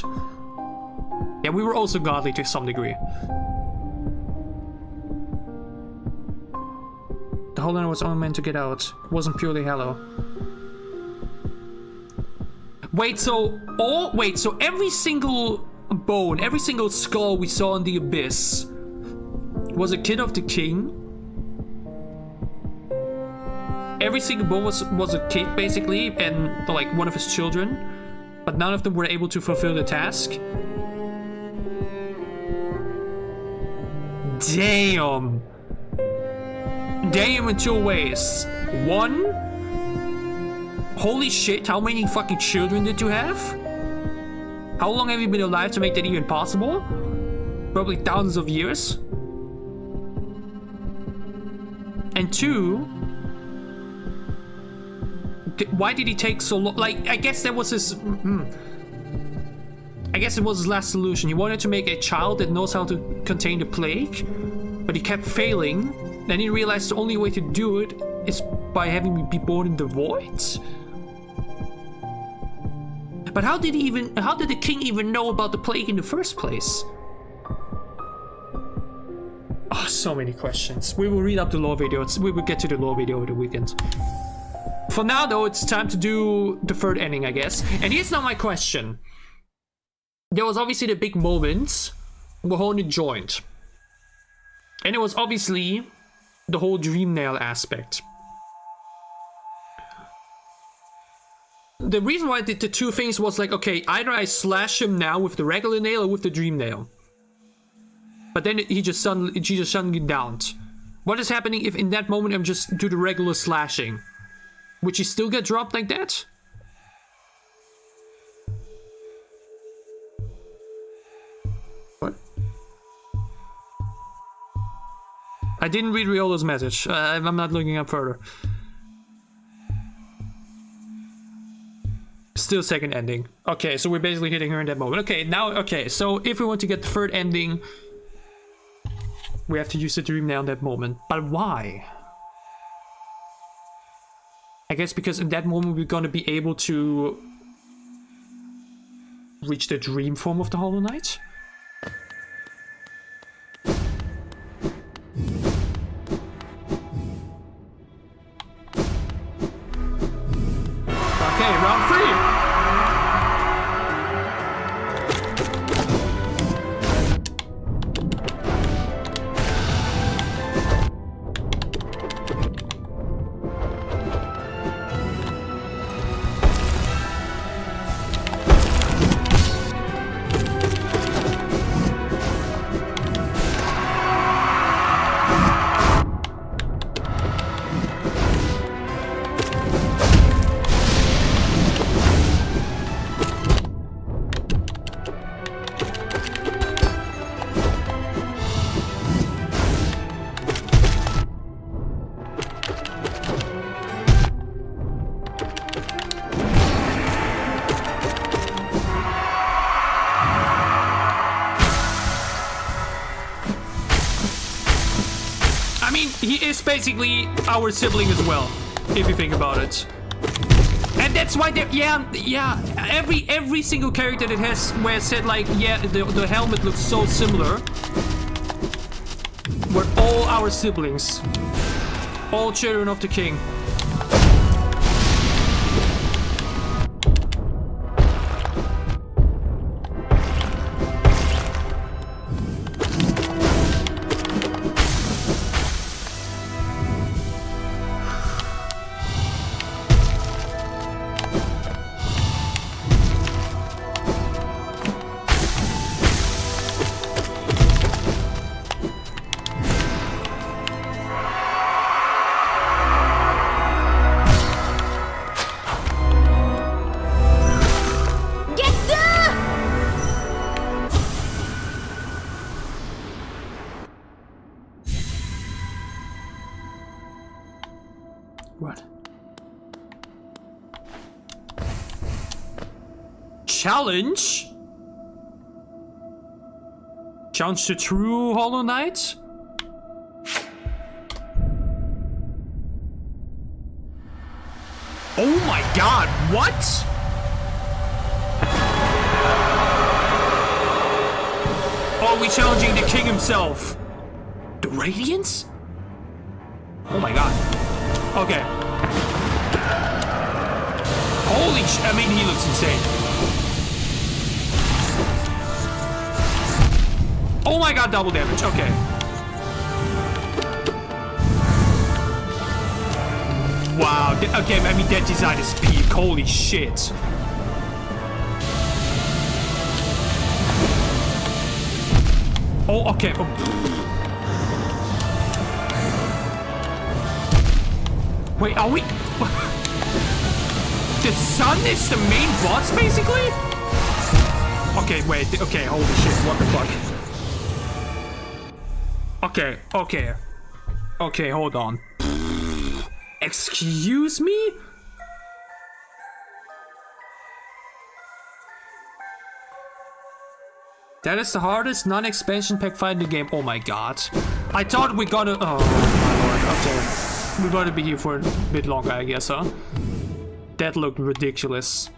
Yeah, we were also godly to some degree. The Hollow Knight was only meant to get out. It wasn't purely Hallow. Wait, so every single bone, every single skull we saw in the abyss was a kid of the king? Every single bone was a kid, basically, and like one of his children, but none of them were able to fulfill the task. Damn. Damn in two ways. One, holy shit, how many fucking children did you have? How long have you been alive to make that even possible? Probably thousands of years. And two, why did he take so long? Like, I guess that was his... I guess it was his last solution. He wanted to make a child that knows how to contain the plague, but he kept failing. Then he realized the only way to do it is by having me be born in the void. But how did the king even know about the plague in the first place? Oh, so many questions. We will read up the lore video. We will get to the lore video over the weekend. For now, though, it's time to do the third ending, I guess. And here's now my question. There was obviously the big moment where Hornet joined. And it was obviously the whole dream nail aspect. The reason why I did the two things was like, okay, either I slash him now with the regular nail or with the dream nail. But then he just suddenly downed. What is happening if in that moment I'm just do the regular slashing? Would he still get dropped like that? What? I didn't read Riolo's message. I'm not looking up further. Still second ending. Okay, so we're basically hitting her in that moment. Okay, now, okay, so if we want to get the third ending, we have to use the dream nail in that moment. But why? I guess because in that moment we're gonna be able to reach the dream form of the Hollow Knight. Okay, round 3! He is basically our sibling as well, if you think about it. And that's why every single character that has where it said like, yeah, the helmet looks so similar. We're all our siblings. All children of the king. What? Challenge? Challenge the true Hollow Knight? Oh my god, what? Are we challenging the king himself? The Radiance? Oh my god. Okay. Holy I mean, he looks insane. Oh my god, double damage. Okay. Wow. Okay, I mean, that design is peak. Holy shit. Oh, okay. Oh. Wait, are we... The sun is the main boss, basically? Okay, wait. Okay, holy shit. What the fuck? Okay, okay. Okay, hold on. Excuse me? That is the hardest non-expansion pack fight in the game. Oh my god. I thought we gotta... Oh my lord. Okay. We gotta be here for a bit longer, I guess, huh? That looked ridiculous.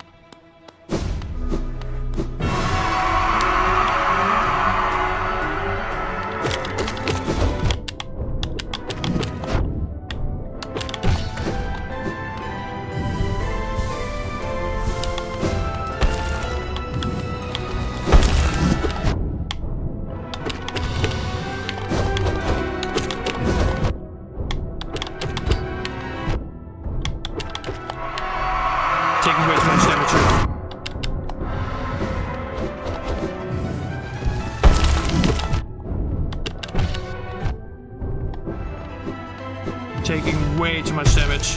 Taking way too much damage here. Taking way too much damage.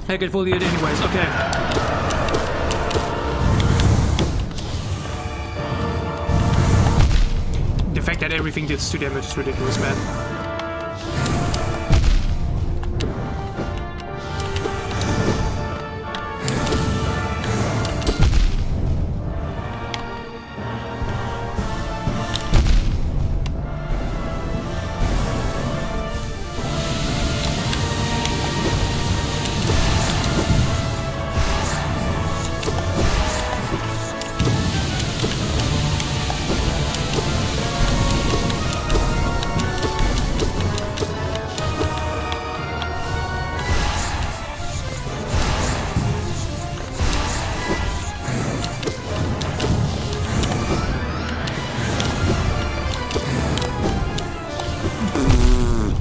I can fully hit anyways, okay. The fact that everything deals 2 damage is ridiculous, man.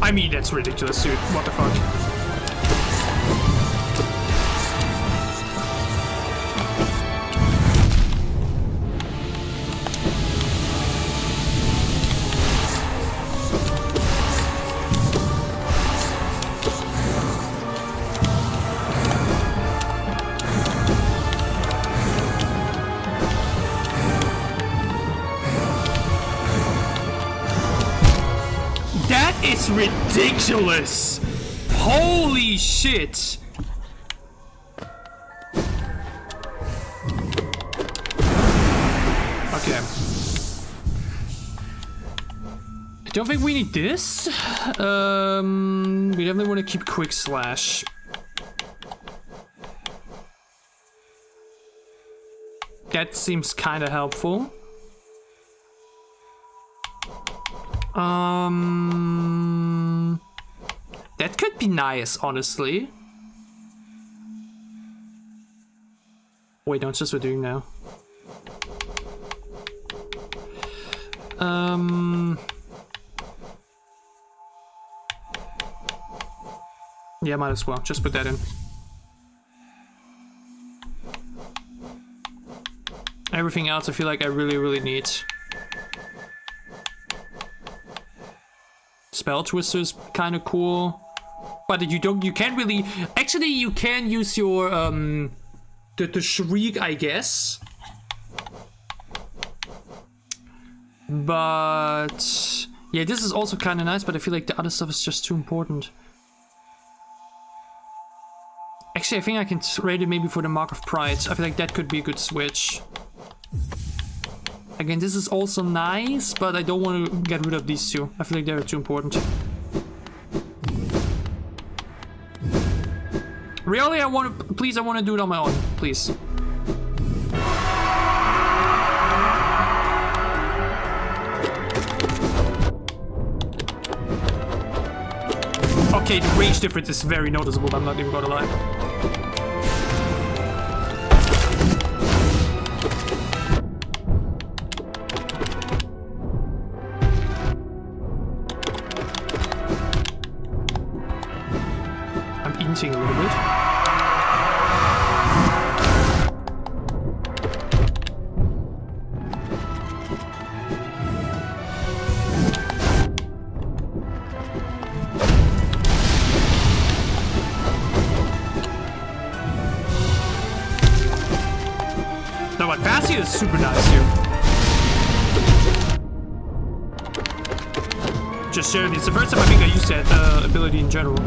I mean, that's ridiculous, dude. What the fuck? That is ridiculous! Holy shit! Okay. I don't think we need this. We definitely want to keep quick slash. That seems kind of helpful. That could be nice, honestly. Wait, no, it's just what we're doing now. Yeah, might as well. Just put that in. Everything else I feel like I really need. Spell Twister is kind of cool. But you can't really... Actually, you can use your, the Shriek, I guess. But... yeah, this is also kind of nice, but I feel like the other stuff is just too important. Actually, I think I can trade it maybe for the Mark of Pride. I feel like that could be a good switch. Again, this is also nice, but I don't want to get rid of these two. I feel like they're too important. Really, I want to... please, I want to do it on my own. Please. Okay, the range difference is very noticeable, I'm not even gonna lie. I'm inching a little bit. No, but Bastion is super nice here. Just sharing, it's the first time I think I used that ability in general.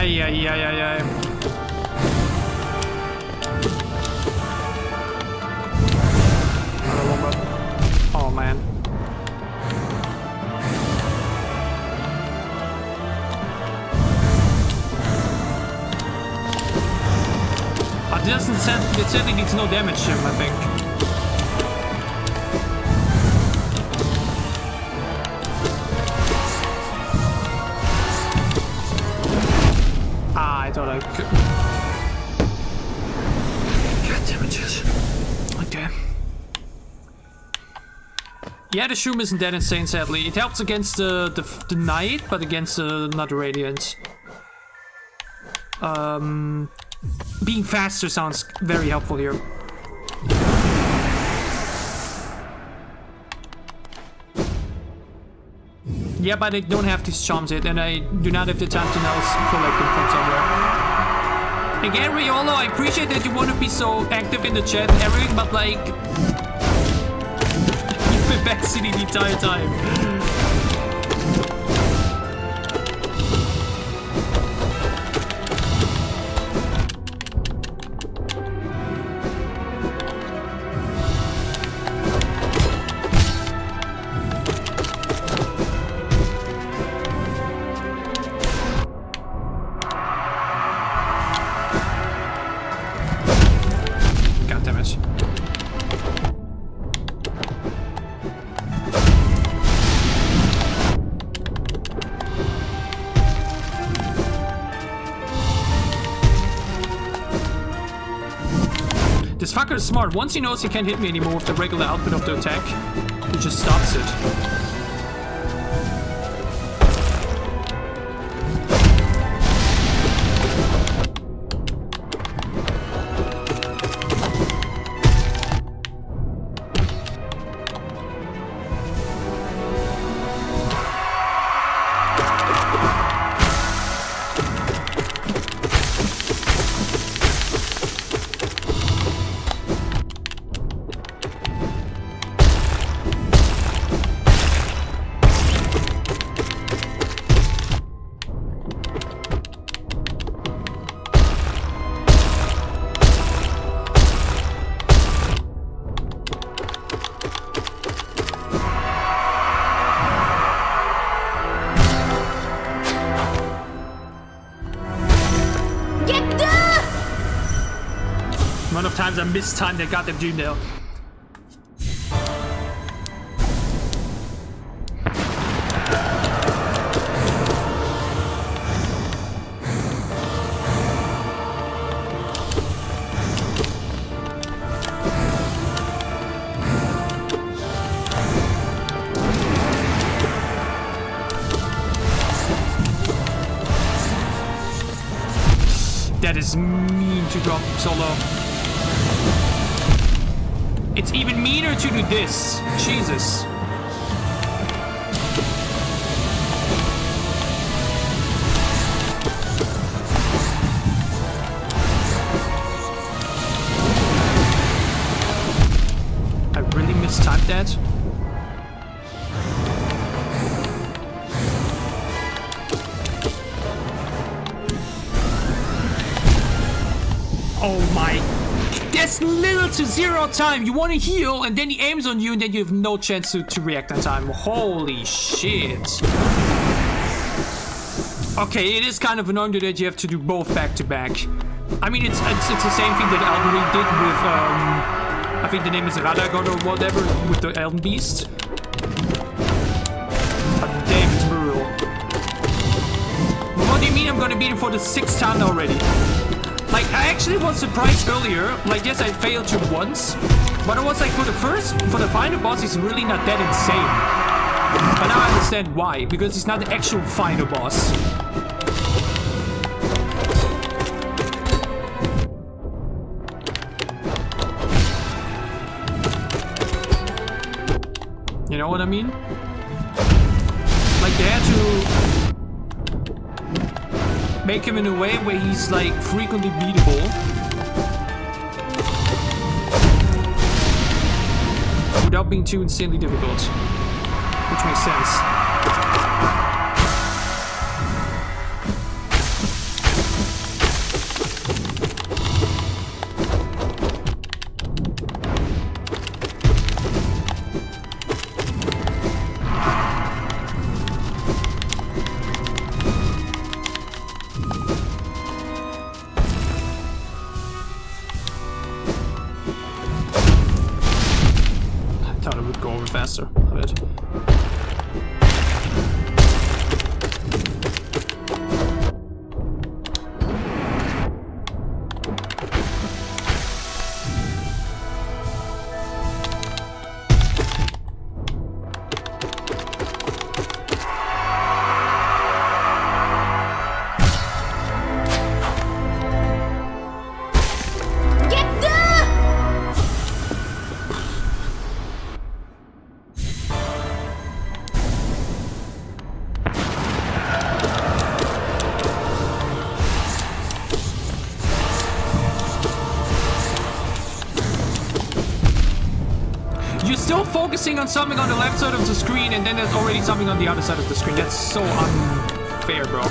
Ay. Oh man. It certainly needs no damage to him, I think. I thought I could. God damn it. Okay. Yeah, the Shroom isn't that insane, sadly. It helps against the Knight, but against not the Radiant. Being faster sounds very helpful here. Yeah, but I don't have these charms yet, and I do not have the time to now collect them from somewhere. Again, Riolo, I appreciate that you want to be so active in the chat and everything, but like... you backseat the entire time. This fucker is smart. Once he knows he can't hit me anymore with the regular output of the attack, he just stops it. Amount of times I mistimed that goddamn dream nail. That is mean to drop so low. It's even meaner to do this. Jesus. I really mistyped that. Oh my. There's little to zero time. You want to heal and then he aims on you and then you have no chance to react in time. Holy shit. Okay, it is kind of annoying that you have to do both back to back. I mean, it's the same thing that Elden Ring did with, I think the name is Radagon or whatever, with the Elden Beast. But damn, it's brutal. But what do you mean I'm gonna beat him for the 6th time already? Like, I actually was surprised earlier. Like, yes, I failed to once. But I was like, for the final boss, he's really not that insane. But now I understand why. Because he's not the actual final boss. You know what I mean? Like, they had to make him in a way where he's like frequently beatable without being too insanely difficult, which makes sense. Faster, I bet. focusing on something on the left side of the screen and then there's already something on the other side of the screen. That's so unfair, bro.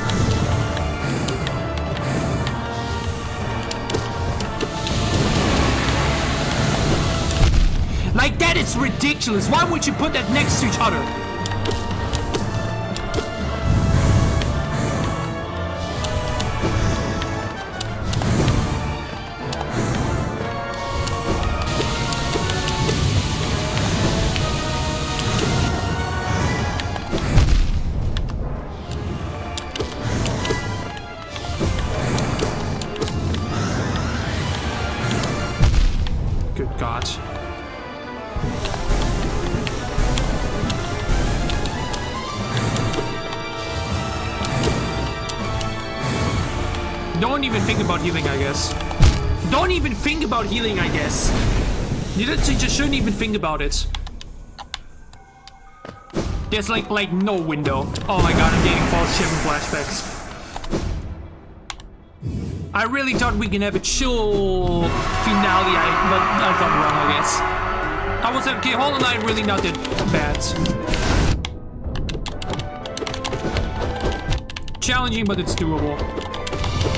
Like that, it's ridiculous. Why would you put that next to each other? Good God. Don't even think about healing, I guess. Don't even think about healing, I guess. You just shouldn't even think about it. There's like no window. Oh my God, I'm getting false ship flashbacks. I really thought we can have a chill finale, but I got wrong, I guess. I was okay, Hollow Knight really not that bad. Challenging, but it's doable.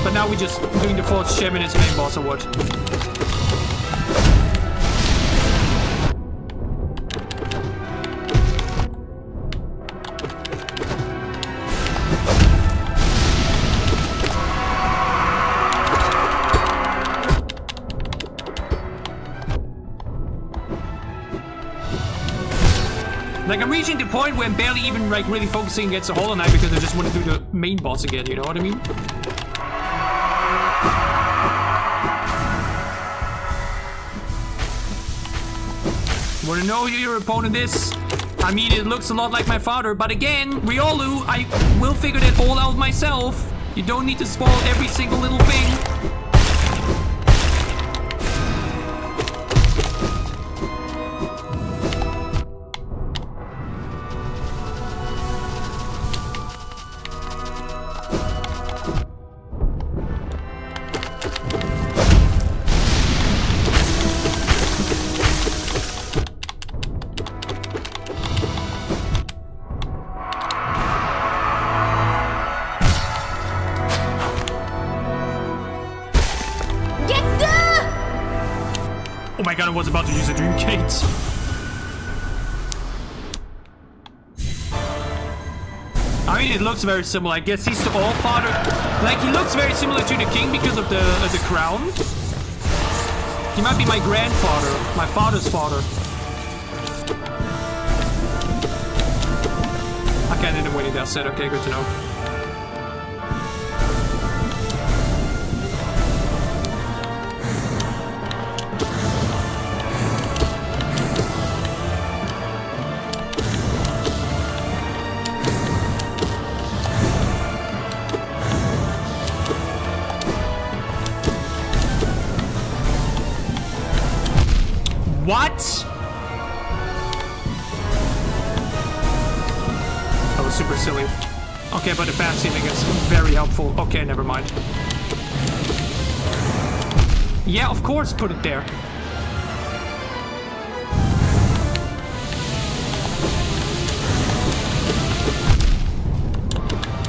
But now we're just doing the fourth shaman as main boss or what? Like, I'm reaching the point where I'm barely even like really focusing against the Hollow Knight because I just want to do the main boss again, you know what I mean? Wanna know who your opponent is? I mean, it looks a lot like my father, but again, Riolu, I will figure that all out myself. You don't need to spoil every single little thing. Oh my God, I was about to use a dream gate. I mean, it looks very similar. I guess he's the All-Father. Like, he looks very similar to the king because of the crown. He might be my grandfather, my father's father. Okay, I didn't win it, that's it. Okay, good to know. What? That was super silly. Okay, but the fast healing is very helpful. Okay, never mind. Yeah, of course, put it there.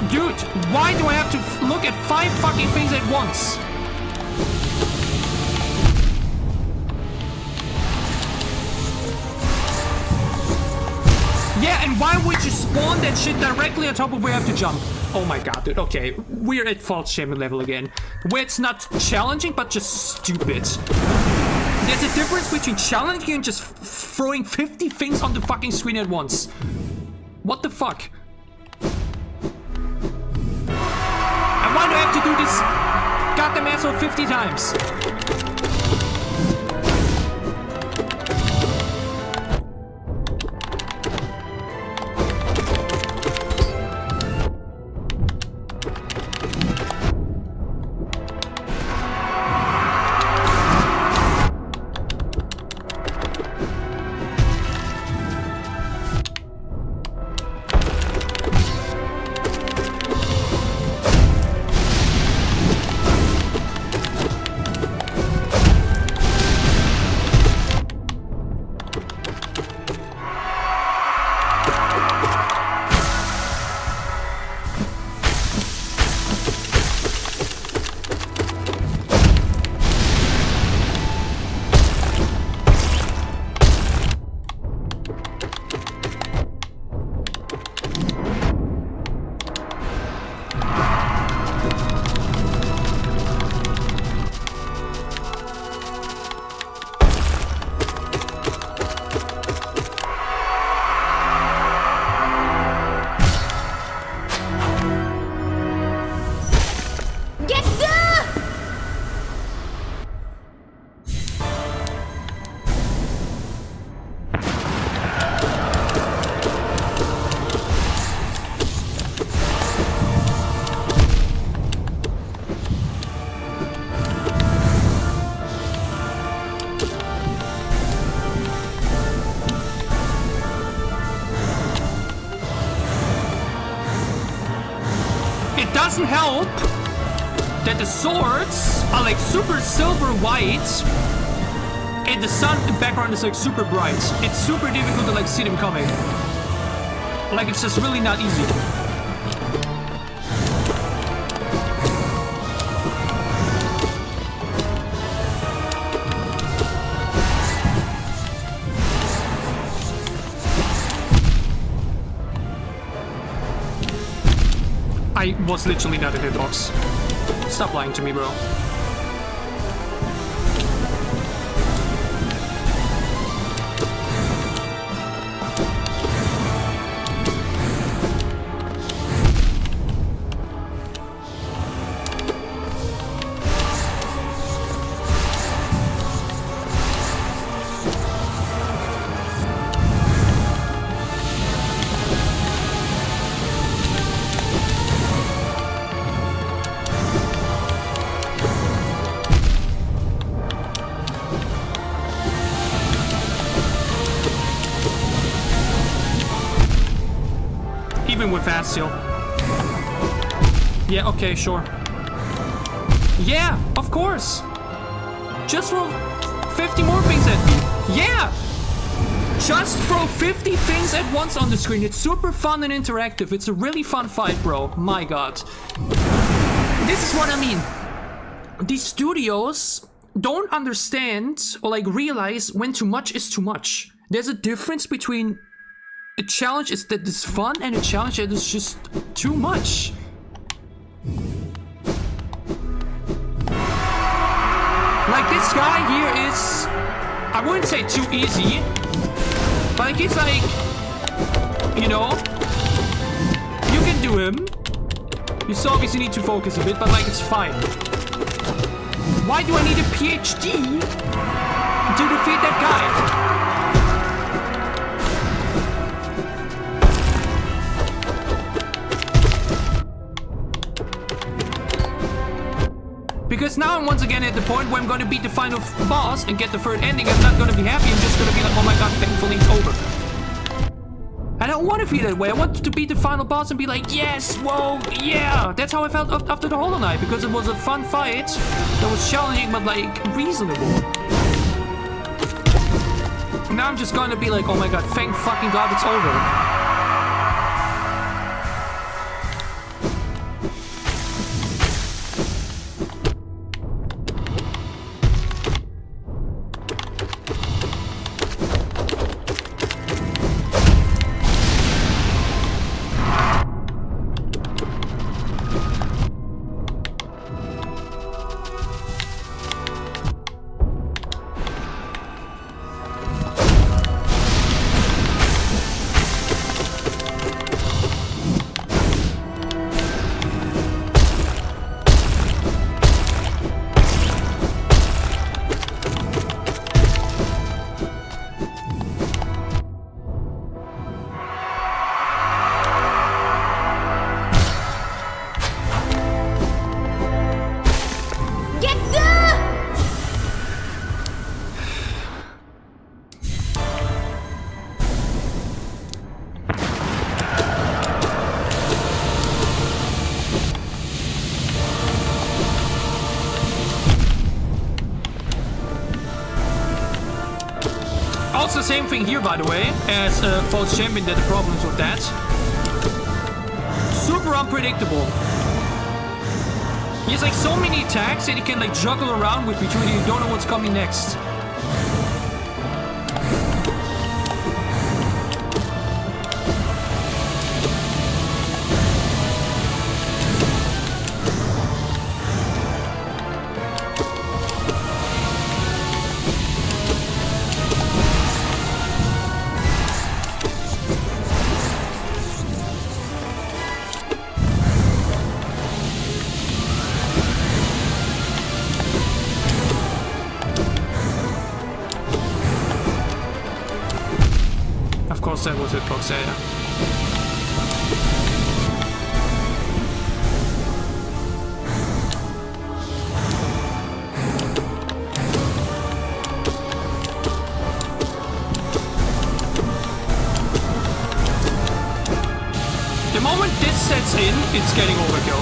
Dude, why do I have to look at 5 fucking things at once? Yeah, and why would you spawn that shit directly on top of where I have to jump? Oh my God, dude. Okay, we're at false shaman level again. Where it's not challenging, but just stupid. There's a difference between challenging and just throwing 50 things on the fucking screen at once. What the fuck? And why do I have to do this goddamn asshole 50 times? doesn't help that the swords are like super silver white and the sun in the background is like super bright. It's super difficult to like see them coming. Like it's just really not easy. I was literally not in a hitbox. Stop lying to me, bro. Even with fast heal. Yeah, okay, sure. Yeah, of course. Just throw 50 more things at me. Yeah! Just throw 50 things at once on the screen. It's super fun and interactive. It's a really fun fight, bro. My god. This is what I mean. These studios don't understand or like realize when too much is too much. There's a difference between a challenge is that is fun and a challenge that is just too much. Like this guy here is, I wouldn't say too easy, but like he's like, you know, you can do him. You still obviously need to focus a bit, but like it's fine. Why do I need a PhD to defeat that guy? Because now I'm once again at the point where I'm going to beat the final boss and get the third ending. I'm not going to be happy. I'm just going to be like, oh my god, thankfully it's over. I don't want to feel that way. I want to beat the final boss and be like, yes, whoa, yeah. That's how I felt after the Hollow Knight. Because it was a fun fight that was challenging but like reasonable. Now I'm just going to be like, oh my god, thank fucking god it's over. Also, same thing here, by the way, as False Champion did the problems with that. Super unpredictable. He has like so many attacks that he can like juggle around with between you don't know what's coming next. Of course that was hitbox, yeah. moment this sets in, it's getting overkill.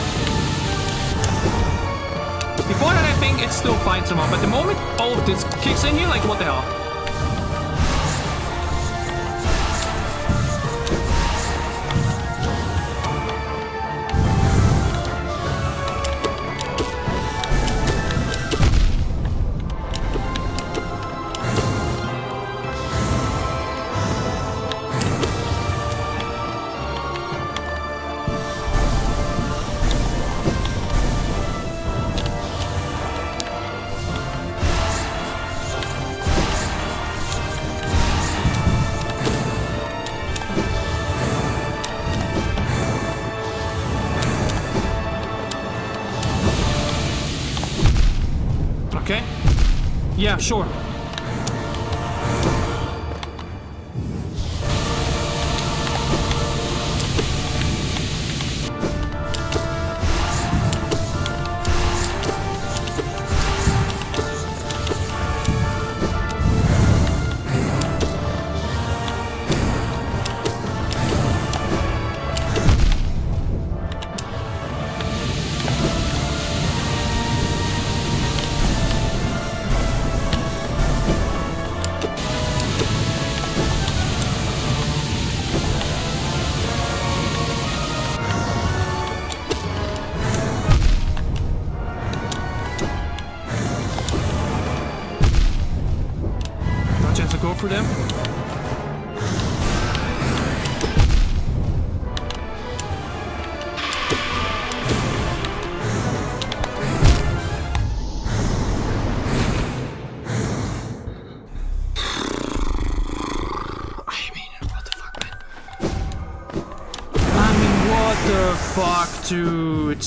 Before that, I think it's still fine somehow, but the moment all of this kicks in here, like, what the hell? Okay. Yeah, sure. Go for them. What the fuck, dude?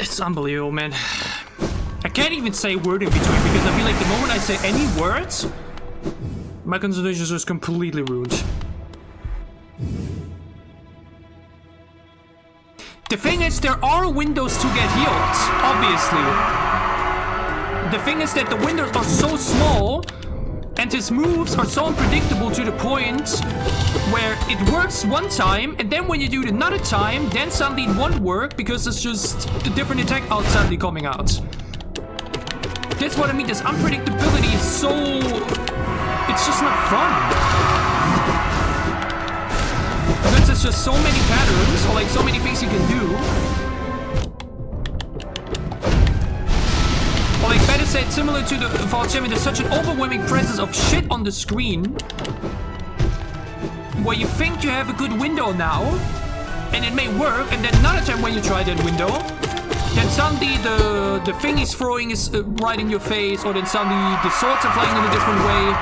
It's unbelievable, man. I can't even say a word in between because I feel like the moment I say any words, my concentration is just completely ruined. The thing is, there are windows to get healed, obviously. The thing is that the windows are so small and his moves are so unpredictable to the point where it works one time, and then when you do it another time, then suddenly it won't work because it's just a different attack out suddenly coming out. That's what I mean. This unpredictability is so... it's just not fun. Because there's just so many patterns, or like so many things you can do. Or like better said, similar to the Vault Champion, there's such an overwhelming presence of shit on the screen where you think you have a good window now, and it may work, and then another time when you try that window, then suddenly the thing he's throwing is right in your face, or then suddenly the swords are flying in a different way.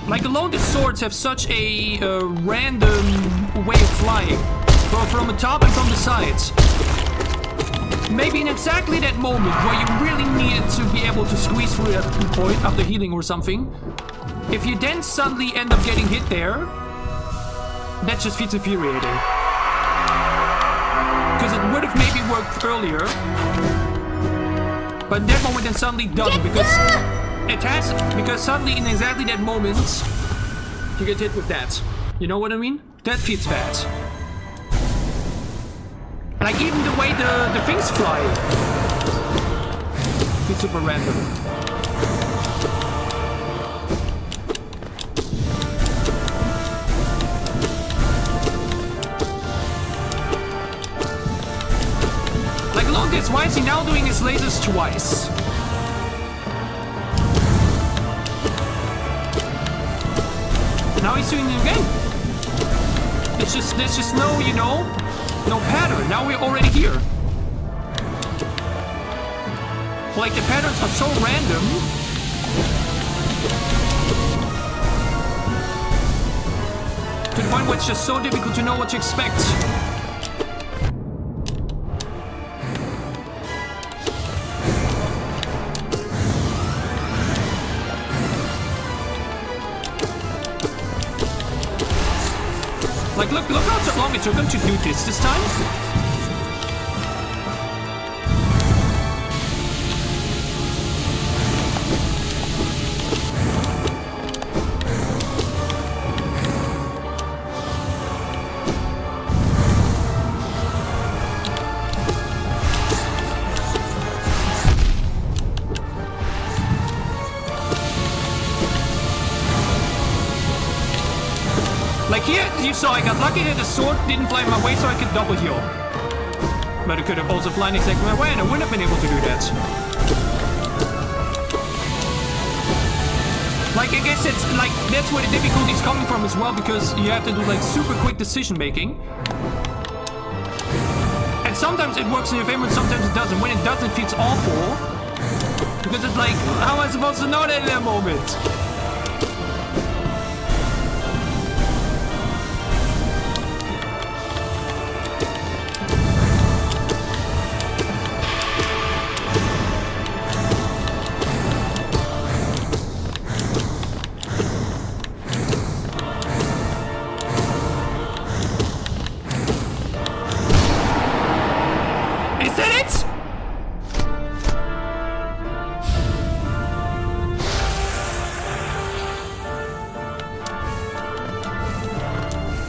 Like alone the swords have such a random way of flying, both from the top and from the sides. Maybe in exactly that moment where you really needed to be able to squeeze through that point after healing or something, if you then suddenly end up getting hit there, that just feels infuriating. Because it would have maybe worked earlier, but that moment then suddenly doesn't, because it has, because suddenly in exactly that moment you get hit with that. You know what I mean? That feels bad. Like even the way the things fly. It's super random. Like along this, why is he now doing his lasers twice? Now he's doing it again. It's just, there's just no, you know, no pattern. Now we're already here. Like the patterns are so random. To the point where it's just so difficult to know what to expect. Like, look how long it took him to do this time. Like here, you saw I got lucky that the sword didn't fly my way so I could double heal. But it could have also flown exactly my way and I wouldn't have been able to do that. Like I guess it's like, that's where the difficulty is coming from as well, because you have to do like super quick decision making. And sometimes it works in your favor and sometimes it doesn't. When it doesn't, it feels awful. Because it's like, how am I supposed to know that in that moment?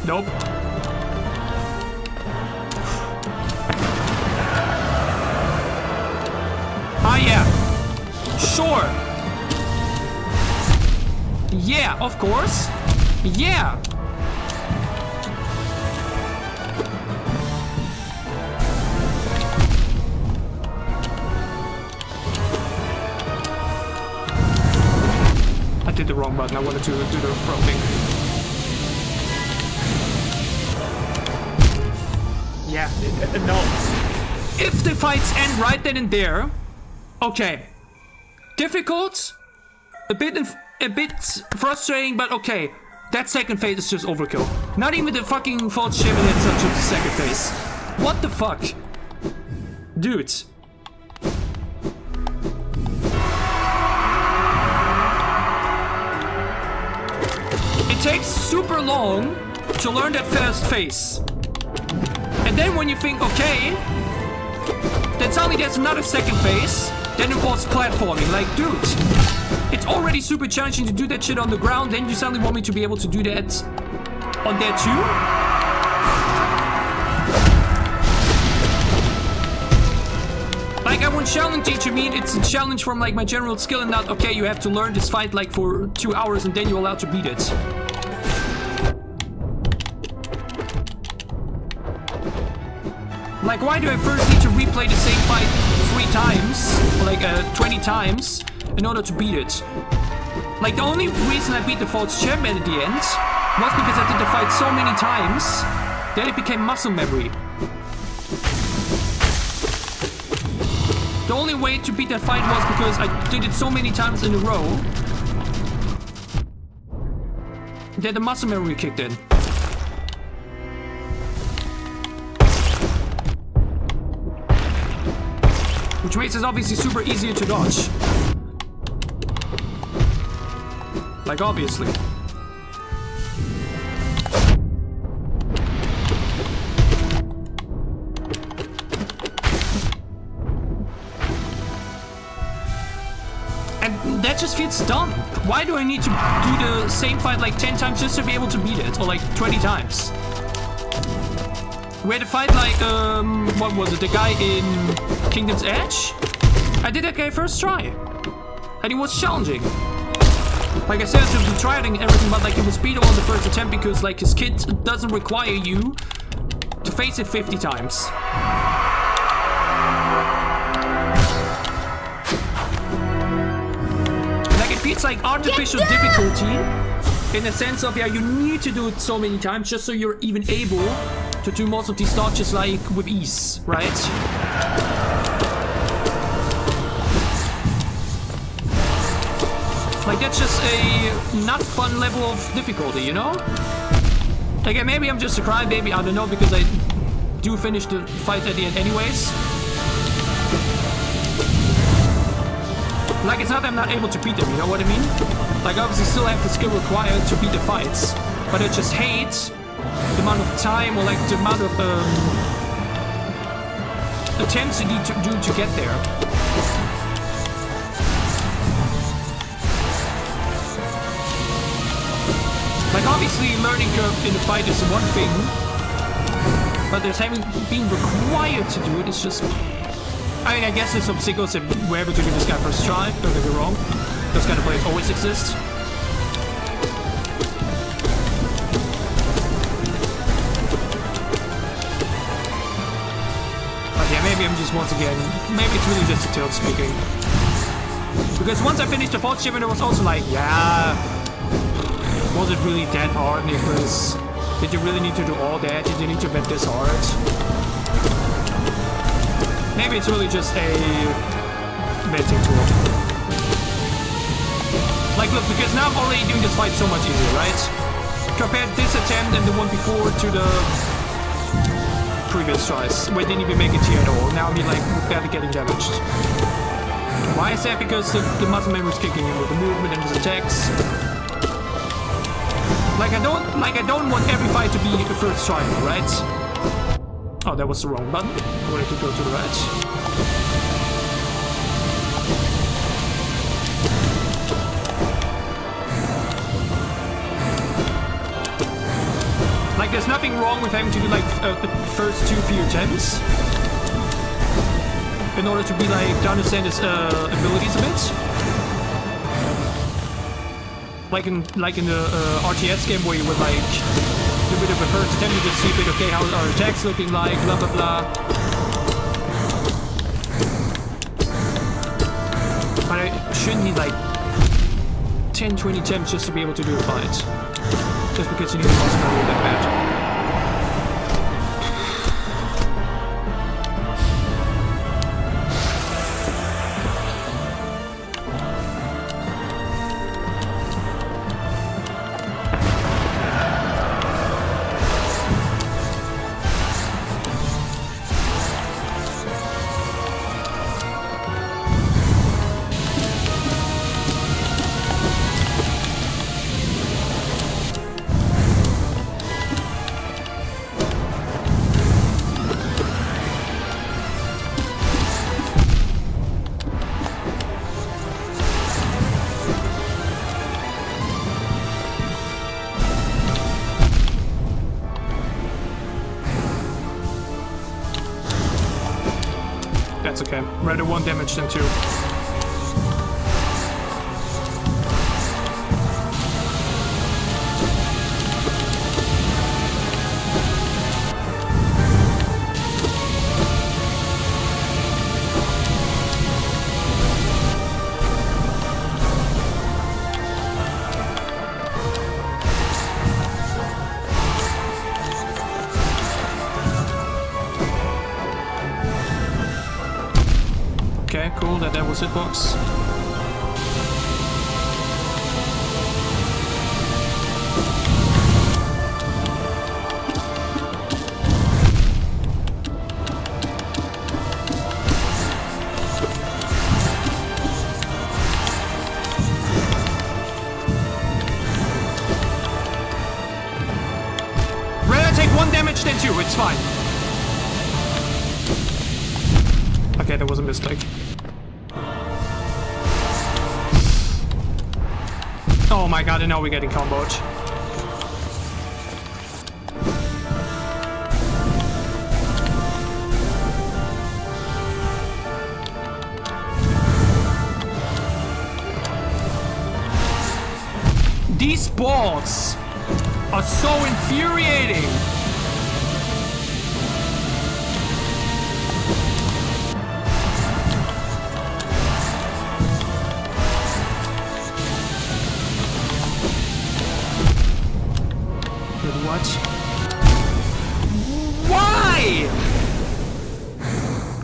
Nope. Ah, yeah. Sure. Yeah, of course. Yeah. I did the wrong button. I wanted to do the front thing. Yeah, no. If the fights end right then and there, okay. Difficult, a bit a bit frustrating, but okay. That second phase is just overkill. Not even the fucking false champion had such a second phase. What the fuck? Dude. It takes super long to learn that first phase. And then when you think, okay, then suddenly there's another second phase, then it was platforming. Like, dude, it's already super challenging to do that shit on the ground, then you suddenly want me to be able to do that on there too? Like, I won't challenge it, you mean it's a challenge from like my general skill and not, okay, you have to learn this fight like for 2 hours and then you're allowed to beat it. Like, why do I first need to replay the same fight 3 times, or like 20 times, in order to beat it? Like, the only reason I beat the false champion at the end was because I did the fight so many times that it became muscle memory. The only way to beat that fight was because I did it so many times in a row that the muscle memory kicked in. Which makes it obviously super easier to dodge. Like, obviously. And that just feels dumb. Why do I need to do the same fight like 10 times just to be able to beat it? Or like 20 times? We had a fight like, what was it? The guy in Kingdom's Edge? I did that guy first try. And it was challenging. Like I said, to try it and everything, but like it was beatable on the first attempt because like his kit doesn't require you to face it 50 times. Like it feels like artificial difficulty in the sense of, yeah, you need to do it so many times just so you're even able to do most of these dodges like with ease, right? Like that's just a not fun level of difficulty, you know? Again, maybe I'm just a crybaby, I don't know, because I do finish the fight at the end anyways. Like it's not that I'm not able to beat them, you know what I mean? Like obviously still have the skill required to beat the fights, but I just hate the amount of time or like the amount of attempts you need to do to get there. Like obviously learning curve in the fight is one thing, but there's having being required to do it is just, I mean, I guess there's some sickos that were able to do this guy first try, don't get me wrong. Those kind of players always exist. Maybe I'm just once again, maybe it's really just a tilt speaking. Because once I finished the fourth shipment, it was also like, yeah, was it really that hard, Niclas? Did you really need to do all that? Did you need to bet this hard? Maybe it's really just a betting tool. Like, look, because now I'm already doing this fight so much easier, right? Compared this attempt and the one before to the previous tries, where I didn't even make it here at all. Now I'm like barely getting damaged. Why is that? Because the muscle memory is kicking in with the movement and his attacks. Like I don't want every fight to be the first try, right? Oh, that was the wrong button. I wanted to go to the right. Like, there's nothing wrong with having to do, like, the first few attempts in order to be, like, to understand his abilities a bit. Like in the RTS game where you would, like, do a bit of a first attempt, you just see a bit, okay, how are attacks looking like, blah, blah, blah. But I shouldn't need, like, 10, 20 attempts just to be able to do a fight. Just because you need to muscle memory that bad. That's okay. Rather 1 damage than 2. Okay, cool, that was hitbox. Rather take 1 damage than 2, it's fine. Okay, that was a mistake. Oh my god, and now we're getting comboed. These balls are so infuriating. What? Why?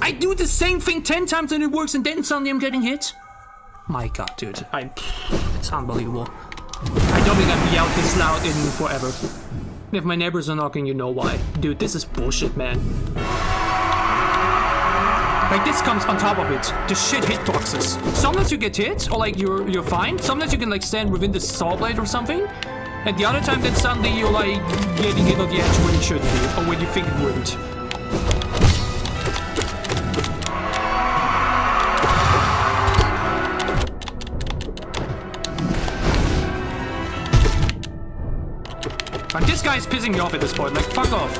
I do the same thing 10 times and it works and then suddenly I'm getting hit? My god, dude. It's unbelievable. I don't think I'd be out this loud in forever. If my neighbors are knocking, you know why. Dude, this is bullshit, man. Like, this comes on top of it. The shit hitboxes. Sometimes you get hit, or like you're fine. Sometimes you can like stand within the saw blade or something. And the other time, then suddenly you're like getting hit on the edge when it shouldn't be, or when you think it wouldn't. And this guy's pissing me off at this point, like, fuck off.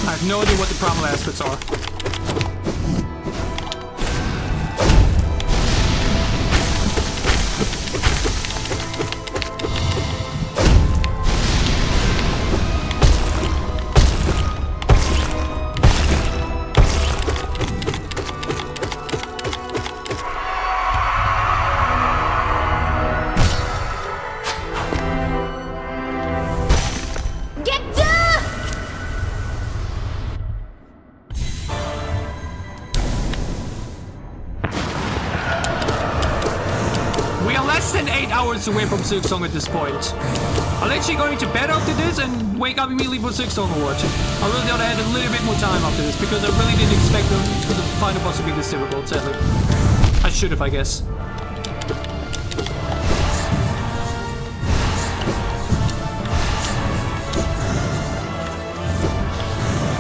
I have no idea what the problem aspects are. Less than 8 hours away from Silksong at this point. I'm actually going to bed after this and wake up immediately for Silksong Award. I really thought I had a little bit more time after this because I really didn't expect the final boss to be this difficult, sadly. I should have, I guess.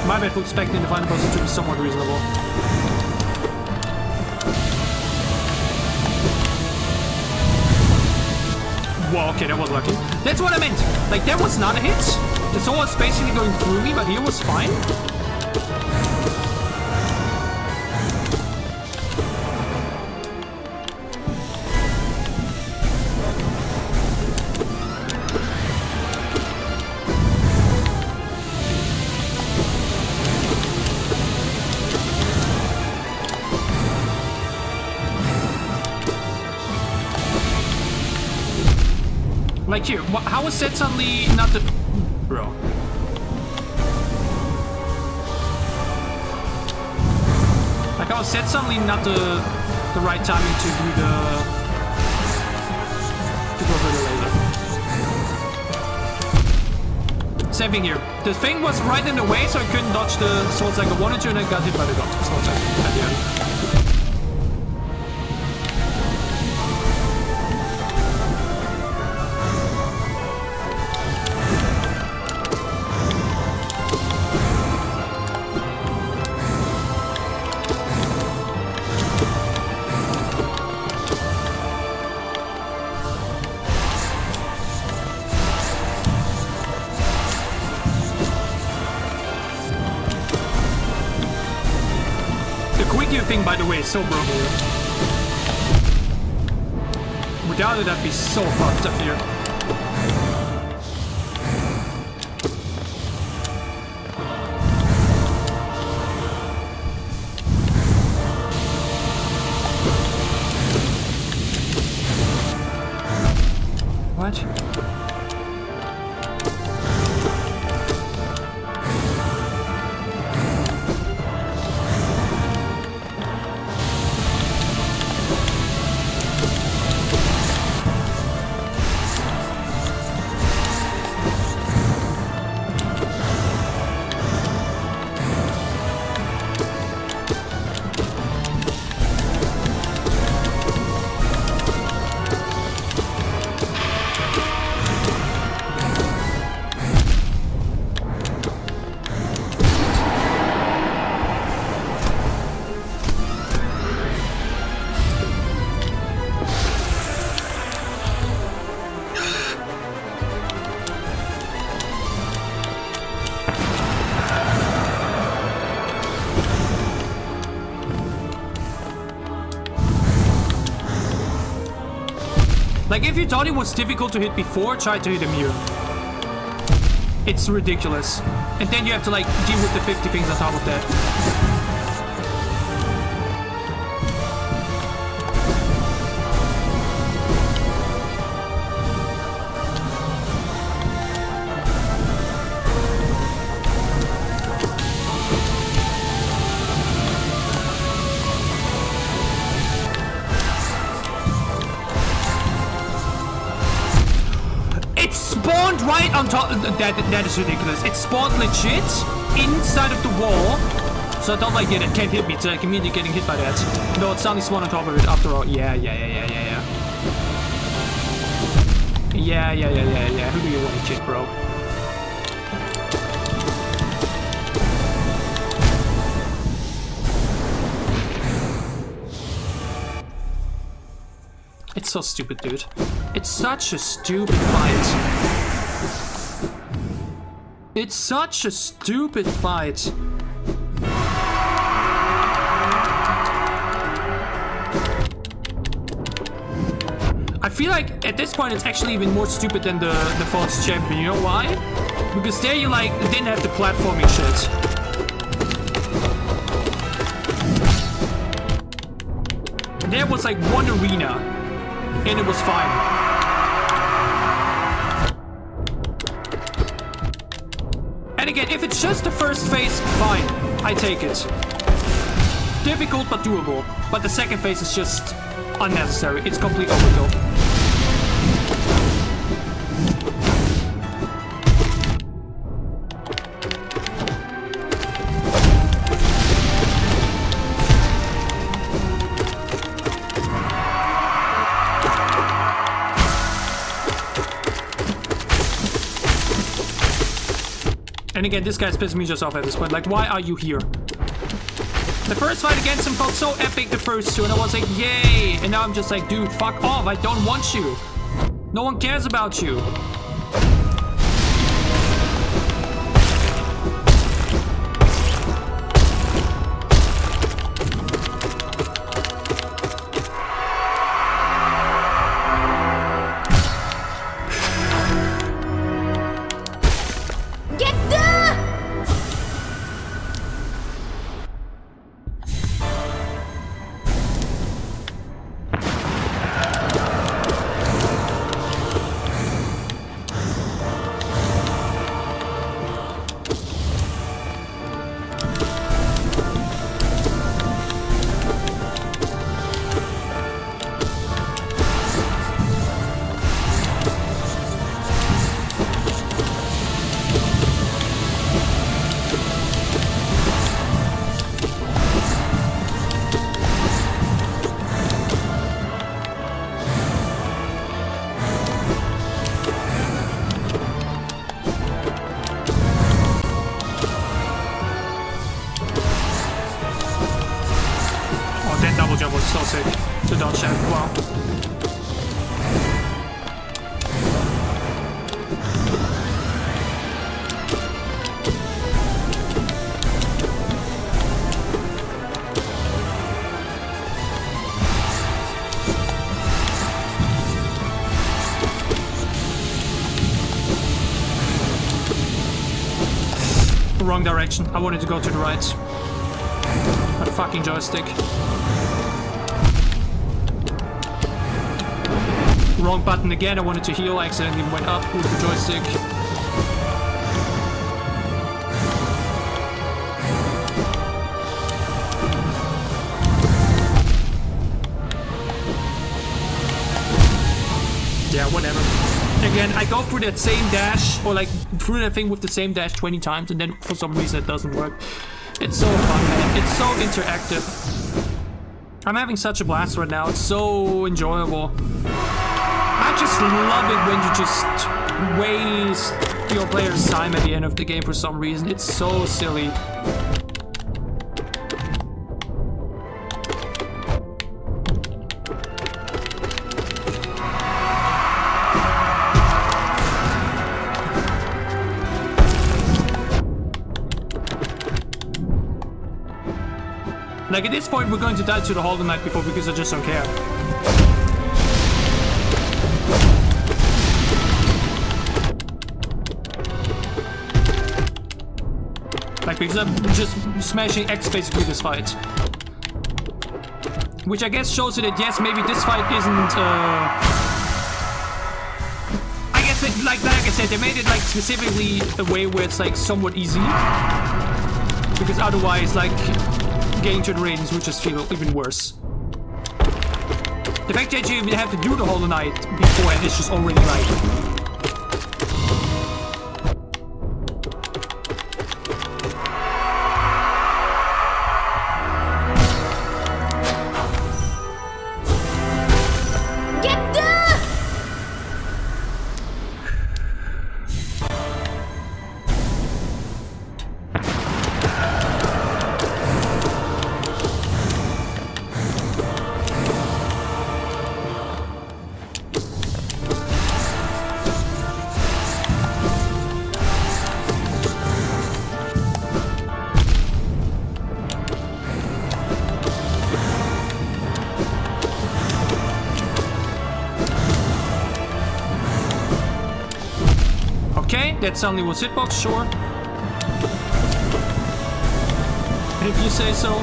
My bad for expecting the final boss to be somewhat reasonable. Whoa, okay, that was lucky. That's what I meant. Like, that was not a hit. The sword was basically going through me, but he was fine. Like here, how was that suddenly not the... Bro. Like how was that suddenly not the right timing to do the... to go for the laser. Same thing here. The thing was right in the way, so I couldn't dodge the swords like I wanted to, and I got hit by the swords at the end. by the way, is so broken here. Without it, I'd be so fucked up here. What? Like, if you thought it was difficult to hit before, try to hit him here. It's ridiculous. And then you have to, like, deal with the 50 things on top of that. Right on top. That is ridiculous. It spawned legit inside of the wall. So I thought, like, it can't hit me. It's like immediately getting hit by that. No, it's suddenly spawned on top of it after all. Yeah. Yeah. Who do you want to kick, bro? It's so stupid, dude. It's such a stupid fight. It's such a stupid fight. I feel like at this point it's actually even more stupid than the false champion. You know why? Because there you like didn't have the platforming shit. There was like one arena and it was fine. And again, if it's just the first phase, fine. I take it. Difficult but doable. But the second phase is just unnecessary. It's complete overkill. And again, this guy's pissing me just off at this point. Like, why are you here? The first fight against him felt so epic the first two, and I was like, yay! And now I'm just like, dude, fuck off, I don't want you. No one cares about you. So sick to dodge that. Wow. wrong direction. I wanted to go to the right. That fucking joystick. Wrong button again. I wanted to heal. I accidentally went up with the joystick. Yeah, whatever. Again, I go through that same dash, or like through that thing with the same dash 20 times, and then for some reason it doesn't work. It's so fun, man. It's so interactive. I'm having such a blast right now. It's so enjoyable. I just love it when you just waste your player's time at the end of the game for some reason. It's so silly. Like, at this point, we're going to die to the Hollow Knight before because I just don't care. Like, because I'm just smashing X basically this fight. Which I guess shows you that, yes, maybe this fight isn't, I guess, like I said, they made it, like, specifically a way where it's, like, somewhat easy. Because otherwise, like, getting to the ratings would just feel even worse. The fact that you even have to do the Hollow Knight beforehand is just already like... Okay, that suddenly was hitbox, sure. If you say so.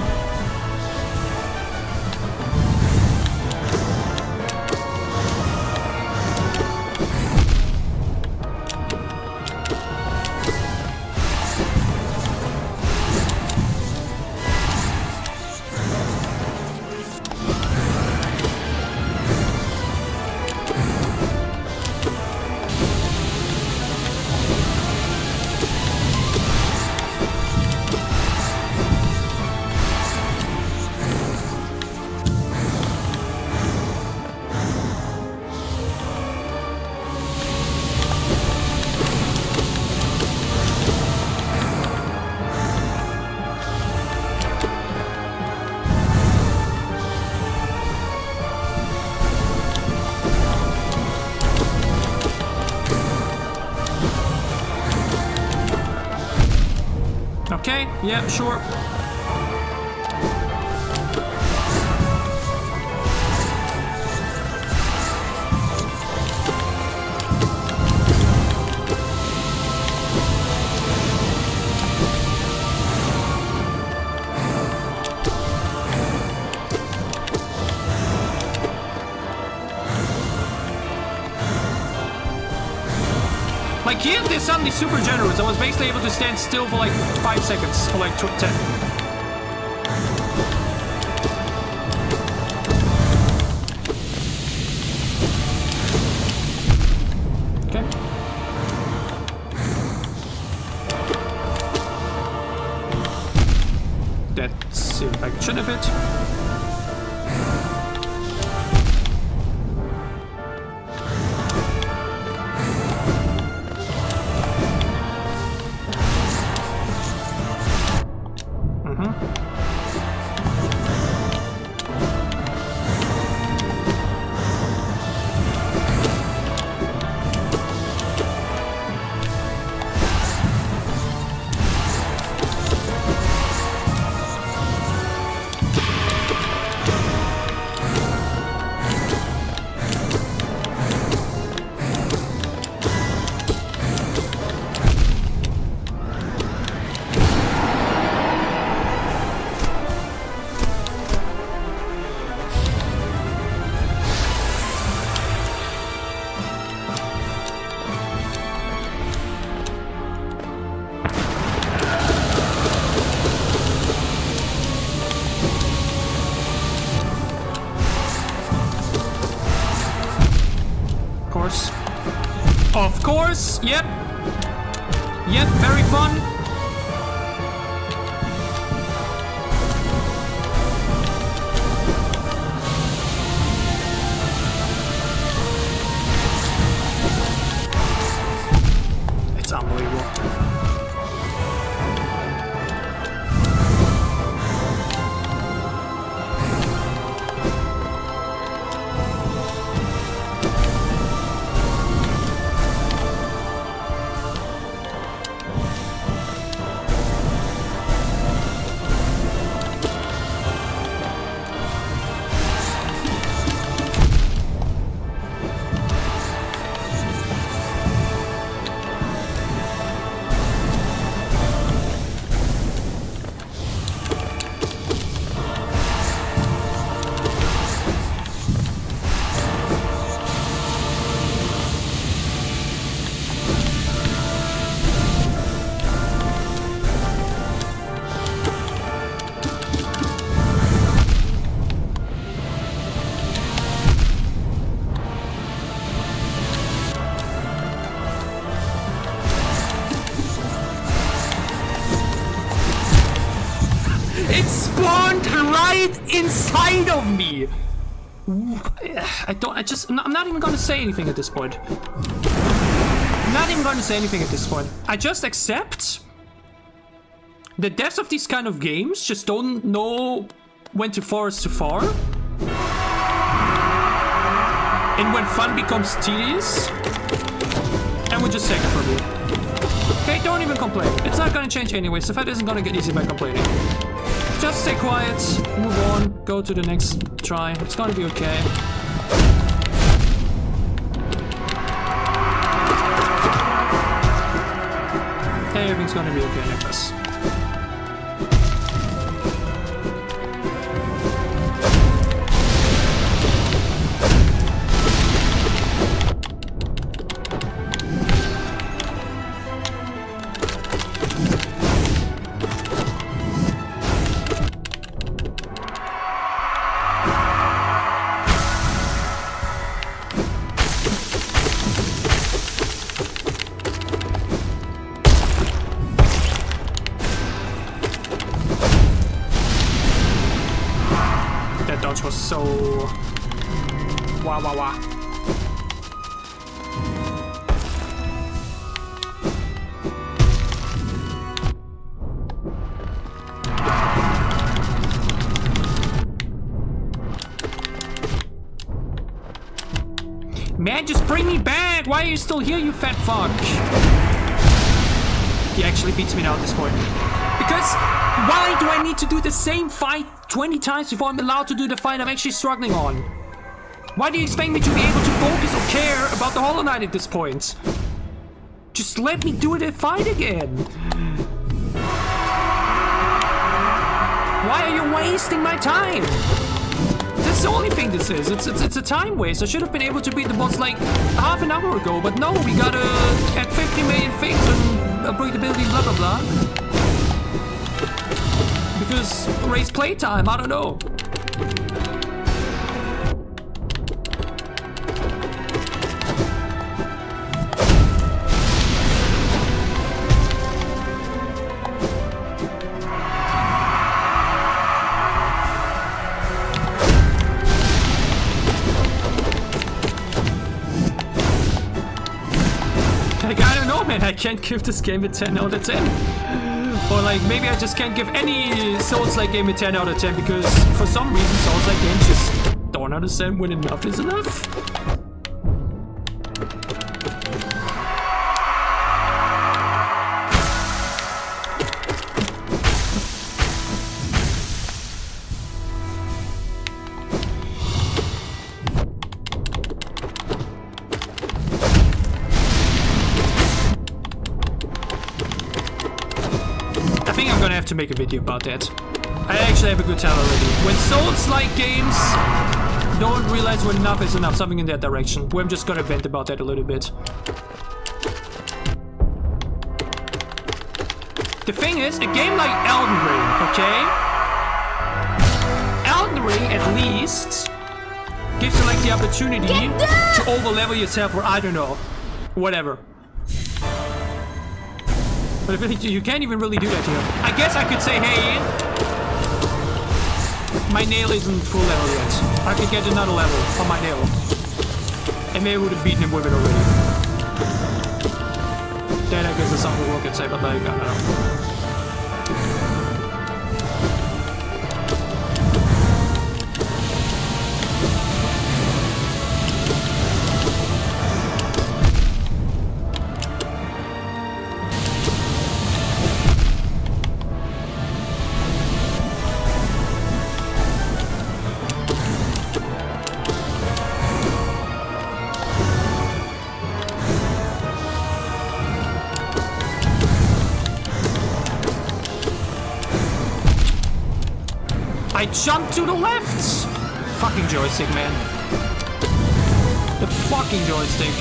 Okay, yeah, sure. Like here, they're suddenly super generous. I was basically able to stand still for like 5 seconds, or like 10. Okay. That's the action of it. course. Of course, yep. Yep, very fun. It's unbelievable. It spawned right inside of me. I'm not even gonna say anything at this point. I'm not even gonna say anything at this point. I just accept the devs of these kind of games just don't know when too far is too far. And when fun becomes tedious. And we just take it from you. Okay, don't even complain. It's not gonna change anyway, so fight isn't gonna get easy by complaining. Just stay quiet, move on, go to the next try. It's gonna be okay. Everything's gonna be okay, Niclas. Was so wah. Man, just bring me back! Why are you still here, you fat fuck? He actually beats me now at this point. Because why do I need to do the same fight 20 times before I'm allowed to do the fight I'm actually struggling on? Why do you expect me to be able to focus or care about the Hollow Knight at this point? Just let me do the fight again. Why are you wasting my time? That's the only thing this is. It's a time waste. I should have been able to beat the boss like half an hour ago, but no, we gotta add 50 million things and unbreakability, blah blah blah. Because raise playtime, I don't know. Like, I don't know, man. I can't give this game a 10 out of 10. Or like, maybe I just can't give any Souls-like game a 10 out of 10 because for some reason Souls-like games just don't understand when enough is enough. I think I'm gonna have to make a video about that. I actually have a good tell already. When Souls-like games don't realize when enough is enough, something in that direction. Where I'm just gonna vent about that a little bit. The thing is, a game like Elden Ring, okay? Elden Ring, at least, gives you like the opportunity to over-level yourself, or I don't know, whatever. But I feel like you can't even really do that here. I guess I could say, hey, my nail isn't full level yet. I could get another level on my nail. And maybe I would have beaten him with it already. That I guess is something we could say, but like, I don't know. I jumped to the left! Fucking joystick, man. The fucking joystick.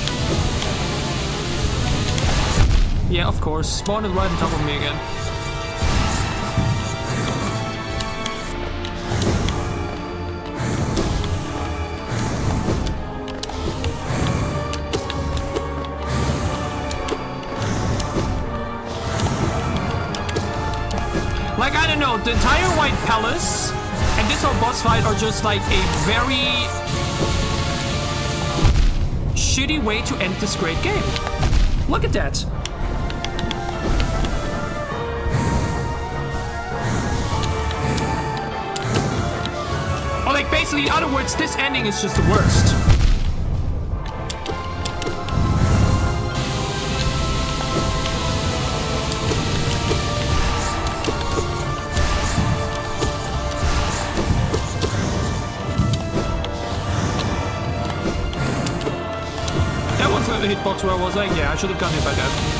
Yeah, of course. Spawned it right on top of me again. Like, I don't know, the entire White Palace and this whole boss fight are just like a very shitty way to end this great game. Look at that. Or like basically, in other words, this ending is just the worst. The hitbox where I was like, yeah, I should have gotten hit by that.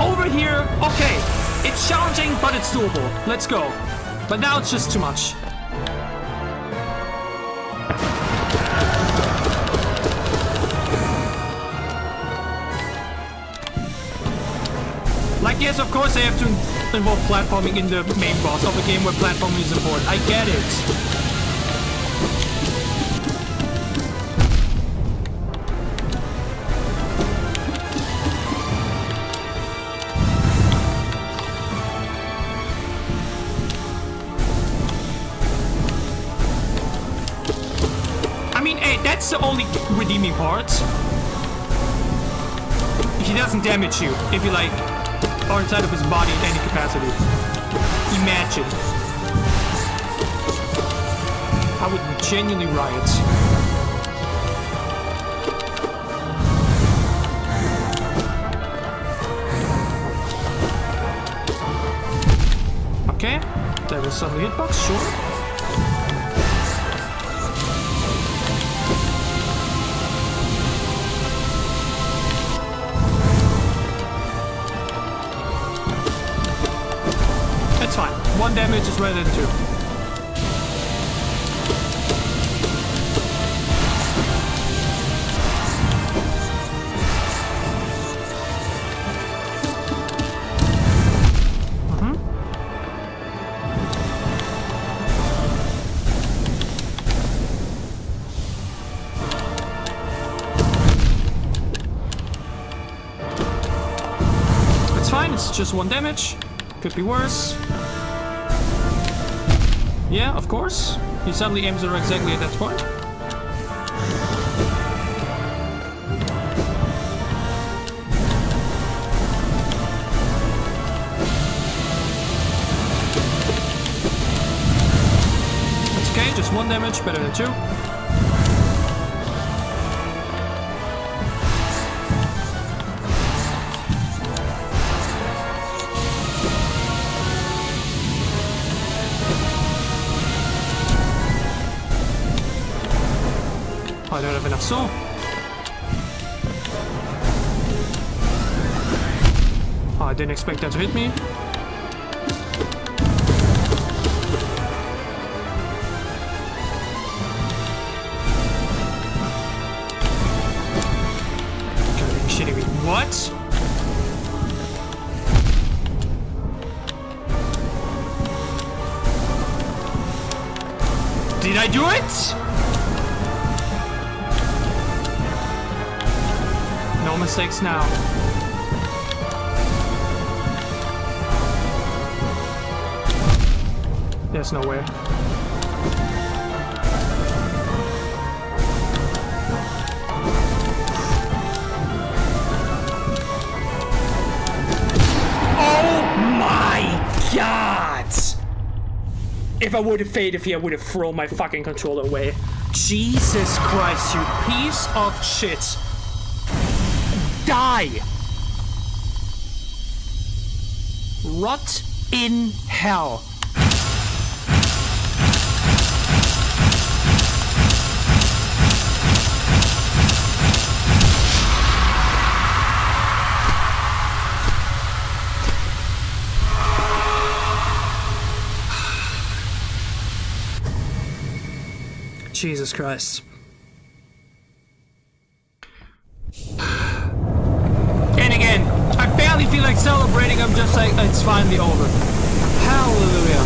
Over here, okay, it's challenging, but it's doable. Let's go. But now it's just too much. Like, yes, of course I have to involve platforming in the main boss of a game where platforming is important. I get it. That's the only redeeming part. He doesn't damage you if you like are inside of his body in any capacity. Imagine. I would genuinely riot. Okay, there was some hitbox, sure. Fine. 1 damage is better than 2. It's fine. It's just 1 damage. Could be worse. Yeah, of course. He suddenly aims her exactly at that point. That's okay, just 1 damage, better than 2. I don't have enough soul. Oh, I didn't expect that to hit me. Shitting me. What? Did I do it? No mistakes now. There's no way. God! If I would have faded here, I would have thrown my fucking controller away. Jesus Christ, you piece of shit. Die! Rot in hell. Jesus Christ. And again, I barely feel like celebrating. I'm just like, it's finally over. Hallelujah.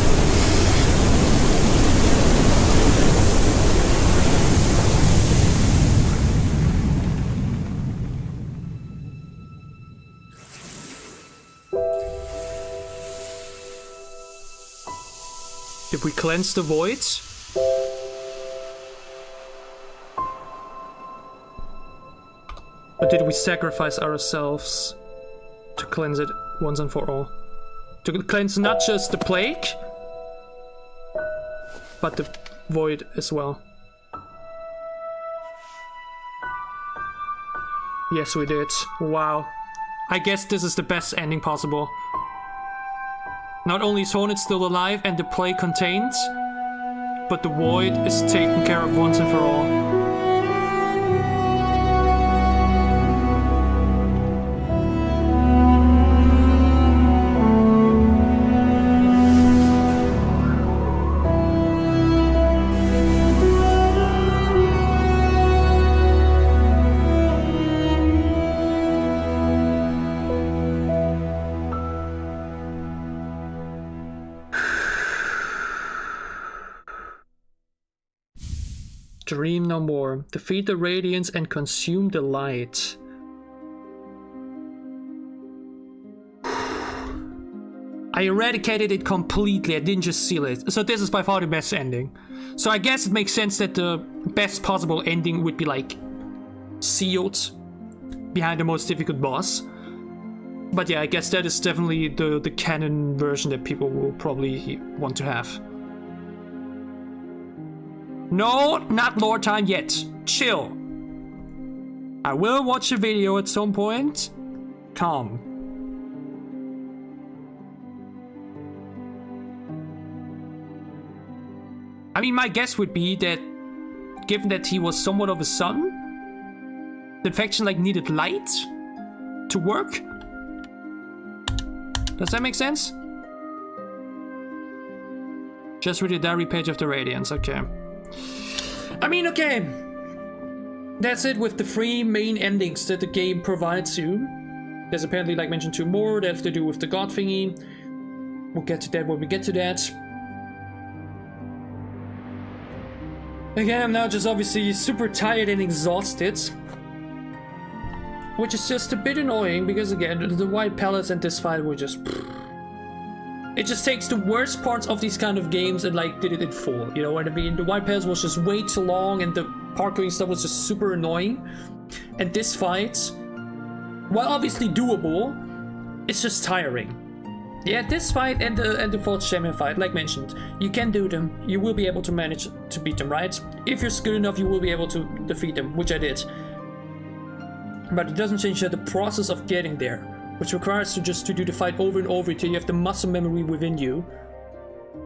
Did we cleanse the voids? Or did we sacrifice ourselves to cleanse it once and for all? To cleanse not just the plague, but the void as well. Yes, we did. Wow. I guess this is the best ending possible. Not only is Hornet still alive and the plague contained, but the void is taken care of once and for all. Dream no more. Defeat the radiance and consume the light. I eradicated it completely. I didn't just seal it. So this is by far the best ending. So I guess it makes sense that the best possible ending would be like sealed behind the most difficult boss. But yeah, I guess that is definitely the canon version that people will probably want to have. No, not lore time yet. Chill. I will watch a video at some point. Calm. I mean, my guess would be that, given that he was somewhat of a sun, the infection like needed light to work. Does that make sense? Just read the diary page of the Radiance, okay. I mean, okay. That's it with the 3 main endings that the game provides you. There's apparently, like mentioned, 2 more that have to do with the god thingy. We'll get to that when we get to that. Again, I'm now just obviously super tired and exhausted. Which is just a bit annoying because, again, the white palettes and this fight were just... It just takes the worst parts of these kind of games and like did it in full, you know what I mean? The white palettes was just way too long and the parkouring stuff was just super annoying. And this fight, while obviously doable, it's just tiring. Yeah, this fight and the 4th champion fight, like mentioned, you can do them. You will be able to manage to beat them, right? If you're good enough, you will be able to defeat them, which I did. But it doesn't change the process of getting there, which requires you just to do the fight over and over until you have the muscle memory within you.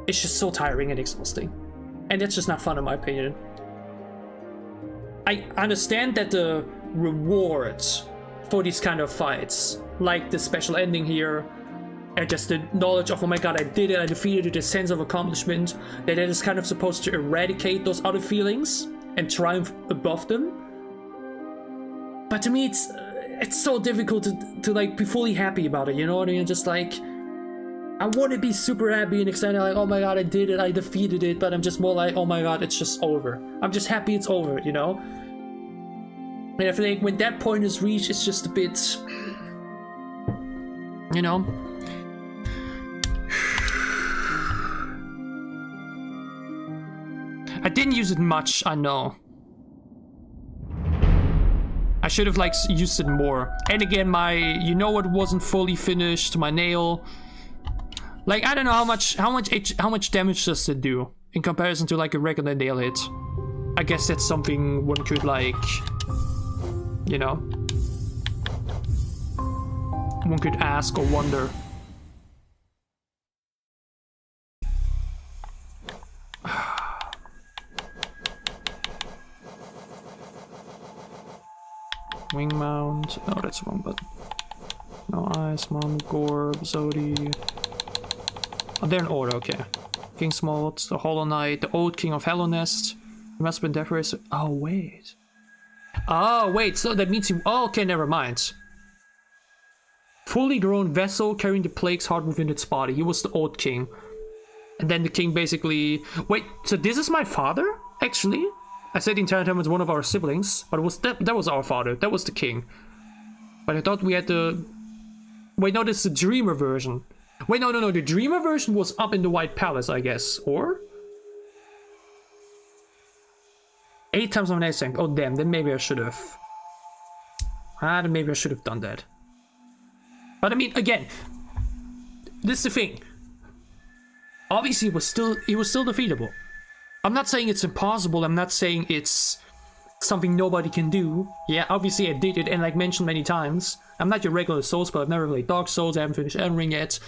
It's just so tiring and exhausting. And that's just not fun in my opinion. I understand that the rewards for these kind of fights, like the special ending here, and just the knowledge of, oh my god, I did it, I defeated it, the sense of accomplishment, that it is kind of supposed to eradicate those other feelings and triumph above them. But to me, it's so difficult to like be fully happy about it, you know what I mean? Just like, I want to be super happy and excited, like, oh my god, I did it, I defeated it, but I'm just more like, oh my god, it's just over. I'm just happy it's over, you know? And I feel like when that point is reached, it's just a bit, you know? I didn't use it much, I know. I should have like used it more. And again, my, you know, it wasn't fully finished, my nail. Like, I don't know how much damage does it do in comparison to like a regular nail hit. I guess that's something one could like, you know, one could ask or wonder. Wing mount. No, that's wrong button. No eyes, mom, gore, Zodi. Oh, they're in order, okay. King's Mold, the Hollow Knight, the Old King of Hellonest. He must have been decorated. Oh, wait. Oh, wait, so that means he. Oh, okay, never mind. Fully grown vessel carrying the plague's heart within its body. He was the Old King. And then the king basically. Wait, so this is my father? Actually? I said the entire time it was one of our siblings, but it was that was our father. That was the king. But I thought we had the. Wait, no, this is the Dreamer version. Wait, no, the Dreamer version was up in the White Palace, I guess, or? 8 times on an tank. Oh, damn, then maybe I should have. Then maybe I should have done that. But I mean, again, this is the thing. Obviously, he was still defeatable. I'm not saying it's impossible, I'm not saying it's something nobody can do. Yeah, obviously I did it, and like mentioned many times, I'm not your regular Souls player, I've never played Dark Souls, I haven't finished Elden Ring yet.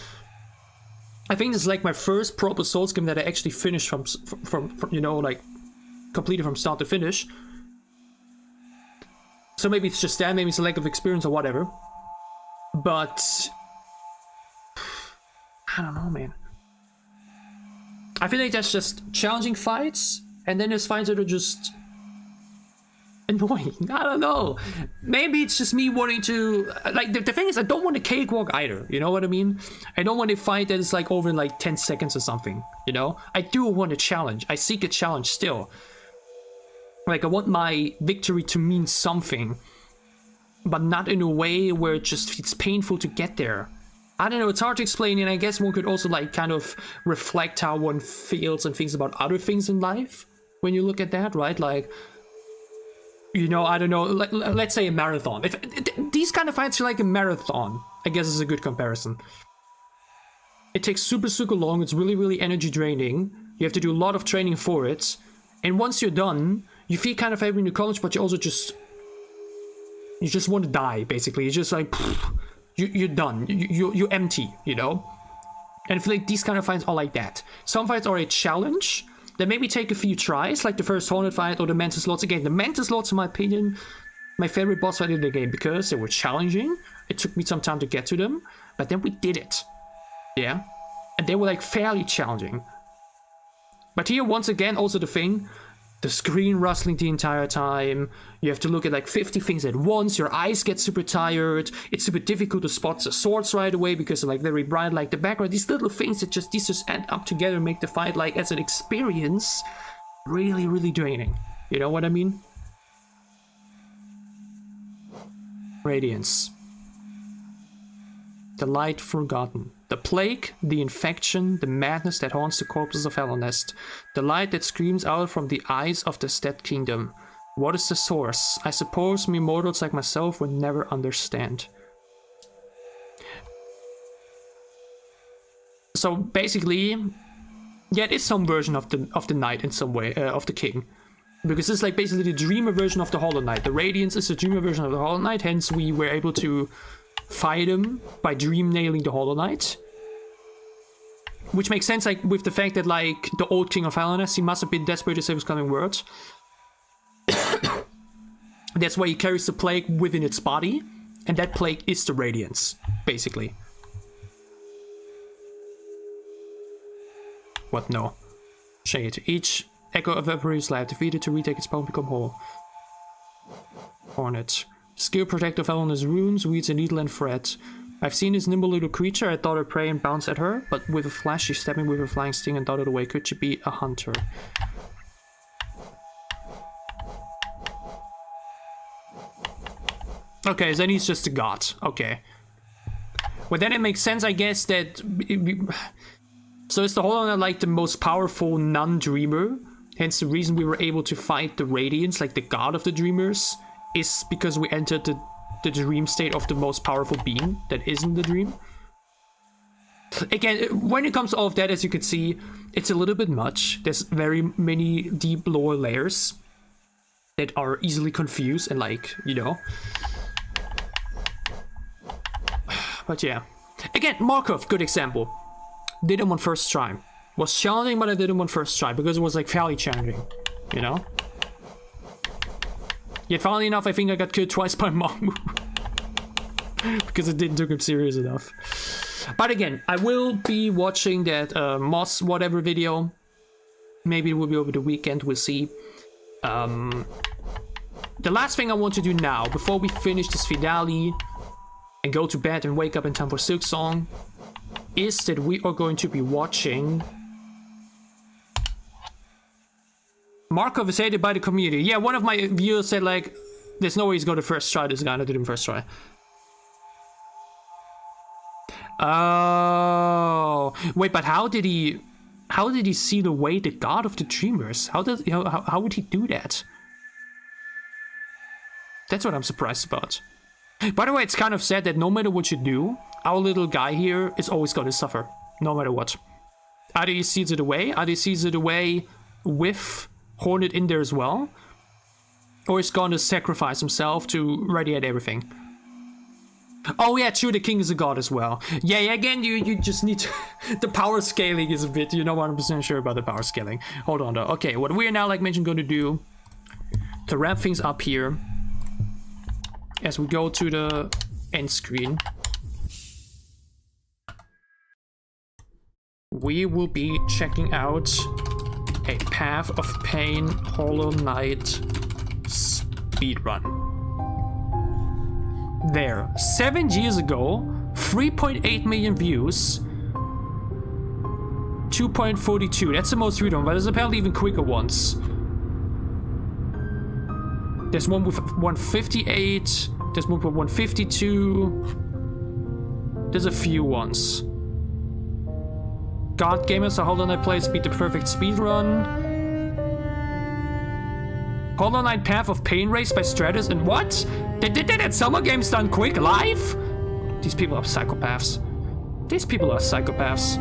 I think this is like my first proper Souls game that I actually finished from you know, like, completed from start to finish. So maybe it's just that, maybe it's a lack of experience or whatever. But I don't know, man. I feel like that's just challenging fights, and then there's fights that are just annoying. I don't know. Maybe it's just me wanting to, like, the thing is, I don't want a cakewalk either, you know what I mean? I don't want a fight that is like over in like 10 seconds or something, you know? I do want a challenge. I seek a challenge still. Like, I want my victory to mean something, but not in a way where it's painful to get there. I don't know, it's hard to explain, and I guess one could also like kind of reflect how one feels and thinks about other things in life when you look at that, right? Like, you know, I don't know, like, let's say a marathon. If these kind of fights are like a marathon, I guess is a good comparison. It takes super long, it's really energy draining. You have to do a lot of training for it. And once you're done, you feel kind of happy in your college, but you also just want to die, basically. It's just like, you're done. You're empty, you know? And I feel like these kind of fights are like that. Some fights are a challenge that maybe take a few tries, like the first Hornet fight or the Mantis Lords. Again, the Mantis Lords, in my opinion, my favorite boss fight in the game because they were challenging. It took me some time to get to them, but then we did it. Yeah? And they were like fairly challenging. But here, once again, also the thing, the screen rustling the entire time, you have to look at like 50 things at once, your eyes get super tired, it's super difficult to spot the swords right away because they're like very bright, like the background, these little things that these just add up together and make the fight, like, as an experience, really draining. You know what I mean? Radiance. The light forgotten. The plague, the infection, the madness that haunts the corpses of Hellonest. The light that screams out from the eyes of the dead kingdom. What is the source? I suppose mere mortals like myself would never understand. So basically, yeah, it is some version of the knight in some way, of the king. Because it's like basically the Dreamer version of the Hollow Knight. The Radiance is the Dreamer version of the Hollow Knight, hence we were able to fight him by dream nailing the Hollow Knight. Which makes sense, like, with the fact that, like, the old king of Hellonest, he must have been desperate to save his coming world. That's why he carries the plague within its body, and that plague is the radiance, basically. What? No. Shade. Each echo of Vapore's life defeated to retake its power become whole. Hornet. Skill protector fell on his runes, weeds a needle and thread. I've seen this nimble little creature. I thought I'd prey and bounce at her, but with a flash she stabbed me with her flying sting and darted away. Could she be a hunter? Okay, then he's just a god. Okay. Well, then it makes sense, I guess, that... So is the Hollow Knight like the most powerful non-dreamer? Hence the reason we were able to fight the Radiants, like the god of the dreamers, is because we entered the dream state of the most powerful being that isn't the dream. Again, when it comes to all of that, as you can see, it's a little bit much. There's very many deep lore layers that are easily confused and, like, you know. But yeah. Again, Markov, good example. Did him on first try. Was challenging, but I did him on first try because it was like fairly challenging, you know? Yet funnily enough, I think I got killed twice by Mamu. Because I didn't take him serious enough. But again, I will be watching that Moss whatever video. Maybe it will be over the weekend, we'll see. The last thing I want to do now, before we finish this finale and go to bed and wake up in time for Silksong, is that we are going to be watching... Markov is hated by the community. Yeah, one of my viewers said, like, there's no way he's going to first try this guy, and I did him first try. Oh, wait, but how did he seal away the god of the dreamers? How would he do that? That's what I'm surprised about. By the way, it's kind of sad that no matter what you do, our little guy here is always going to suffer, no matter what. Either he seals it away, with Hornet in there as well, or he's going to sacrifice himself to radiate everything. Oh yeah, true, the king is a god as well. Yeah, again, you just need to... the power scaling is a bit... You're not 100% sure about the power scaling. Hold on though. Okay, what we are now, like mentioned, going to do to wrap things up here, as we go to the end screen, we will be checking out a Path of Pain Hollow Knight speedrun. There, 7 years ago, 3.8 million views, 2.42. That's the most viewed one, but there's apparently even quicker ones. There's one with 158, there's one with 152. There's a few ones. God Gamers, a Hollow Knight plays beat the perfect speedrun. Hollow Knight Path of Pain race by Stratus, and what? They did that at Summer Games Done Quick live? These people are psychopaths. These people are psychopaths.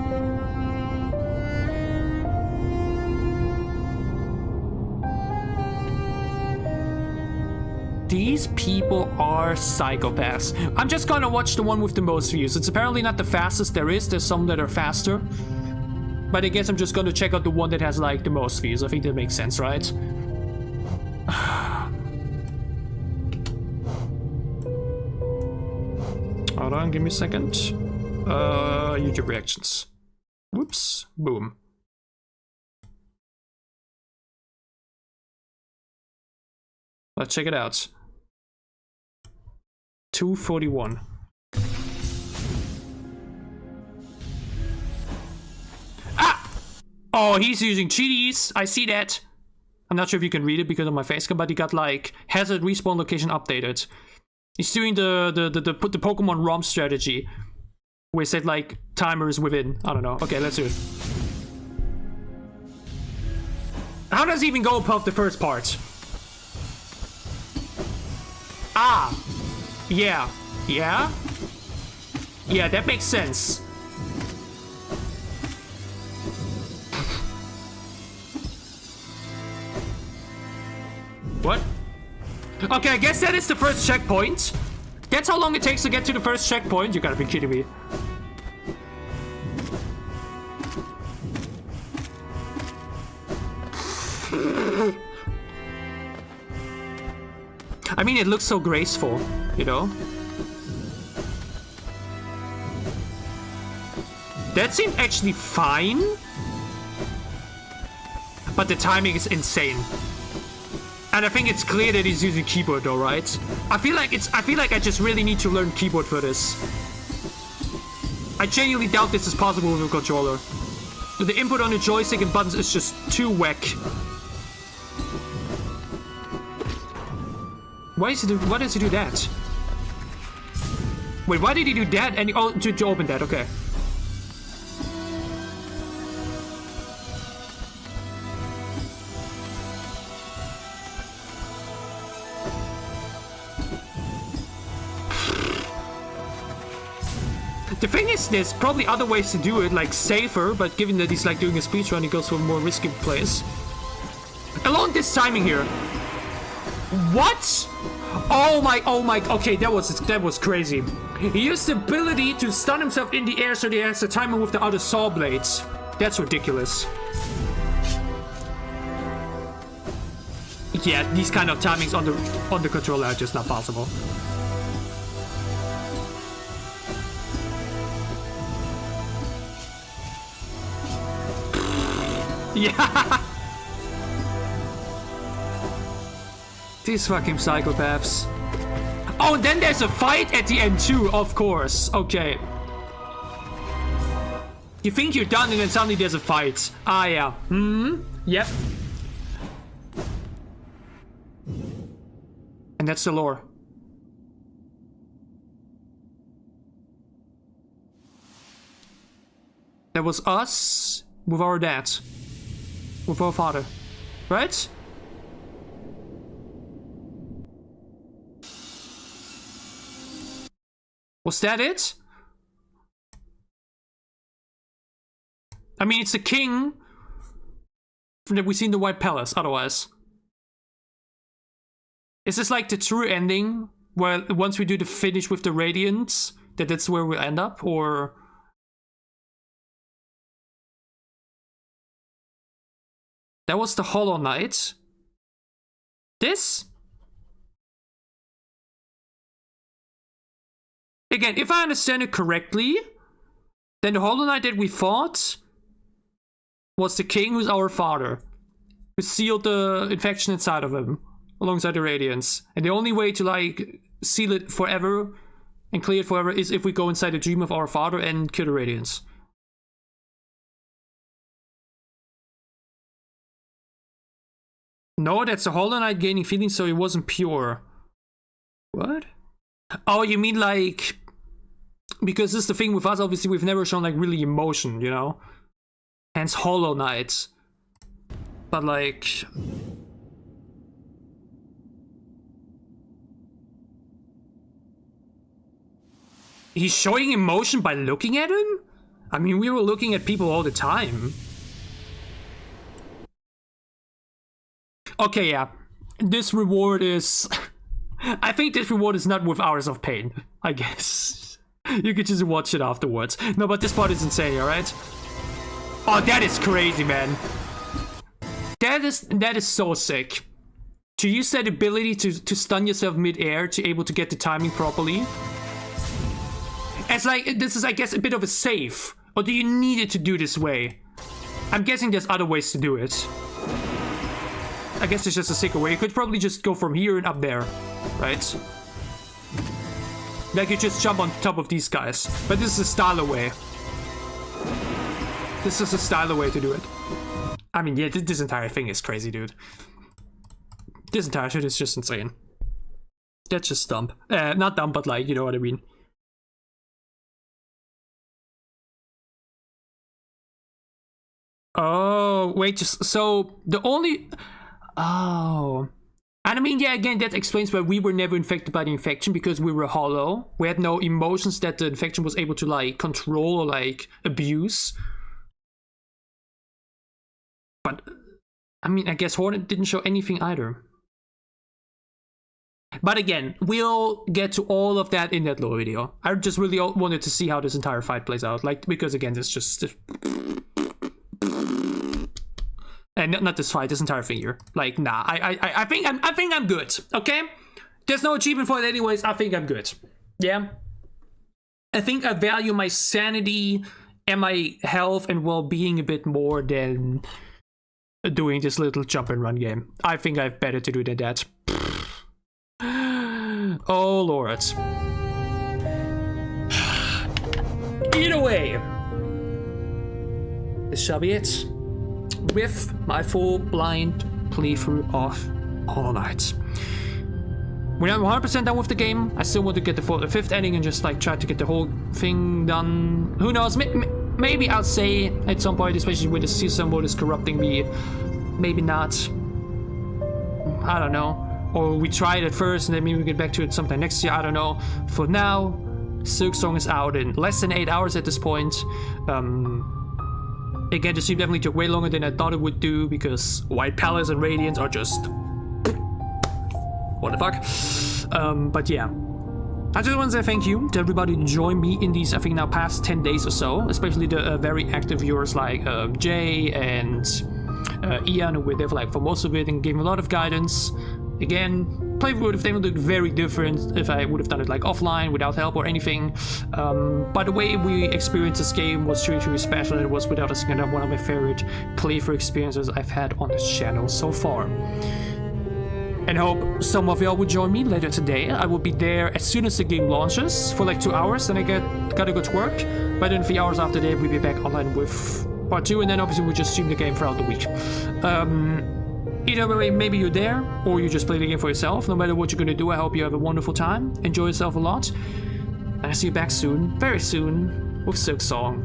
These people are psychopaths. I'm just gonna watch the one with the most views. It's apparently not the fastest there is. There's some that are faster. But I guess I'm just gonna check out the one that has like the most views. I think that makes sense, right? Hold on, give me a second. YouTube reactions. Whoops. Boom. Let's check it out. 241. Ah! Oh, he's using cheaties. I see that. I'm not sure if you can read it because of my facecam, but he got like hazard respawn location updated. He's doing the Pokemon ROM strategy, where it said like timers within. I don't know. Okay, let's do it. How does he even go above the first part? Ah, yeah, that makes sense. What? Okay, I guess that is the first checkpoint. That's how long it takes to get to the first checkpoint. You gotta be kidding me. I mean, it looks so graceful, you know? That seemed actually fine. But the timing is insane. And I think it's clear that he's using keyboard though, right? I feel like I just really need to learn keyboard for this. I genuinely doubt this is possible with a controller. The input on the joystick and buttons is just too whack. Why does he do that? Wait, why did he do that? And oh, to open that, okay. The thing is, there's probably other ways to do it, like safer, but given that he's like doing a speedrun, he goes for a more risky place. Along this timing here. What? Oh my, okay, that was crazy. He used the ability to stun himself in the air so he has the timing with the other saw blades. That's ridiculous. Yeah, these kind of timings on the controller are just not possible. Yeah. These fucking psychopaths. Oh, and then there's a fight at the end too, of course. Okay. You think you're done and then suddenly there's a fight. Ah, yeah. Yep. And that's the lore. That was us with our dad. With our father. Right? Was that it? I mean, it's the king that we see in the White Palace, otherwise. Is this like the true ending? Where once we do the finish with the Radiants, that's where we'll end up? Or... That was the Hollow Knight. This? Again, if I understand it correctly, then the Hollow Knight that we fought was the king who's our father, who sealed the infection inside of him, alongside the Radiants. And the only way to, like, seal it forever and clear it forever is if we go inside the dream of our father and kill the Radiants. No, that's the Hollow Knight gaining feelings, so it wasn't pure. What? Oh, you mean like... Because this is the thing with us, obviously we've never shown like really emotion, you know? Hence Hollow Knight. But like... He's showing emotion by looking at him? I mean, we were looking at people all the time. Okay, yeah. This reward is... I think this reward is not with hours of pain, I guess. You could just watch it afterwards. No, but this part is insane, alright? Oh, that is crazy, man. That is so sick. To use that ability to stun yourself mid-air to able to get the timing properly. It's like, this is, I guess, a bit of a save. Or do you need it to do this way? I'm guessing there's other ways to do it. I guess it's just a sicker way. You could probably just go from here and up there, right? Like you just jump on top of these guys. But this is a styler way. This is a styler way to do it. I mean, yeah, this entire thing is crazy, dude. This entire shit is just insane. That's just dumb. Not dumb, but like, you know what I mean. Oh, wait, just so the only... Oh. And I mean, yeah, again, that explains why we were never infected by the infection, because we were hollow. We had no emotions that the infection was able to, like, control or, like, abuse. But, I mean, I guess Hornet didn't show anything either. But again, we'll get to all of that in that lore video. I just really wanted to see how this entire fight plays out. Like, because again, it's just... And not this fight, this entire thing here. Like, nah, I think I'm good. Okay, there's no achievement for it anyways. I think I'm good. Yeah. I think I value my sanity and my health and well-being a bit more than doing this little jump and run game. I think I have better to do than that. Oh lord. Either way, this shall be it with my full blind playthrough of Hollow Knight. When I'm 100% done with the game, I still want to get the 5th ending and just like try to get the whole thing done. Who knows? Maybe I'll say at some point, especially when the season mode is corrupting me. Maybe not. I don't know. Or we try it at first and then maybe we get back to it sometime next year. I don't know. For now, Silksong is out in less than 8 hours at this point. Again, the stream definitely took way longer than I thought it would do because White Palace and Radiance are just... what the fuck? But yeah. I just want to say thank you to everybody who joined me in these, I think now past 10 days or so. Especially the very active viewers like Jay and Ian, who were there for most of it and gave me a lot of guidance. Again, playthrough would have definitely looked very different if I would have done it like offline without help or anything. But the way we experienced this game was truly, truly special, and it was without a single doubt one of my favorite playthrough experiences I've had on this channel so far. And I hope some of y'all will join me later today. I will be there as soon as the game launches for like 2 hours, then I gotta go to work. But in 3 hours after that, we'll be back online with part 2, and then obviously we'll just stream the game throughout the week. Either way, maybe you're there, or you just play the game for yourself. No matter what you're gonna do, I hope you have a wonderful time. Enjoy yourself a lot. And I'll see you back soon, very soon, with Silksong.